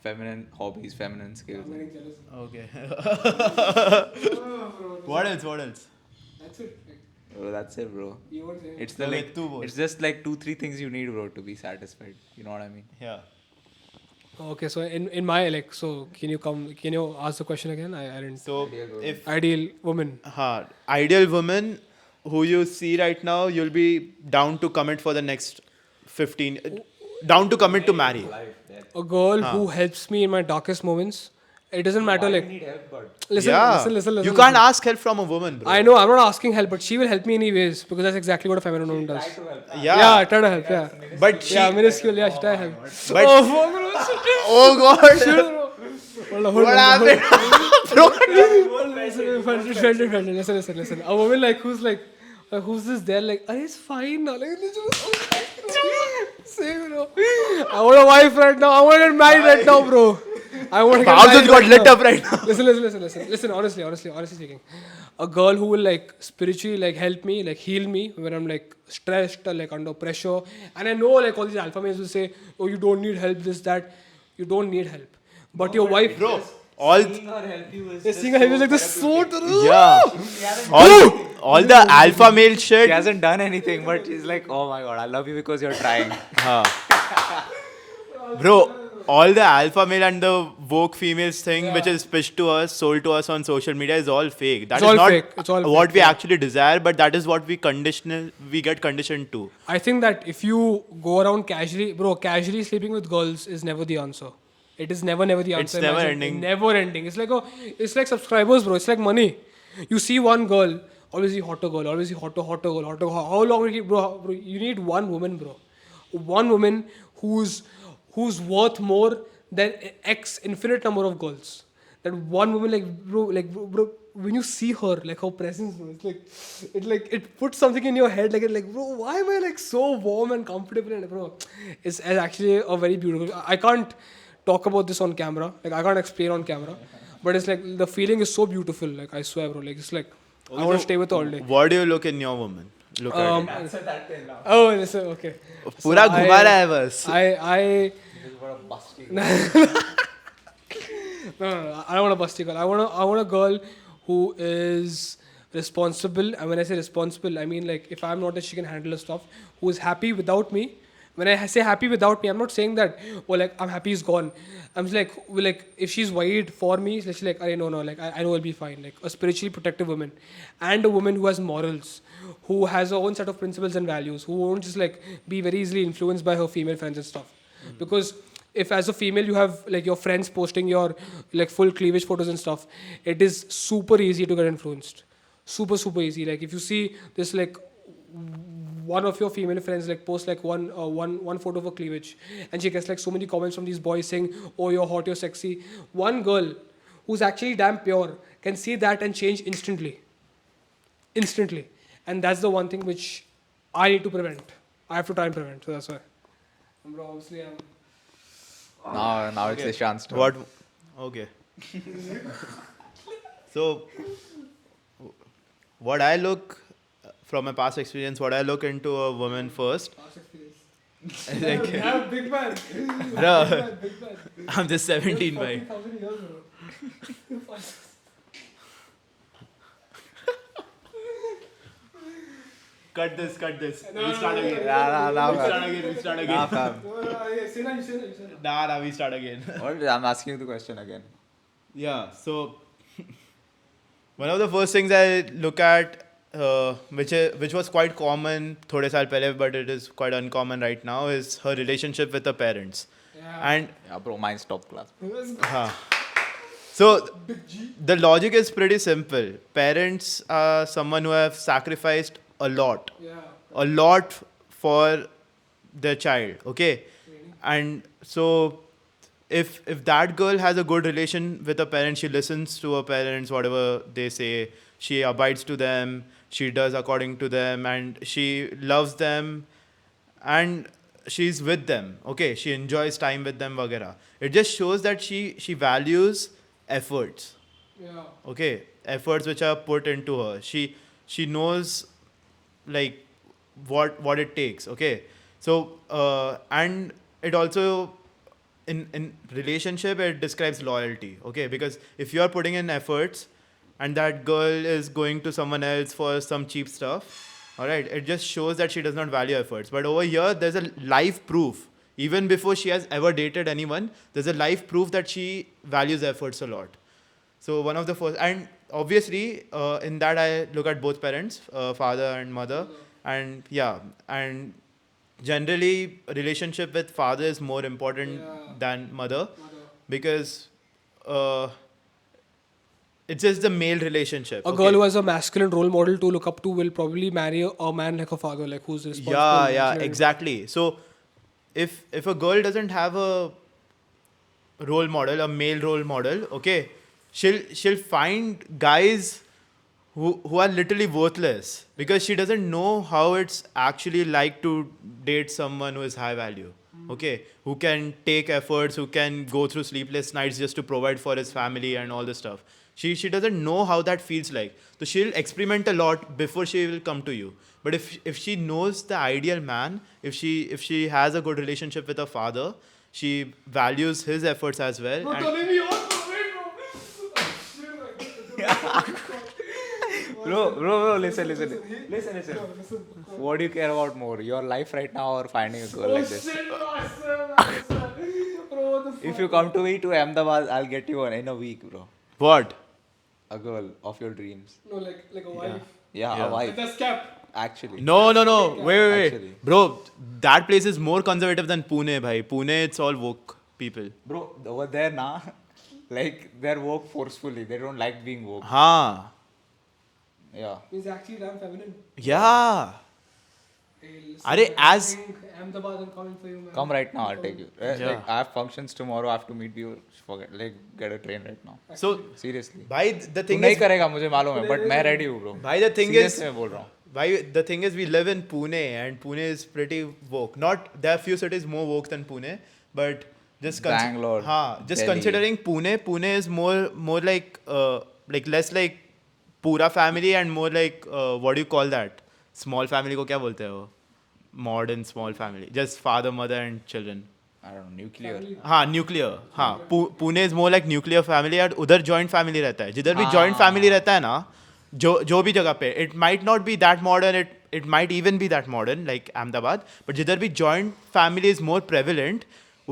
feminine hobbies, feminine skills. I'm getting jealous. Okay. Bro, What else? that's it. Like, Bro, that's it, bro. you won't say it. It's the Okay, like, two more. it's just like 2-3 things you need, bro, to be satisfied. You know what I mean? Yeah. Okay, so in my like, so can you ask the question again? I didn't. So if Ideal woman. ideal woman who you see right now, you'll be down to commit for the next 15, down to commit to marry. A girl who helps me in my darkest moments. It doesn't matter like. need help, but Listen. You can't ask help from a woman, bro. I know I'm not asking help, but she will help me anyways because that's exactly what a feminine woman does. Yeah. I try to help. Yeah. But she. Yeah, minuscule. Yeah, she try to help. But, oh God. Hold on. What happened? Listen. A woman like who's this there like, it's fine now. Like, say, bro. I want a wife right now. I want to get married right now, bro. I want to get House married just got right lit now. up right now. Listen, honestly speaking. A girl who will like spiritually like help me, like heal me when I'm like stressed or like under pressure. And I know like all these alpha males will say, oh, you don't need help, this, that. You don't need help. But your wife, Bro, all. seeing her help you is is seeing her like this so Yeah. All the alpha male shit. She hasn't done anything, but she's like, oh my god, I love you because you're trying. Bro, all the alpha male and the woke females thing which is pitched to us, sold to us on social media is all fake. That It's is all not fake. It's all what fake, we yeah. actually desire, but that is what we get conditioned to. I think that if you go around casually sleeping with girls is never the answer. It is never the answer. It's never Imagine, ending. Never ending. It's like subscribers, bro. It's like money. You see one girl, always see hotter girl, always see hotter girl. How long will you, bro? You need one woman, bro. One woman who's worth more than X infinite number of girls. that one woman, like bro, when you see her, like her presence, bro, it's like it puts something in your head, like bro, why am I like so warm and comfortable? And bro, it's actually a very beautiful. I can't talk about this on camera, like I can't explain on camera, but it's like the feeling is so beautiful. Like I swear, bro, like it's like I want to stay with her all day. What do you look in your woman? Look at it. Oh, this is okay. पूरा I- घुमा रहा है बस. I no, I don't want a busty girl. I want a girl who is responsible. And when I say responsible, I mean like if I'm not that she can handle the stuff, who is happy without me. When I say happy without me, I'm not saying that like I'm happy is gone. I'm just like if she's worried for me, she's like no, like I know I'll be fine. Like a spiritually protective woman, and a woman who has morals, who has her own set of principles and values, who won't just like be very easily influenced by her female friends and stuff. Because if as a female you have like your friends posting your like full cleavage photos and stuff, it is super easy to get influenced. Super easy. Like if you see this like one of your female friends like post like one photo of her cleavage, and she gets like so many comments from these boys saying, "Oh, you're hot, you're sexy." One girl who's actually damn pure can see that and change instantly, and that's the one thing which I need to prevent. I have to try and prevent. So that's why. And bro, obviously I'm. Now it's Ishan's turn. What? Okay. So, what I look from my past experience, what I look into a woman first. Like, Yeah, big man. bro, Big man. I'm just 17, bhai. 40,000 years, bro. Cut this. No, We start no, no, again. Nah, We fam. start again. We start Nah, again. fam. Say that, you say that. Nah, we start again. What? I'm asking you the question again. Yeah, so one of the first things I look at, which was quite common थोड़े साल पहले, but it is quite uncommon right now, is her relationship with her parents. Yeah. And Yeah, bro, mine's top class. so the logic is pretty simple. Parents are someone who have sacrificed a lot for their child. Okay, and so if that girl has a good relation with her parents, she listens to her parents, whatever they say, she abides to them, she does according to them, and she loves them, and she's with them. Okay, she enjoys time with them, वगैरह. It just shows that she values efforts. Yeah. Okay, efforts which are put into her. She knows like what it takes. Okay, so and it also in relationship it describes loyalty. Okay, because if you are putting in efforts and that girl is going to someone else for some cheap stuff, all right, it just shows that she does not value efforts. But over here there's a live proof. Even before she has ever dated anyone, there's a live proof that she values efforts a lot. So one of the first, and obviously in that I look at both parents, father and mother, and yeah, and generally relationship with father is more important than mother, because it's just the male relationship. A girl who has a masculine role model to look up to will probably marry a man like a father, like who's responsible. Yeah, exactly. So if a girl doesn't have a role model, a male role model, okay, she'll find guys who are literally worthless, because she doesn't know how it's actually like to date someone who is high value. Okay, who can take efforts, who can go through sleepless nights just to provide for his family and all this stuff. She doesn't know how that feels like. So she'll experiment a lot before she will come to you. But if she knows the ideal man, if she has a good relationship with her father, she values his efforts as well. Bro, and- turning me on, bro. Bro, listen. What do you care about more? Your life right now or finding a girl like this? If you come to me to Ahmedabad, I'll get you one in a week, bro. What? A girl of your dreams. No, like a wife. Yeah, Yeah. a wife. That's cap. Actually. No. Wait. Actually. Bro, that place is more conservative than Pune, bhai. Pune, it's all woke people. Bro, over there, nah. Like, they're woke forcefully. They don't like being woke. Ha. Yeah. He's actually damn feminine. Yeah. Arey, as Ahmedabad, I'm coming for you, man. Come right now, I'll take you. Yeah. Like, I have functions tomorrow, I have to meet you. Forget, like, get a train right now. so Seriously. bhai, the तू thing नहीं is, करेगा मुझे मालूम है, but मैं ready हूँ, bro. bhai, the thing Serious is, मैं बोल रहा हूँ. why the thing is we live in Pune and Pune is pretty woke. Not there are few cities more woke than Pune, but just Bangalore, just Delhi. considering Pune is more like less like pura family and more like what do you call that? Small family को क्या बोलते हैं वो? Modern small family, just father, mother and children. I don't know, nuclear. हाँ nuclear हाँ Pune is more like nuclear family और उधर joint family रहता है जिधर भी जॉइंट फैमिली रहता है ना जो भी जगह पे it might not be that modern it might even be that modern like Ahmedabad but जिधर भी joint family is more prevalent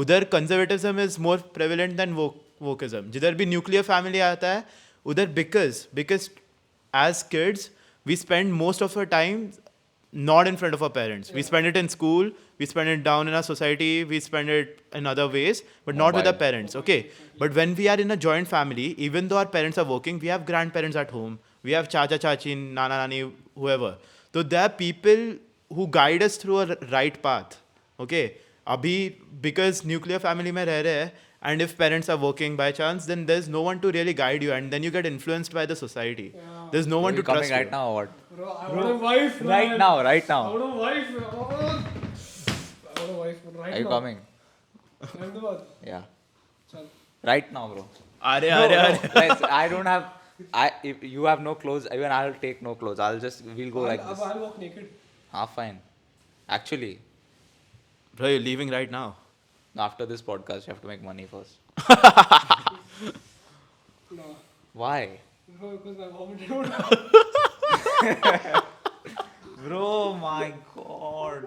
उधर conservatism is more prevalent than wokism जिधर भी न्यूक्लियर फैमिली आता है उधर because as kids we spend most of our time not in front of our parents. We spend it in school, we spend it down in our society, we spend it in other ways, but not with our parents. Okay. But when we are in a joint family, even though our parents are working, we have grandparents at home, we have chacha chachi, nana nani, whoever. So there are people who guide us through a right path. Okay. Abhi, because nuclear family mein reh rahe hai, and if parents are working by chance, then there's no one to really guide you, and then you get influenced by the society. There's no one You to coming trust right you. now or what? Bro, I want a wife, man. Right now, right I now. want a wife, man. I want a wife, man. Right Are you now. coming? Ahmedabad. Yeah. Chal. Right now, bro. Are No, no, guys, I don't have. If you have no clothes, even I'll take no clothes. We'll go like this. I'll walk naked. Fine. Actually, Bro, you're leaving right now. after this podcast, you have to make money first. No. Why? Bro, because my mom didn't. Bro, my God.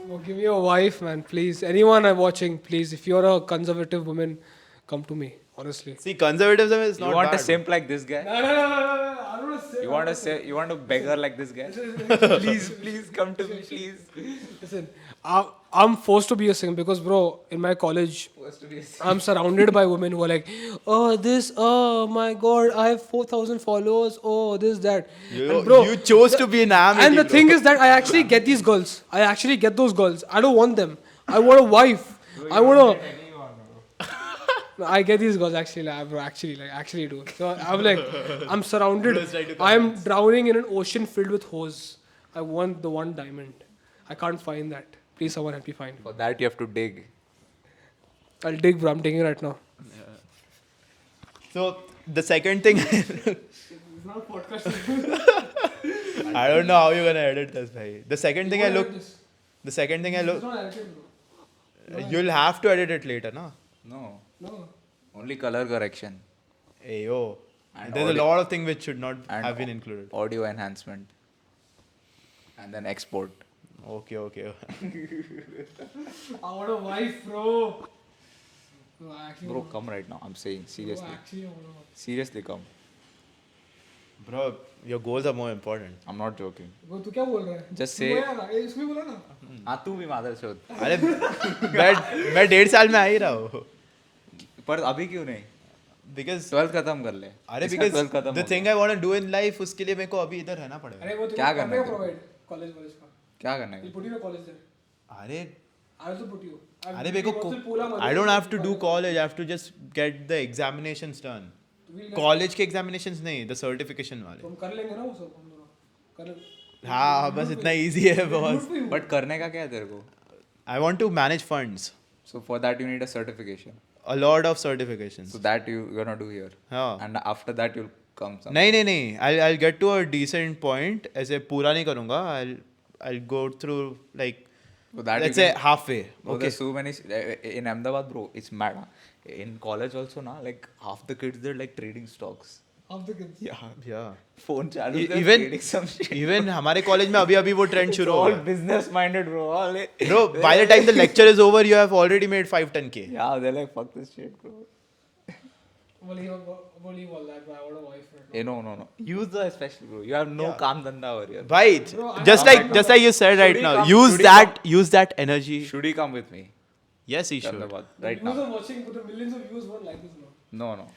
Bro, give me a wife, man, please. Anyone I'm watching, please. If you're a conservative woman, come to me. Honestly. See, conservatism is You not want bad. a simp like this guy? No. I don't want to say. You want a beggar like this guy? Please come to me, please. Listen, I'm forced to be a simp because, bro, in my college, I'm surrounded by women who are like, oh my God, I have 4,000 followers. Oh, this, that. And bro, You chose to be an amity, and the bro. thing is that I actually get these girls. I actually get those girls. I don't want them. I want a wife. I want a. No, I get these girls actually, like, bro. Actually do. So I'm like, I'm surrounded. I'm drowning in an ocean filled with hoes. I want the one diamond. I can't find that. Please, someone help me find. For that, you have to dig. I'll dig, bro. I'm digging right now. So the second thing, I don't know how you're gonna edit this, bhai. The second thing I look, you'll have to edit it later, no? No. No. Only color correction. Hey yo, And there's audio- a lot of things which should not and have been included. Audio enhancement. And then export. Okay. I want a wife, bro. No, I actually Bro, want- come right now. I'm saying No, seriously. I actually want a wife. Seriously, come. Bro, your goals are more important. I'm not joking. Bro, तू क्या बोल रहा है? Just तू say- बोला ना, ये इसमें बोला ना. हाँ तू भी मादर चोद. अरे मैं 1.5 साल में आ ही रहा हूँ. पर अभी क्यों नहीं? Because 12th खत्म कर ले. अरे इसका because 12th खत्म the हो thing गया. I want to do in life उसके लिए मेरे को अभी इधर रहना पड़ेगा. अरे वो क्या करना है provide college का. क्या करना He'll है? put you in a college there. अरे I also put you. अरे मेरे को I don't have to do college. I have to just get the examinations done. College के examinations नहीं, the certification वाले. हम कर लेंगे ना वो सब हम दोनों. कर लेंगे. हाँ बस इतना easy है बॉस. But करने का क्या है तेरे को? I want to manage funds. So for that you need a certification. A lot of certifications. So that you're gonna do here. हाँ. And after that you'll come some. नहीं. I'll get to a decent point. ऐसे पूरा नहीं करूँगा. I'll go through like So that let's you say can- halfway. Bro, Okay. there's so many in Ahmedabad, bro. It's mad. Huh? In college also, na, like half the kids they're like trading stocks. Of the kids. Yeah. Phone चालू E- they're even trading some shit. even हमारे college में अभी वो trend शुरू हो All गया. business minded, bro. All Bro, by the time the lecture is over, you have already made 5-10K. yeah, they're like fuck this shit, bro. Well, he all that, but I want a wife right now. Hey, no. Use the especially, bro. You have no Yeah. काम धंधा over here. Right. Bro, I Just have like you said right Should he now. come- Use that energy. Should he come with me? Yes, he should. Ahmedabad, The right views now. are watching, but the millions of views won't like this now. No.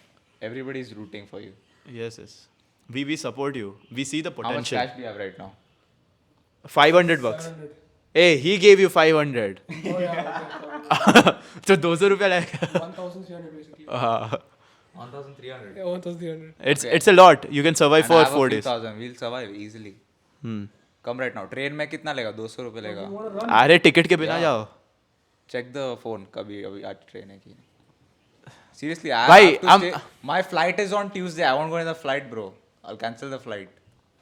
Everybody is rooting for you. Yes. We support you. We see the How much potential. cash do you have right now? 500 bucks. 700. Hey, he gave you 500. Oh yeah. So 200 रुपया लगेगा. 1,300 basically. 1,300. Yeah, 1,300. It's a lot. You can survive And I for have a 4 few days. thousand. We'll survive easily. Come right now. Train में कितना लेगा? 200 रुपये लेगा. अरे ticket के बिना जाओ. Check the phone. कभी अभी आज ट्रेन है कि नहीं. Seriously, I Bhai, have to I'm- stay. My flight is on Tuesday. I won't go in the flight, bro. I'll cancel the flight.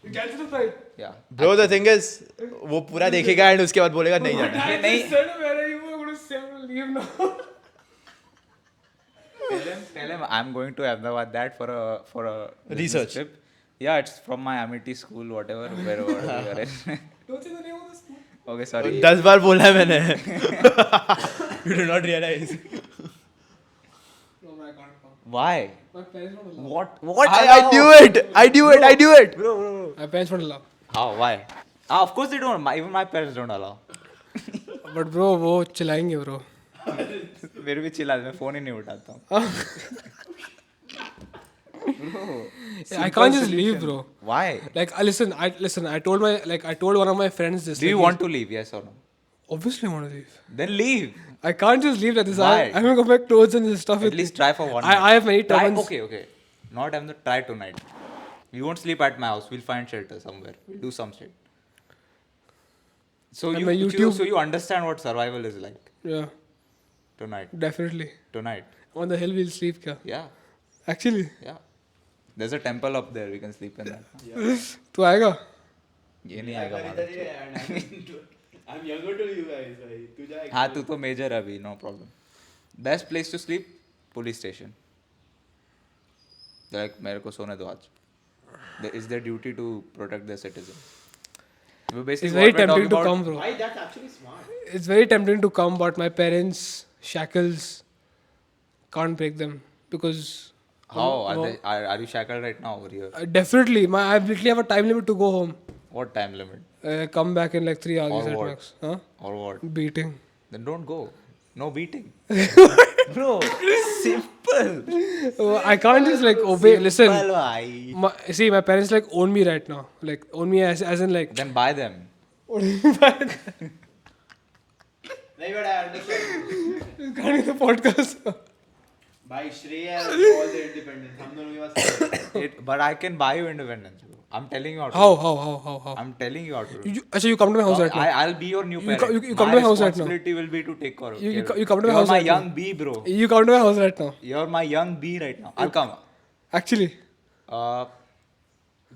You cancel the flight. Yeah. Bro, the thing is, वो पूरा देखेगा and उसके बाद बोलेगा नहीं जाना. ये नहीं. Said where are you going to say leave now? Tell him I'm going to Ahmedabad that for a business Research. trip. Yeah, it's from my Amity school, whatever, wherever we are in. Don't say the name of the school. Okay, sorry. 10 बार बोला है मैंने. You do not realize. No, I can't come. Why? My parents won't allow. What? I knew it. I knew it. I knew it. My parents won't allow. How? Why? Ah, of course they don't. Even my parents don't allow. But bro, वो चिल्लाएंगे bro. मेरे भी चिल्ला मैं phone ही नहीं उठाता हूँ. I can't just leave, bro. Why? Like, listen. I told one of my friends this. Do you want to leave? Yes or no? Obviously, I want to leave. Then leave. I can't just leave like this. Why? I'm gonna go back clothes and this stuff. At with least me. try for one. I night. have many Try. turbans. Okay. Not I'm the try tonight. We won't sleep at my house. We'll find shelter somewhere. We'll do some shit. So And you, my YouTube- so you understand what survival is like Yeah, tonight. definitely. Tonight. On the hill we'll sleep, kya? Yeah. Actually, Yeah. There's a temple up there. We can sleep in that. तू आएगा? ये नहीं आएगा हमारा. I'm younger to you guys. तू जा. हाँ तू तो मेजर अभी no problem. Best place to sleep? Police station. Like मेरे को सोने दो आज. It's their duty to protect their citizen. It's very tempting to come, bro. Why? That's actually smart. It's very tempting to come, but my parents' shackles can't break them because. How? No. Are you shackled right now over here? Definitely, I literally have a time limit to go home. What time limit? Come back in like 3 hours Or at what? max. Huh? Or what? Beating. Then don't go. No beating. Bro, simple. Oh, I can't just like obey. Listen, Bhai. see, my parents like own me right now. Like own me as in like. Then buy them. नहीं बड़ा understand. Can't the podcast. भाई श्रेय has all the independence. हम दोनों के पास. But I can buy you independence, bro. I'm telling you how to. How? I'm telling you how to. do. Actually, you come to my house right now. I'll be your new You parent. co- you come to my house right now. responsibility will be to take care of You care. come to my You're house my right now. young bee, bro. You come to my house right now. You're my young bee right now. I'll come. Actually,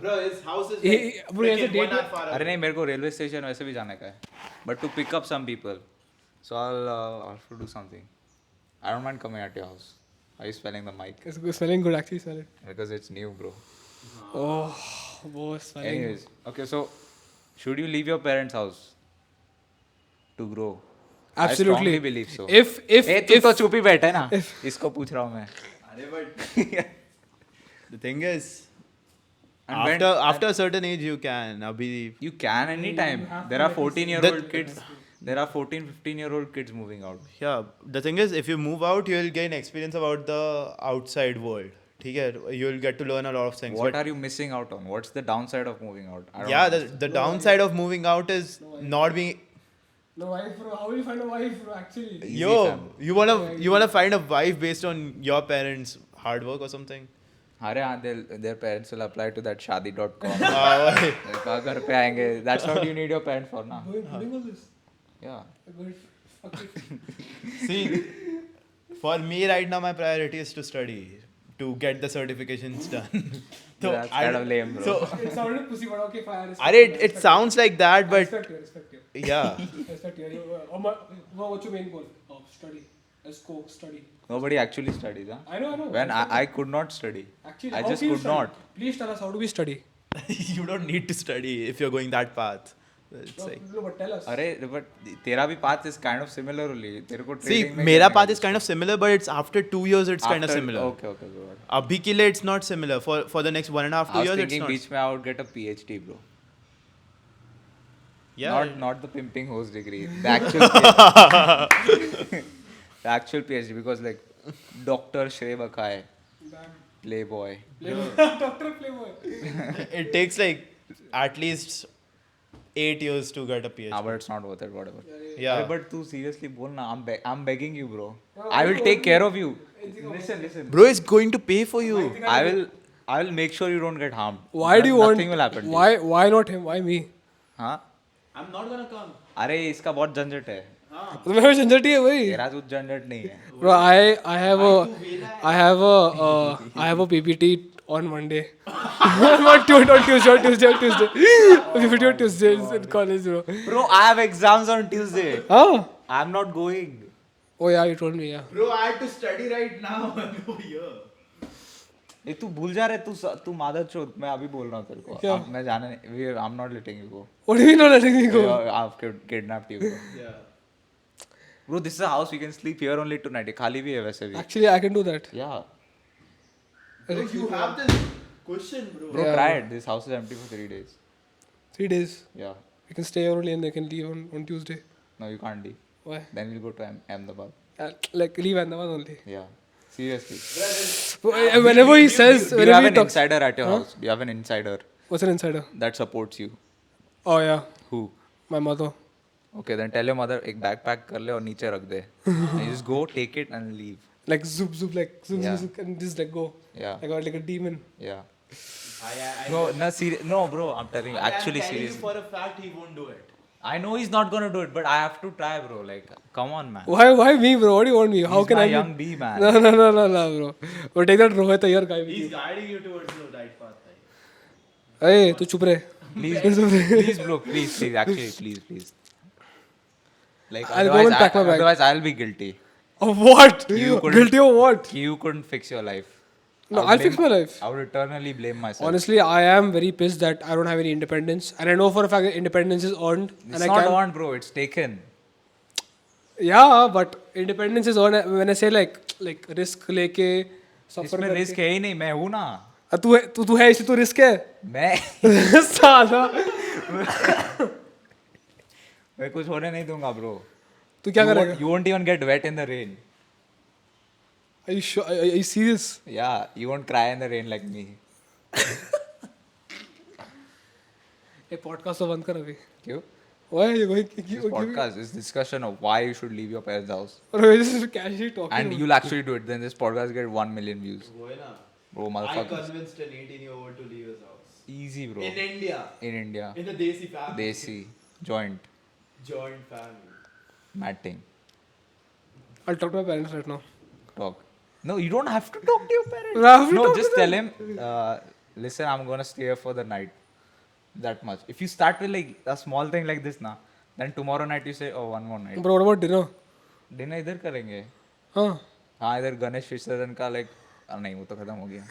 Bro, his house is bro, he has a freaking 1 date. hour far away. अरे नहीं मेरे को railway station वैसे भी जाने का है. But to pick up some people, so I'll have to do something. I don't mind coming at your house. Are you smelling the mic? It's smelling good. Actually, smell it. Because it's new, bro. Oh, boss, smelling. Anyways, okay, so should you leave your parents' house to grow? Absolutely. I strongly believe so. If तू तो चुप ही बैठा है ना. इसको पूछ रहा हूँ मैं. अरे but the thing is, And after a certain age you can. अभी you can anytime. There are 14-year-old kids. There are 14, 15-year-old kids moving out. yeah, the thing is, if you move out, you'll gain experience about the outside world. ठीक है, you'll get to learn a lot of things. What But are you missing out on? What's the downside of moving out? I don't yeah, know. the downside of moving out is not being. no wife, bro. How will you find a wife, bro? Actually. Easy, Yo, fam. you wanna find a wife based on your parents' hard work or something? अरे हाँ, their parents will apply to that shadi.com. why? कहा घर पे आएंगे. That's what you need your parents for, ना? Doing all this. Yeah. Good. Fuck it. See, for me right now, my priority is to study, to get the certifications done. So That's kind of lame, bro. So, It sounded pussy, but okay, fine. I respect अरे you, I it respect sounds like that, you. but Respect you. yeah. Respect you. What's your main goal? Oh, study. Let's go study. Nobody actually studies, huh? I know. When I could not study. Actually, I how just can you could study? not. Please tell us how do we study? You don't need to study if you're going that path. It's like, No, but tell us. अरे but तेरा भी path is kind of similar only. तेरे को see, trading में मेरा करना path है. is kind of similar, but it's after 2 years it's kind of After- similar. Okay, good. अभी के लिए it's not similar. For the next 1.5 2 I was years it's thinking not. बीच में I would get a PhD, bro. Yeah. Not the pimping hose degree. The actual PhD. The actual PhD because like Dr. Shrey Bakai, Playboy. Dr. Playboy. It takes like at least 8 years to get a PhD. but it's not worth it, whatever. Yeah. अरे but तू seriously बोल ना, I'm begging you, bro. I will take care of you. Listen. Bro is going to pay for you. I will make sure you don't get harmed. Why do you want? Nothing will happen to you. Why not him? Why me? हाँ? I'm not gonna come. अरे इसका बहुत झंझट है. तो मैं झंझटी है भाई. तेरा कुछ झंझट नहीं है. Bro, I have a PPT on Monday. on Tuesday. PPT on Tuesday in college, bro. Bro, I have exams on Tuesday. Oh. I'm not going. Oh yeah, you told me, yeah. Bro, I have to study right now. I'm over here. ये तू भूल जा रहे तू मादर चोद. मैं अभी बोल रहा हूँ तेरे को. क्या? मैं जाने नहीं. I'm not letting you go. What do you mean not letting me go? I've kidnapped you. Bro. Yeah. Bro, this is a house. We can sleep here only tonight. ये खाली भी है वैसे भी. Actually, I can do that. Yeah. Bro, you have this question, bro. Bro, Yeah. try it. This house is empty for 3 days. 3 days. Yeah. We can stay early and they can leave on Tuesday. No, you can't leave. Why? Then we'll go to Ahmedabad. Like leave Ahmedabad only. Yeah. Seriously. Whenever he says, Do you whenever have he an talks, insider at your house? Do you have an insider what's an insider? that supports you? Oh yeah, Who? my mother. Okay, then tell your mother एक backpack कर ले और नीचे रख दे. And you just go, take it and leave. Like zoop, like zoop, Yeah. zoop, and just like go. Yeah. Like a demon. Yeah. I No, bro. I'm telling you. Actually, seriously. for a fact he won't do it. I know he's not gonna do it, but I have to try, bro. Like, come on, man. Why me, bro? What do you want me? How He's can my I? young D, man. No, bro. But take that Rohit Iyer guy with you. He's guiding you towards the right path. Hey, tu chup rahe. Please, bro. Please. Actually, please. Like, I'll go and pack my bag. Otherwise, I'll be guilty. Of what? You couldn't- Guilty of what? You couldn't fix your life. No, I'll fix my life. I would eternally blame myself. Honestly, I am very pissed that I don't have any independence, and I know for a fact that independence is earned. It's and I not can. on, bro. It's taken. Yeah, but independence is earned. When I say like risk लेके suffer इसमें करके. Risk है ही नहीं. मैं हूँ ना. तू है इसलिए तू रिस्क है. मैं साला. मैं कुछ होने नहीं दूंगा, bro. तू क्या करेगा? You won't even get wet in the rain. Are you sure? Are you serious? Yeah, you won't cry in the rain like me. ये podcast तो बंद कर अभी. क्यों? Why are you going? This podcast is discussion of why you should leave your parents' house. Bro, this is casually talking. And you'll actually do it. Then this podcast get 1 million views. Bro, I motherfuckers. convinced an 18-year-old to leave his house. Easy, bro. In India. In India. In the Desi family. Desi. Joint. Joint family. Matting. I'll talk to my parents right now. Talk. No, you don't have to talk to your parents. I have to No, talk just to tell him, listen, I'm gonna stay here for the night. That much. If you start with like a small thing like this, na, then tomorrow night you say, oh, one more night. Bro, what about dinner? Dinner इधर करेंगे. हाँ. हाँ इधर गणेश विसर्जन का like नहीं वो तो खत्म हो गया.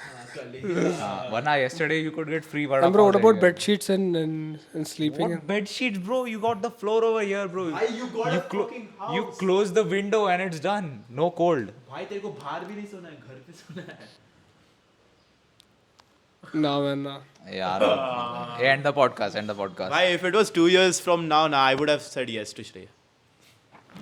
हाँ, वरना yesterday you could get free vada. And bro, what pav about anywhere. bed sheets and sleeping? What bed sheets, bro? You got the floor over here, bro. You got a fucking house. You close the window and it's done. No cold. भाई तेरे को बाहर भी नहीं सोना है, घर पे सोना है. Nah, man, nah. Yeah. End the podcast. Why, if it was 2 years from now, I would have said yes to Shrey.